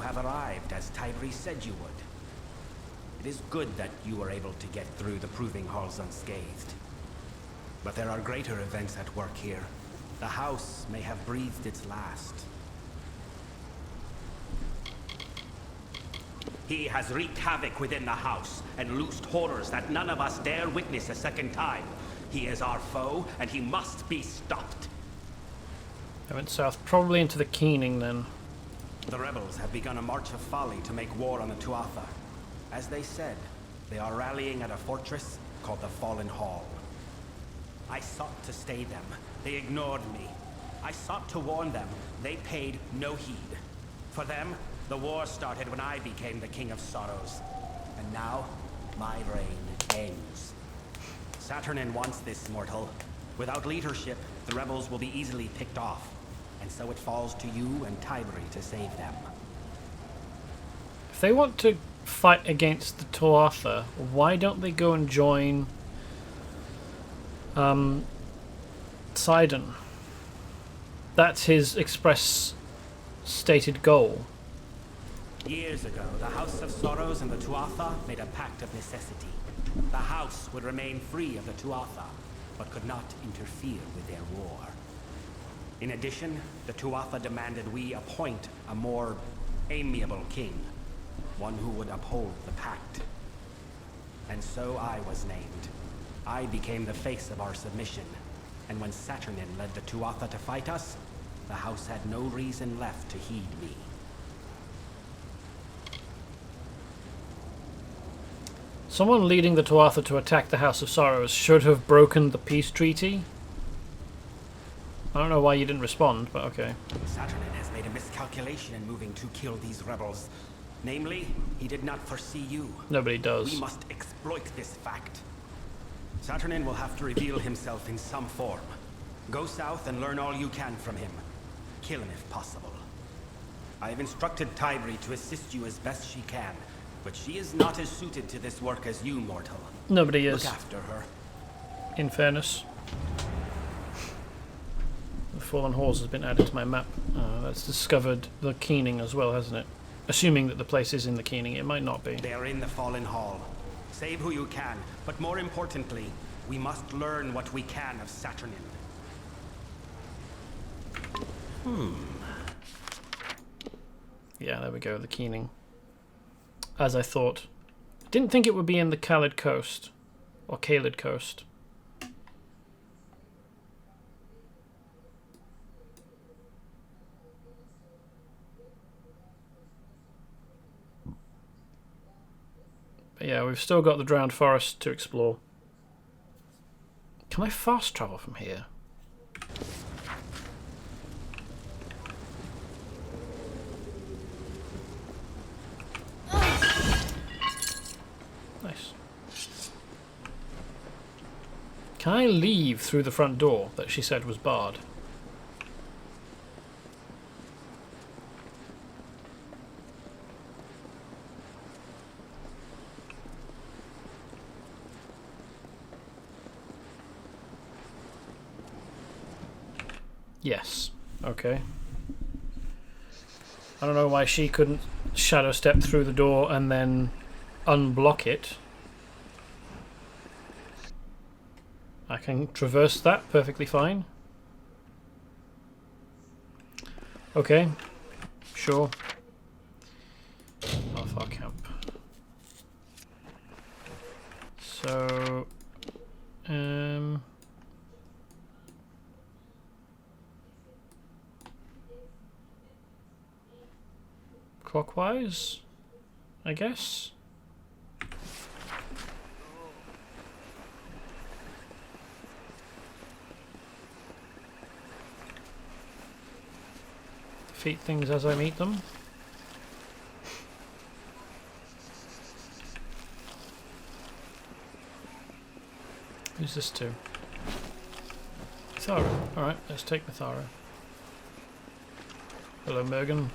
have arrived as Tybri said you would. It is good that you were able to get through the proving halls unscathed. But there are greater events at work here. The house may have breathed its last. He has wreaked havoc within the house and loosed horrors that none of us dare witness a second time. He is our foe, and he must be stopped. I went south, probably into the Keening then. The rebels have begun a march of folly to make war on the Tuatha. As they said, they are rallying at a fortress called the Fallen Hall. I sought to stay them. They ignored me. I sought to warn them. They paid no heed. For them, the war started when I became the King of Sorrows. And now, my reign ends. Saturnin wants this, mortal. Without leadership, the rebels will be easily picked off. And so it falls to you and Tybri to save them. If they want to fight against the Tuatha, why don't they go and join Sidon? That's his express stated goal. Years ago, the House of Sorrows and the Tuatha made a pact of necessity. The house would remain free of the Tuatha, but could not interfere with their war. In addition, the Tuatha demanded we appoint a more amiable king, one who would uphold the pact. And so I was named. I became the face of our submission, and when Saturnin led the Tuatha to fight us, the house had no reason left to heed me. Someone leading the Tuatha to attack the House of Sorrows should have broken the peace treaty. I don't know why you didn't respond, but okay. Saturnin has made a miscalculation in moving to kill these rebels. Namely, he did not foresee you. Nobody does. We must exploit this fact. Saturnin will have to reveal himself in some form. Go south and learn all you can from him. Kill him if possible. I have instructed Tybri to assist you as best she can, but she is not as suited to this work as you, mortal. Nobody is. Look after her. In fairness. The Fallen Halls has been added to my map. That's discovered the Keening as well, hasn't it? Assuming that the place is in the Keening, it might not be. They are in the Fallen Hall. Save who you can, but more importantly, we must learn what we can of Saturnin. Yeah, there we go, the Keening. As I thought. Didn't think it would be in the Khalid Coast. Or Khalid Coast. But yeah, we've still got the Drowned Forest to explore. Can I fast travel from here? Nice. Can I leave through the front door that she said was barred? Yes. Okay. I don't know why she couldn't shadow step through the door and then unblock it. I can traverse that perfectly fine. Okay. Sure. Alpha camp. So clockwise, I guess. Defeat things as I meet them. Who's this to? Thara. Alright, let's take the Thara. Hello, Mergen.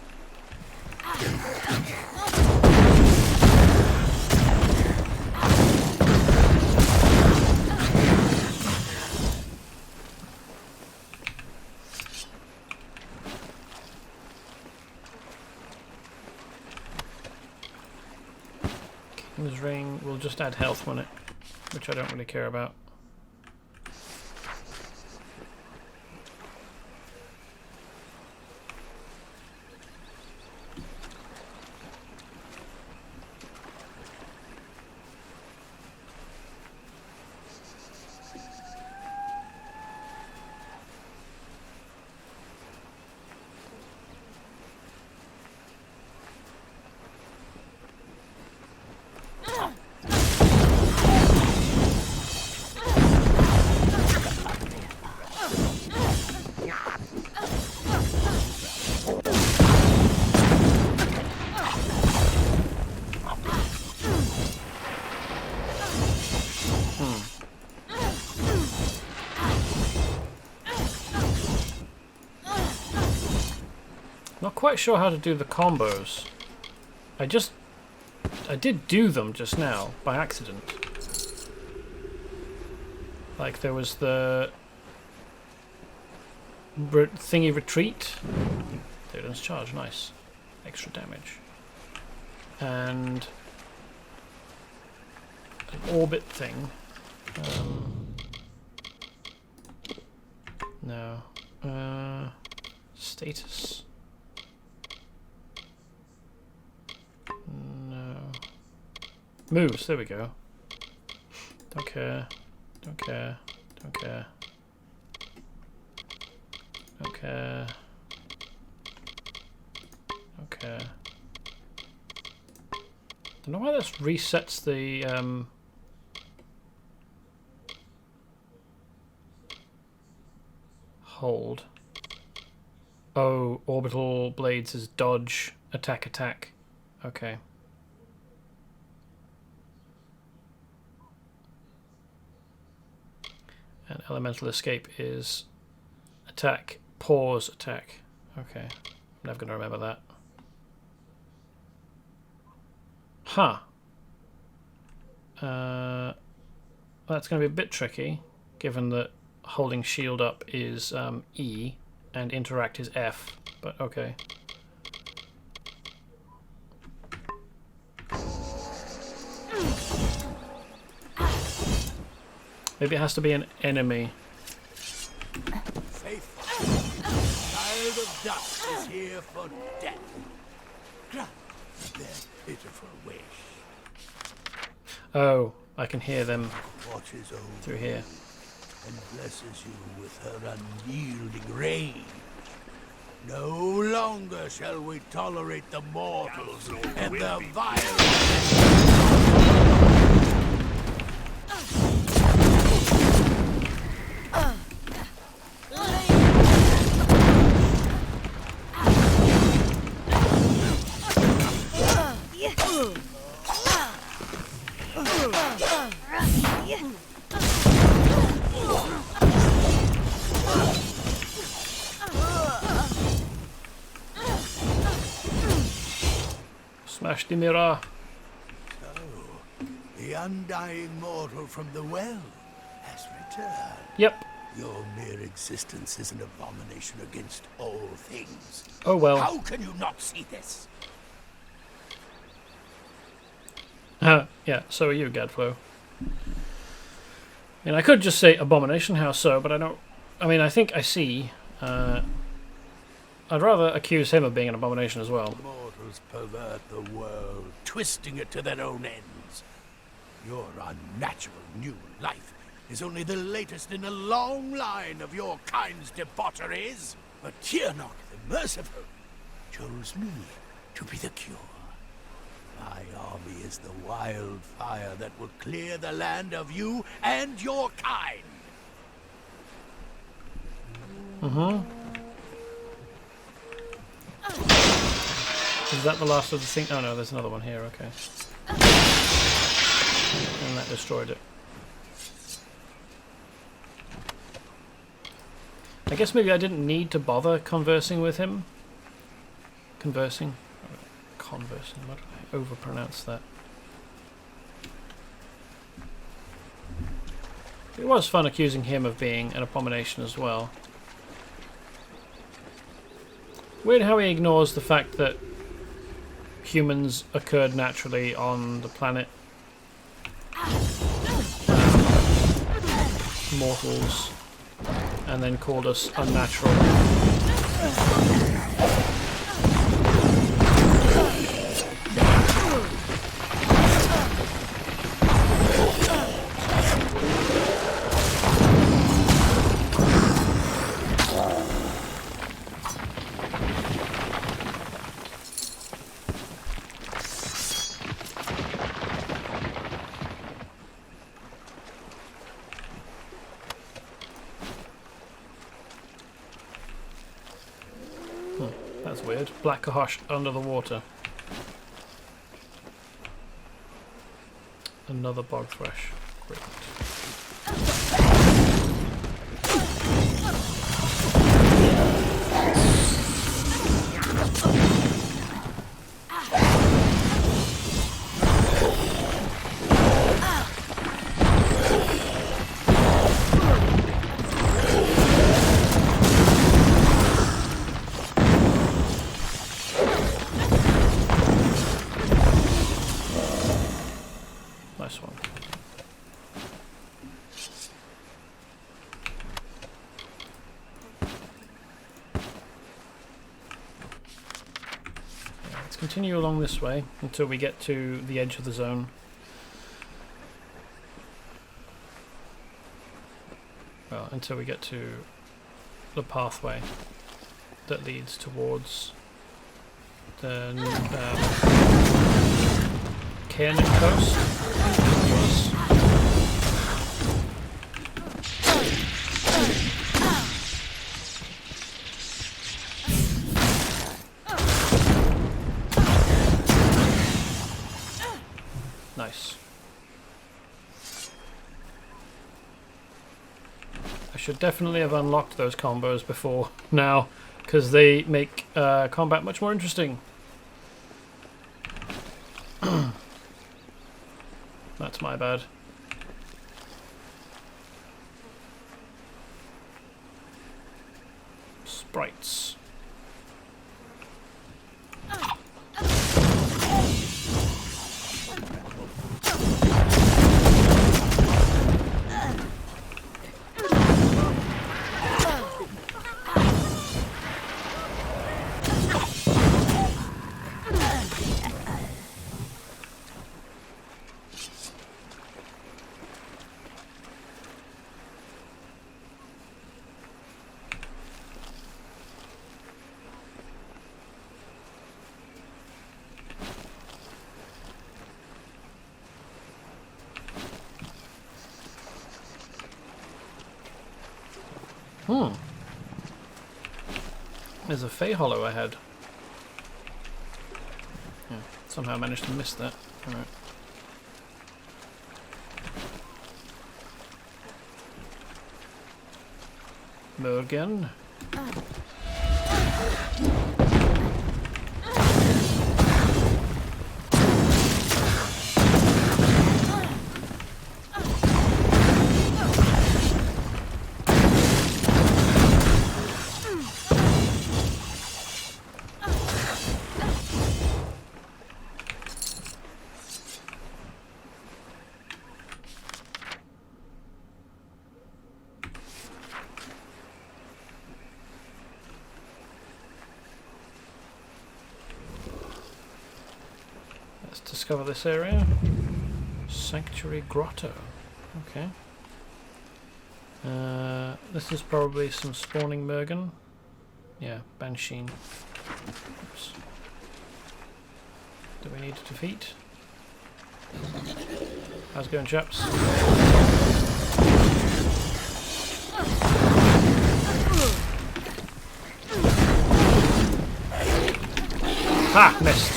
King's Ring will just add health on it, which I don't really care about. Not quite sure how to do the combos. I did do them just now by accident. Like there was the thingy retreat. Didn't charge, nice. Extra damage. And an orbit thing. No. Status. No. Moves, there we go. Don't care. Don't care. Don't care. Don't care. Don't care. Don't know why this resets the hold. Oh, orbital blades is dodge, attack, attack. Okay. And elemental escape is attack, pause, attack. Okay. I'm never going to remember that. Huh. That's going to be a bit tricky, given that holding shield up is E and interact is F, but okay. Maybe it has to be an enemy. Faithful, child of dust is here for death. Grant their pitiful wish. Oh, I can hear them Watches over through here. and blesses you with her unyielding reign. No longer shall we tolerate the mortals and the violence. Smash the mirror. So, the undying mortal from the well has returned. Yep. Your mere existence is an abomination against all things. Oh well. How can you not see this? Yeah, so are you, Gadflow. I mean, I could just say abomination, how so, but I don't... I mean, I think I see. I'd rather accuse him of being an abomination as well. Mortals pervert the world, twisting it to their own ends. Your unnatural new life is only the latest in a long line of your kind's debaucheries. But Tiernok the Merciful chose me to be the cure. My army is the wildfire that will clear the land of you and your kind. Is that the last of the thing? Oh no, there's another one here, okay. And that destroyed it. I guess maybe I didn't need to bother conversing with him. Conversing? Conversing, what did I overpronounce that? It was fun accusing him of being an abomination as well. Weird how he ignores the fact that humans occurred naturally on the planet. Mortals. And then called us unnatural. That's weird. Black Kahosh under the water. Another bog thrush. Great. Nice one. Yeah, let's continue along this way until we get to the edge of the zone. Well, until we get to the pathway that leads towards the Canyon Coast. Yes. Nice. I should definitely have unlocked those combos before now, because they make combat much more interesting. That's my bad. Sprites. There's a Fey Hollow ahead. Yeah, somehow managed to miss that. Alright. Morgan. Discover this area. Sanctuary Grotto. Okay. This is probably some spawning Mergen. Yeah, Banshee. Oops. that we need to defeat. How's it going, chaps? Ha! Missed.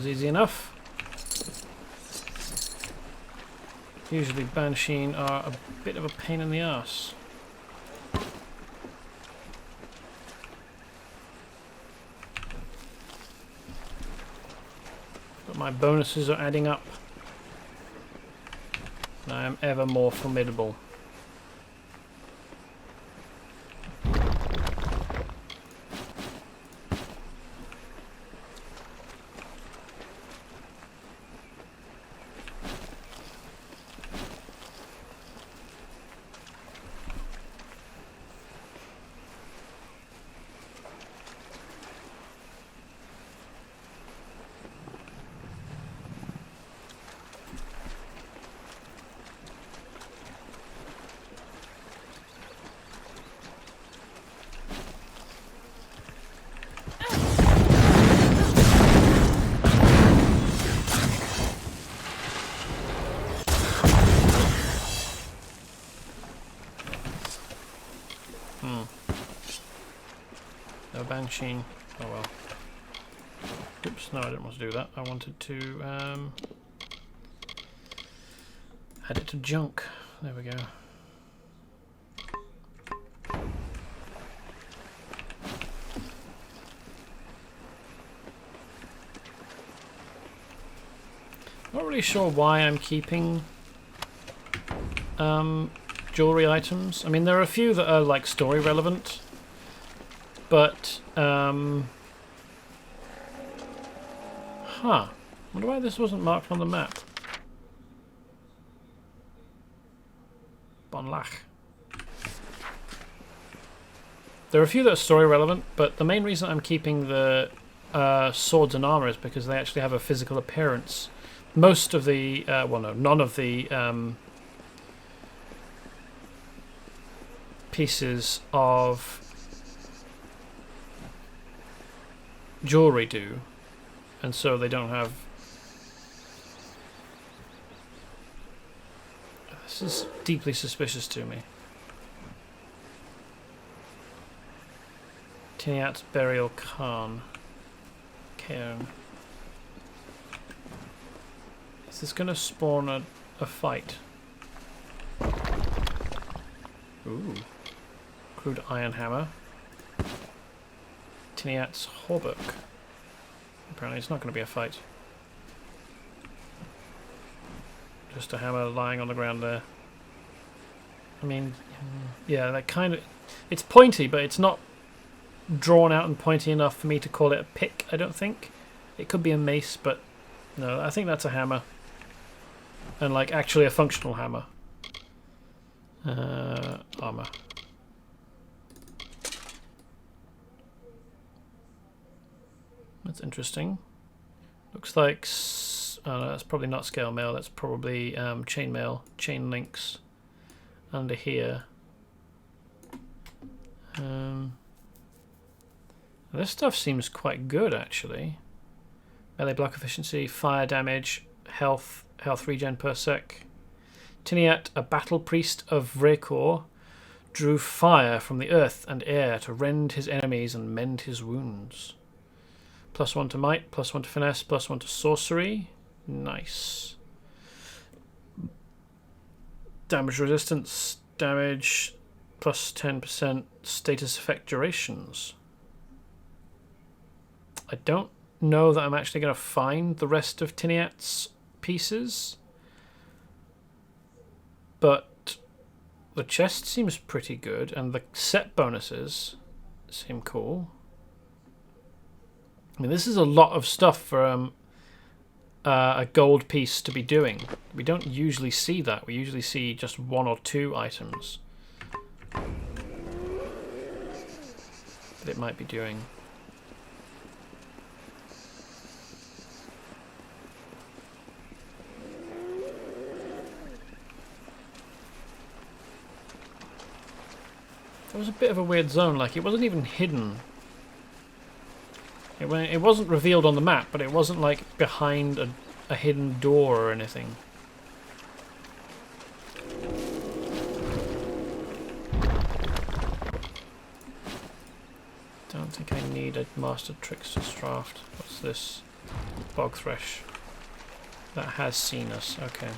Easy enough. Usually Banshee are a bit of a pain in the arse. But my bonuses are adding up. And I am ever more formidable. No Banshee. Oh well. Oops, no, I didn't want to do that. I wanted to add it to junk. There we go. Not really sure why I'm keeping jewelry items. I mean, there are a few that are like story relevant, but wonder why this wasn't marked on the map. Bonlach. There are a few that are story relevant, but the main reason I'm keeping the swords and armor is because they actually have a physical appearance. Most of the, well no, none of the pieces of jewelry do, and so they don't have. This is deeply suspicious to me. Tiniat's Burial Cairn. Is this going to spawn a fight? Ooh. Crude Iron Hammer. Tiniat's Hauberk. Apparently it's not going to be a fight. Just a hammer lying on the ground there. I mean, yeah, that kind of... It's pointy, but it's not drawn out and pointy enough for me to call it a pick, I don't think. It could be a mace, but no, I think that's a hammer. And, like, actually a functional hammer. Armor. That's interesting. Looks like... Oh no, that's probably not scale mail. That's probably chain mail. Chain links under here. This stuff seems quite good, actually. Melee block efficiency, fire damage, health regen per sec. Tiniat, a battle priest of Vrekor, drew fire from the earth and air to rend his enemies and mend his wounds. +1 to might, +1 to finesse, +1 to sorcery. Nice. Damage resistance, damage plus 10% status effect durations. I don't know that I'm actually going to find the rest of Tiniat's pieces, but the chest seems pretty good and the set bonuses seem cool. I mean, this is a lot of stuff for a gold piece to be doing. We don't usually see that. We usually see just 1 or 2 items that it might be doing. It was a bit of a weird zone, like it wasn't even hidden. It wasn't revealed on the map, but it wasn't like behind a hidden door or anything. Don't think I need a Master Trickster's Draft. What's this? Bog Thresh. That has seen us, okay.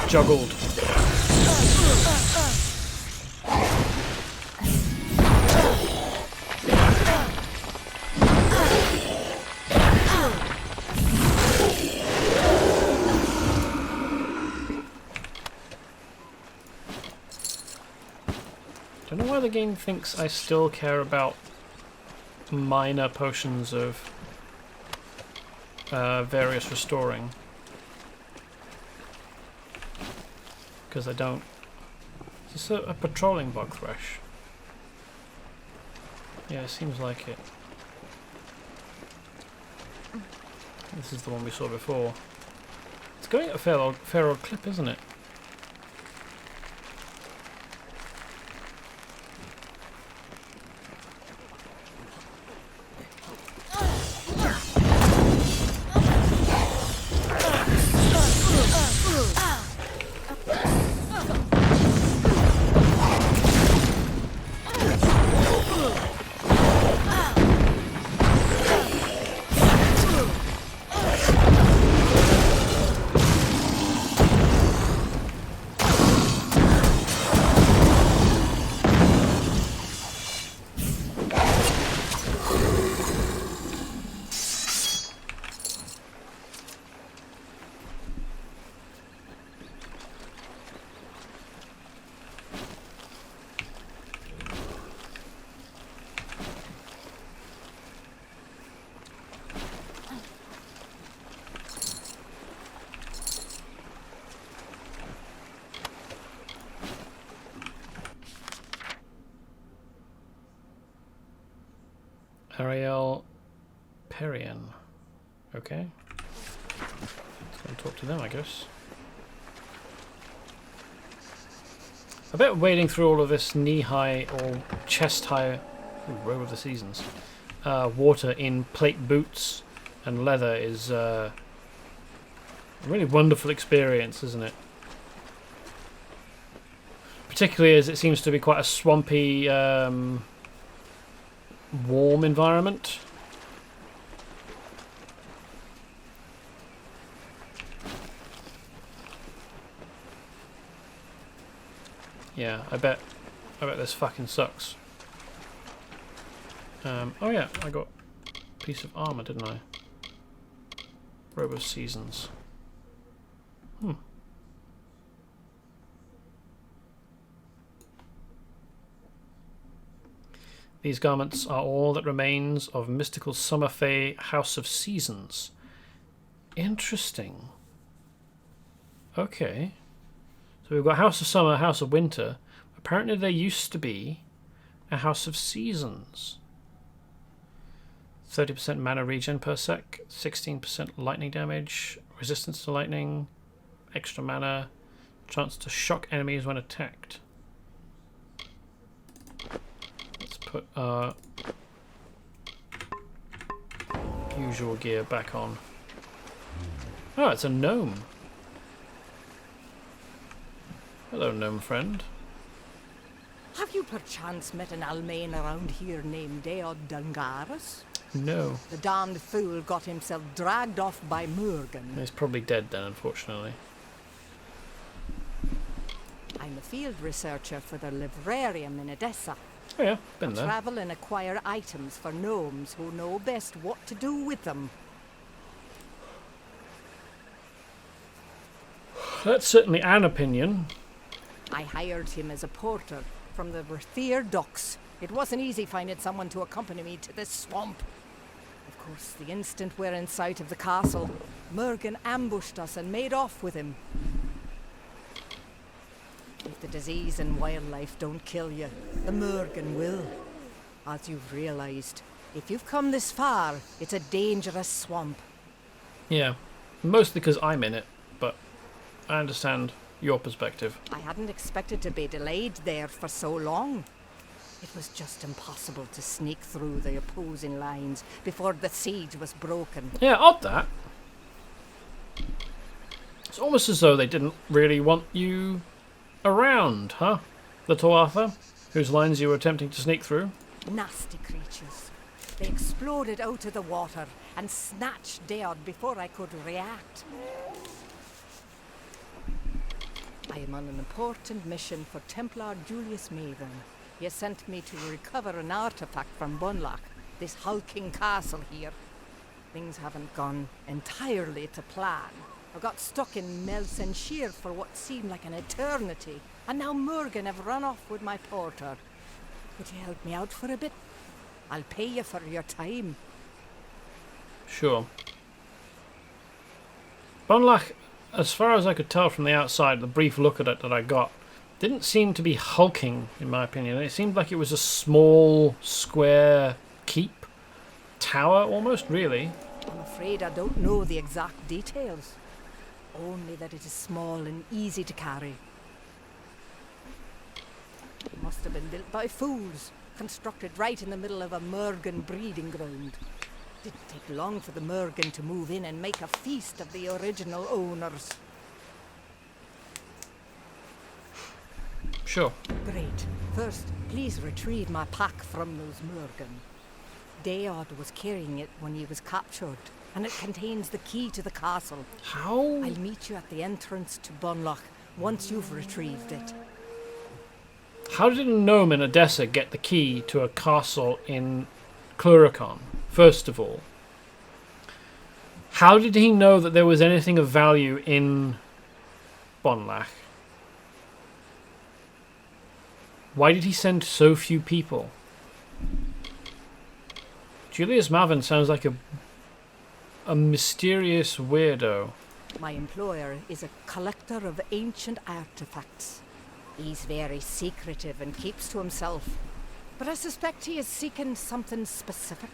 Juggled. Don't know why the game thinks I still care about minor potions of various restoring. Because I don't. Is this a patrolling Bog Thresh? Yeah, it seems like it. This is the one we saw before. It's going at a fair old clip, isn't it? Ariel Perian. Okay. Let's go and talk to them, I guess. I bet wading through all of this knee-high or chest-high robe of the seasons water in plate boots and leather is a really wonderful experience, isn't it? Particularly as it seems to be quite a swampy, warm environment. Yeah, I bet this fucking sucks. Oh yeah, I got a piece of armor, didn't I? Robe of Seasons. These garments are all that remains of mystical summer fae House of Seasons. Interesting. Okay. So we've got House of Summer, House of Winter. Apparently there used to be a House of Seasons. 30% mana regen per sec, 16% lightning damage, resistance to lightning, extra mana, chance to shock enemies when attacked. Let's put our usual gear back on. Oh, it's a gnome. Hello, gnome friend. Have you perchance met an Almain around here named Deod Dungaris? No. The damned fool got himself dragged off by Morgan. He's probably dead then, unfortunately. I'm a field researcher for the librarium in Edessa. Oh yeah, been I there. travel and acquire items for gnomes who know best what to do with them. That's certainly an opinion. I hired him as a porter from the Rathier docks. It wasn't easy finding someone to accompany me to this swamp. Of course, the instant we're in sight of the castle, Morgan ambushed us and made off with him. If the disease and wildlife don't kill you, the Morgan will. As you've realized, if you've come this far, it's a dangerous swamp. Yeah, mostly because I'm in it, but I understand your perspective. I hadn't expected to be delayed there for so long. It was just impossible to sneak through the opposing lines before the siege was broken. Yeah, odd that. It's almost as though they didn't really want you around, huh? Little Arthur, whose lines you were attempting to sneak through. Nasty creatures. They exploded out of the water and snatched Deod before I could react. I am on an important mission for Templar Julius Maven. He has sent me to recover an artifact from Bunlock, this hulking castle here. Things haven't gone entirely to plan. I got stuck in Melsenshire for what seemed like an eternity, and now Morgan have run off with my porter. Could you help me out for a bit? I'll pay you for your time. Sure. Bunlock, as far as I could tell from the outside, the brief look at it that I got, didn't seem to be hulking, in my opinion. It seemed like it was a small, square keep. Tower, almost, really. I'm afraid I don't know the exact details. Only that it is small and easy to carry. It must have been built by fools, constructed right in the middle of a Morgan breeding ground. Didn't take long for the Morgan to move in and make a feast of the original owners. Sure. Great. First, please retrieve my pack from those Morgan. Deod was carrying it when he was captured, and it contains the key to the castle. How? I'll meet you at the entrance to Bunlock once you've retrieved it. How did a gnome in Edessa get the key to a castle in Cluricon, first of all? How did he know that there was anything of value in Bunlock? Why did he send so few people? Julius Maven sounds like a mysterious weirdo. My employer is a collector of ancient artifacts. He's very secretive and keeps to himself. But I suspect he is seeking something specific.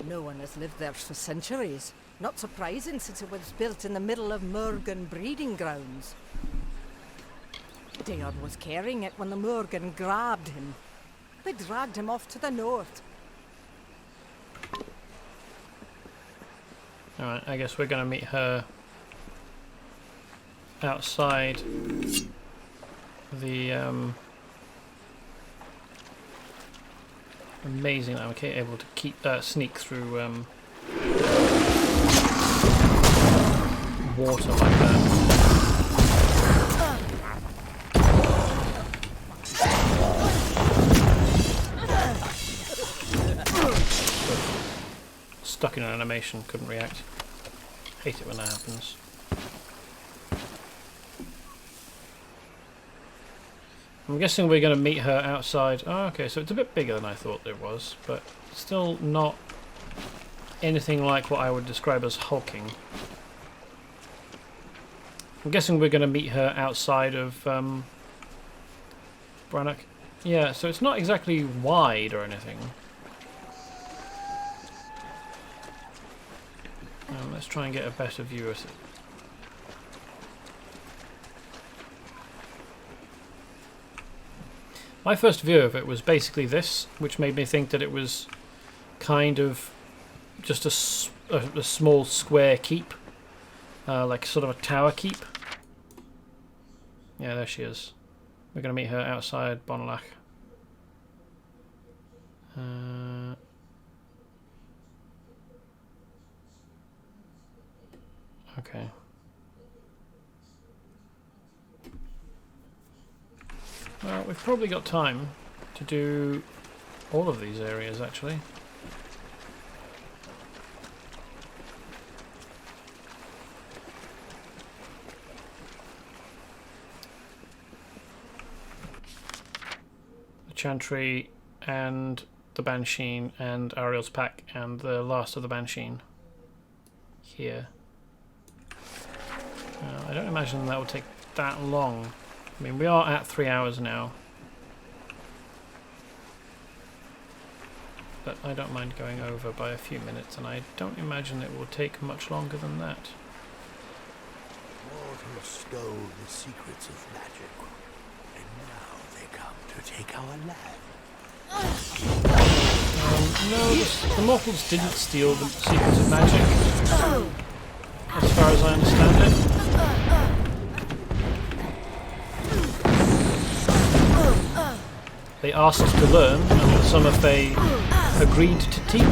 No one has lived there for centuries. Not surprising since it was built in the middle of Morgan breeding grounds. Deod was carrying it when the Morgan grabbed him. They dragged him off to the north. Alright, I guess we're going to meet her outside the amazing that I'm able to sneak through water like that. Stuck in an animation, couldn't react. Hate it when that happens. I'm guessing we're going to meet her outside. Oh, okay, so it's a bit bigger than I thought it was, but still not anything like what I would describe as hulking. I'm guessing we're going to meet her outside of Brannock. Yeah, so it's not exactly wide or anything. Let's try and get a better view of it. My first view of it was basically this, which made me think that it was kind of just a small square keep, like sort of a tower keep. Yeah, there she is. We're going to meet her outside Bonlach. Okay. Well, we've probably got time to do all of these areas, actually. The Chantry and the Banshee and Ariel's Pack and the last of the Banshee here. I don't imagine that will take that long. I mean, we are at 3 hours now. But I don't mind going over by a few minutes, and I don't imagine it will take much longer than that. Mortals stole the secrets of magic, and now they come to take our land. No, the mortals didn't steal the secrets of magic, as far as I understand it. They asked to learn, and some of they agreed to teach.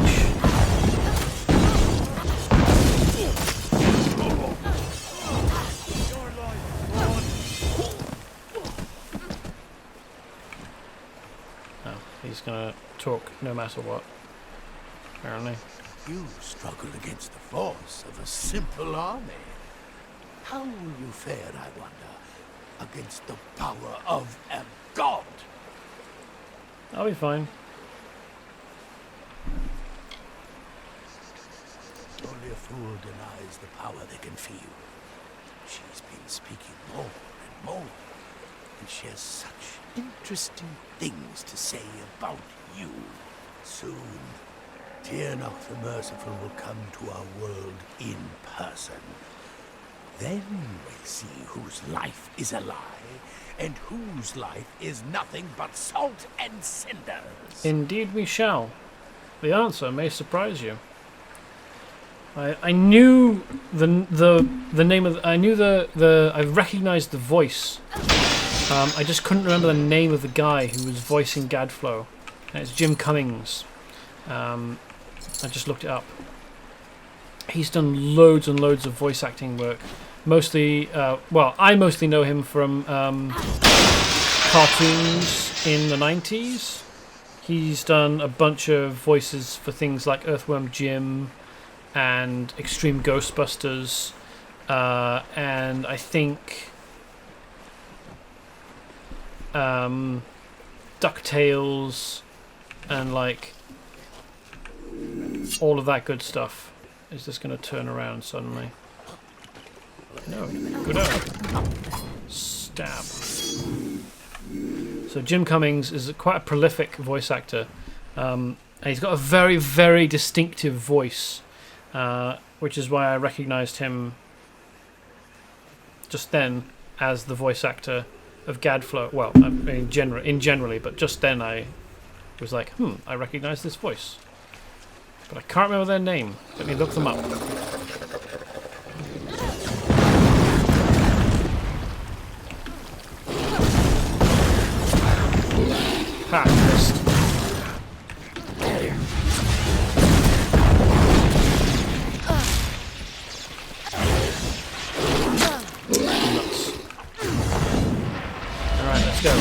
Oh, he's gonna talk no matter what, apparently. You struggle against the force of a simple army. How will you fare, I wonder, against the power of a god? I'll be fine. Only a fool denies the power they can feel. She's been speaking more and more, and she has such interesting things to say about you. Soon, Tiernach the Merciful will come to our world in person. Then we'll see whose life is a lie, and whose life is nothing but salt and cinders. Indeed we shall. The answer may surprise you. I knew the name of I recognized the voice. I just couldn't remember the name of the guy who was voicing Gadflow. And it's Jim Cummings. I just looked it up. He's done loads and loads of voice acting work. Mostly, well, I mostly know him from cartoons in the 90s. He's done a bunch of voices for things like Earthworm Jim and Extreme Ghostbusters, and I think DuckTales, and like all of that good stuff. Is this going to turn around suddenly? No, good out. Stab. So Jim Cummings is quite a prolific voice actor. And he's got a very, very distinctive voice, which is why I recognised him just then as the voice actor of Gadflow. Well, I mean, generally, but just then I was like, I recognise this voice. But I can't remember their name. Let me look them up. Ha, missed. Nuts. Alright, let's go.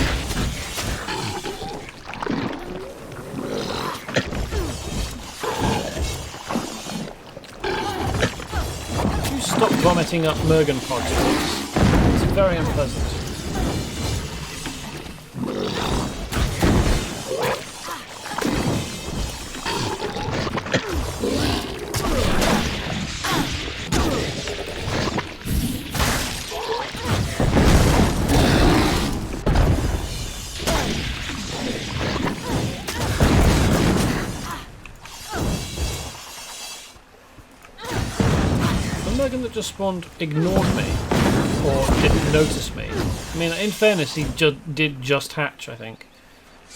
Would you stop vomiting up Mergen pods, please? It's very unpleasant. That just spawned ignored me or didn't notice me. I mean, in fairness, he did just hatch, I think,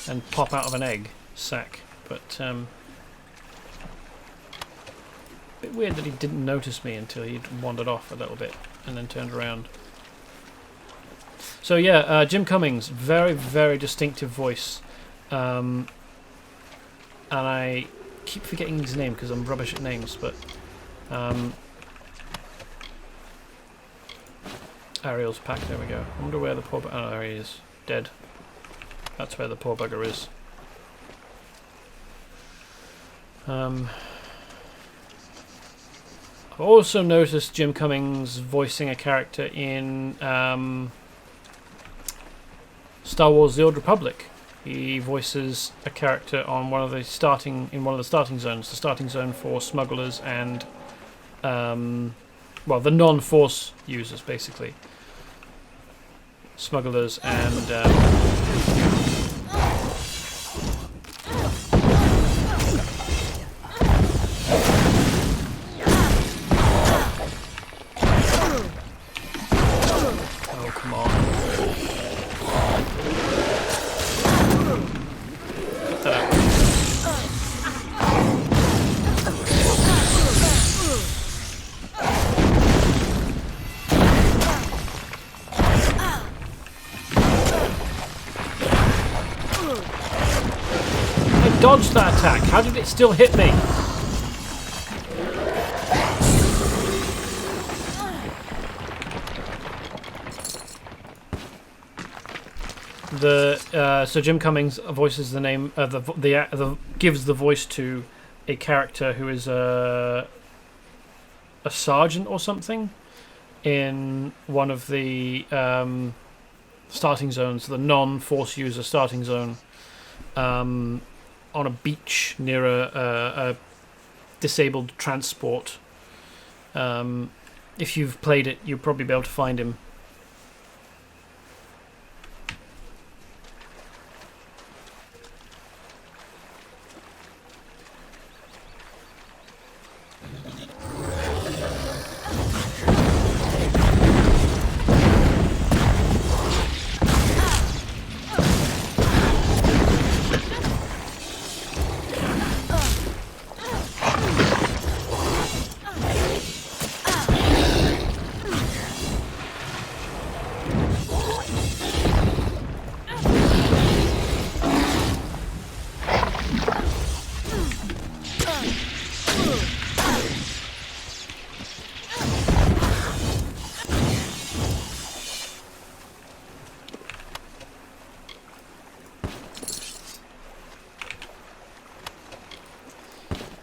and pop out of an egg sack. But a bit weird that he didn't notice me until he'd wandered off a little bit and then turned around. So yeah, Jim Cummings, very, very distinctive voice, and I keep forgetting his name because I'm rubbish at names, but Ariel's pack. There we go. I wonder where the poor... Oh, there he is. Dead. That's where the poor bugger is. I've also noticed Jim Cummings voicing a character in Star Wars: The Old Republic. He voices a character on one of the starting zones, the starting zone for smugglers and well, the non-force users, basically. Smugglers and oh, come on. Cut that out. I dodged that attack. How did it still hit me? So Jim Cummings voices the name gives the voice to a character who is a sergeant or something in one of the starting zones, the non-force user starting zone, on a beach near a disabled transport. If you've played it, you'll probably be able to find him.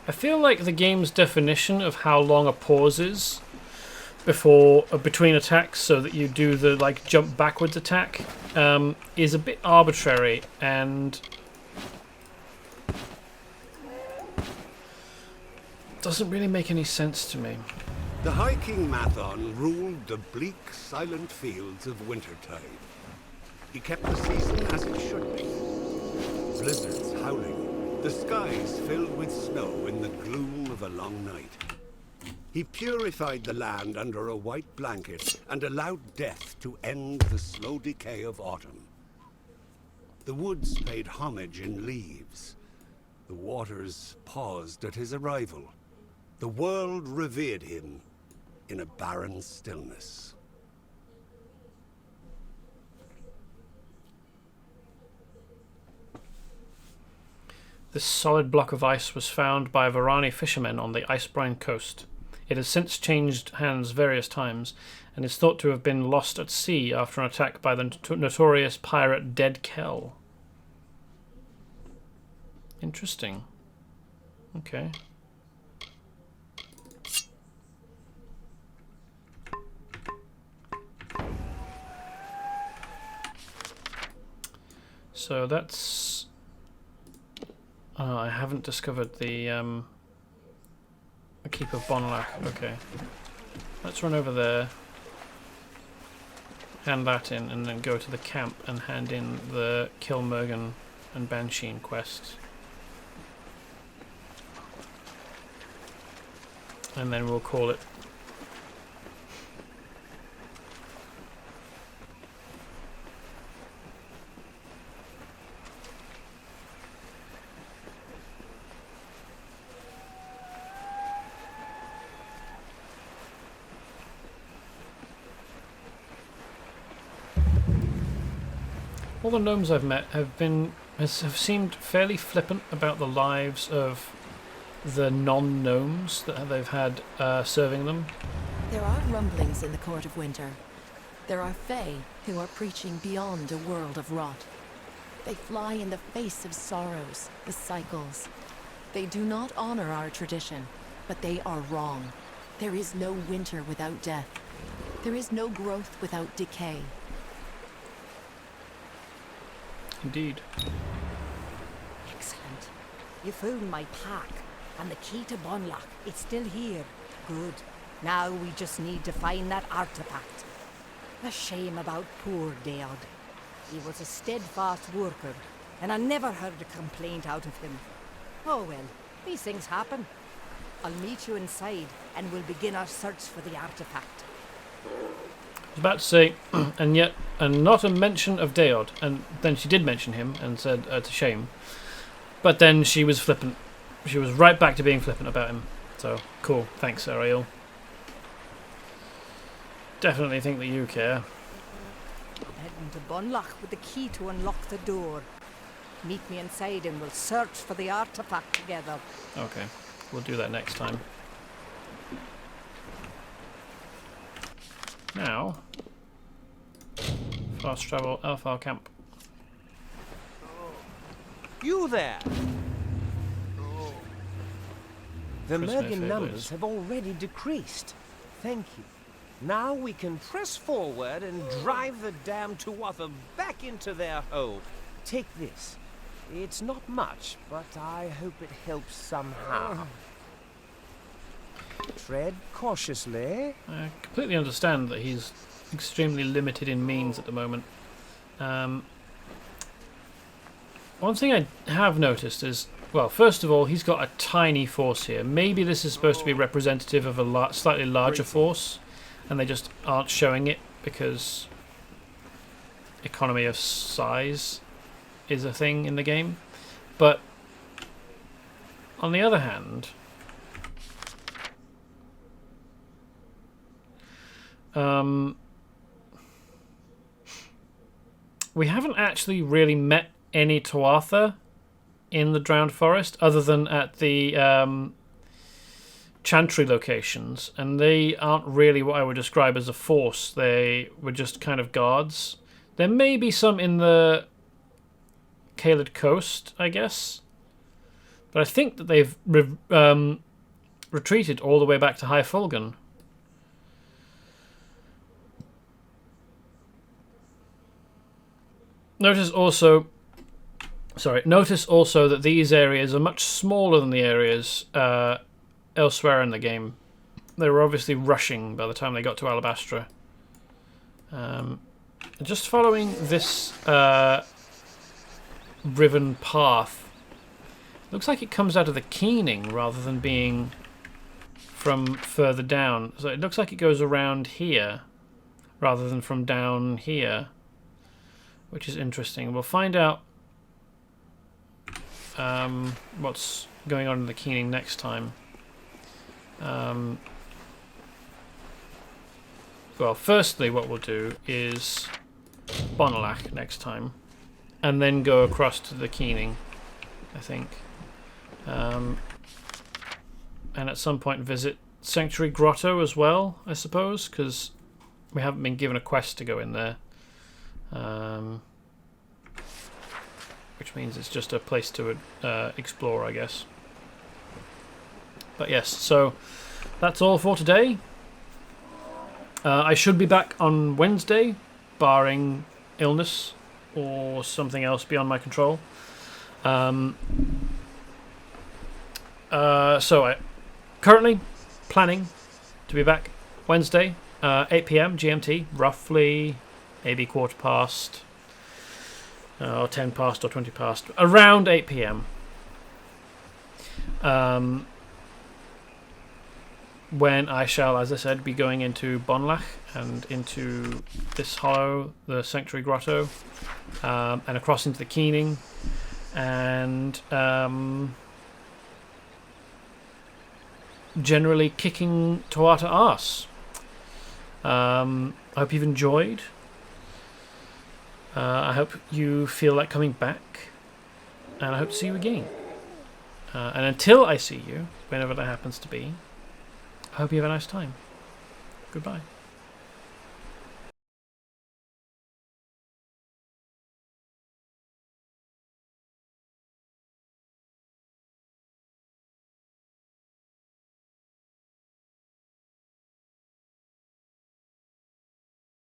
I feel like the game's definition of how long a pause is between attacks, so that you do the jump backwards attack, is a bit arbitrary and doesn't really make any sense to me. The High King Mathon ruled the bleak, silent fields of Wintertide. He kept the season as it should be. Blizzards howling, the skies filled with snow in the gloom of a long night. He purified the land under a white blanket and allowed death to end the slow decay of autumn. The woods paid homage in leaves. The waters paused at his arrival. The world revered him in a barren stillness. This solid block of ice was found by Varani fishermen on the Icebrine coast. It has since changed hands various times, and is thought to have been lost at sea after an attack by the notorious pirate Dead Kell. Interesting. Okay. So that's... I haven't discovered the Keep of Bonlac. Okay. Let's run over there, hand that in, and then go to the camp and hand in the Kilmergan and Bansheen quests. And then we'll call it. All the gnomes I've met have seemed fairly flippant about the lives of the non-gnomes that they've had serving them. There are rumblings in the Court of Winter. There are Fae who are preaching beyond a world of rot. They fly in the face of sorrows, the cycles. They do not honor our tradition, but they are wrong. There is no winter without death. There is no growth without decay. Indeed. Excellent. You found my pack, and the key to Bonlock. It's still here. Good. Now we just need to find that artifact. A shame about poor Deod. He was a steadfast worker, and I never heard a complaint out of him. Oh well, these things happen. I'll meet you inside, and we'll begin our search for the artifact. I was about to say, and not a mention of Deod, and then she did mention him and said it's a shame. But then she was flippant. She was right back to being flippant about him. So, cool. Thanks, Ariel. Definitely think that you care. Heading to Bonlock with the key to unlock the door. Meet me inside and we'll search for the artifact together. Okay, we'll do that next time. Now, fast travel Alfar camp. You there! The Prisoner Mergen favors. numbers have already decreased. Thank you. Now we can press forward and drive the damned Tuatha back into their hole. Take this. It's not much, but I hope it helps somehow. Tread cautiously. I completely understand that he's extremely limited in means at the moment. One thing I have noticed is, well, first of all, he's got a tiny force here. Maybe this is supposed to be representative of a slightly larger force, and they just aren't showing it because economy of size is a thing in the game. But on the other hand, we haven't actually really met any Tuatha in the Drowned Forest other than at the Chantry locations, and they aren't really what I would describe as a force. They were just kind of guards. There may be some in the Caelid Coast, I guess, but I think that they've retreated all the way back to High Fulgon. Notice also that these areas are much smaller than the areas elsewhere in the game. They were obviously rushing by the time they got to Alabastra. Just following this riven path, looks like it comes out of the Keening rather than being from further down. So it looks like it goes around here rather than from down here, which is interesting. We'll find out what's going on in the Keening next time. Well, firstly, what we'll do is Bonlock next time, and then go across to the Keening, I think. And at some point visit Sanctuary Grotto as well, I suppose, because we haven't been given a quest to go in there. Which means it's just a place to explore, I guess. But yes, so that's all for today. I should be back on Wednesday, barring illness or something else beyond my control. So I currently planning to be back Wednesday, 8 PM GMT, roughly, maybe quarter past, or 10 past or 20 past, around 8 PM. When I shall, as I said, be going into Bonlock and into this hollow, the Sanctuary Grotto, and across into the Keening, and generally kicking Tuatha arse. I hope you've enjoyed. I hope you feel like coming back, and I hope to see you again. And until I see you, whenever that happens to be, I hope you have a nice time. Goodbye.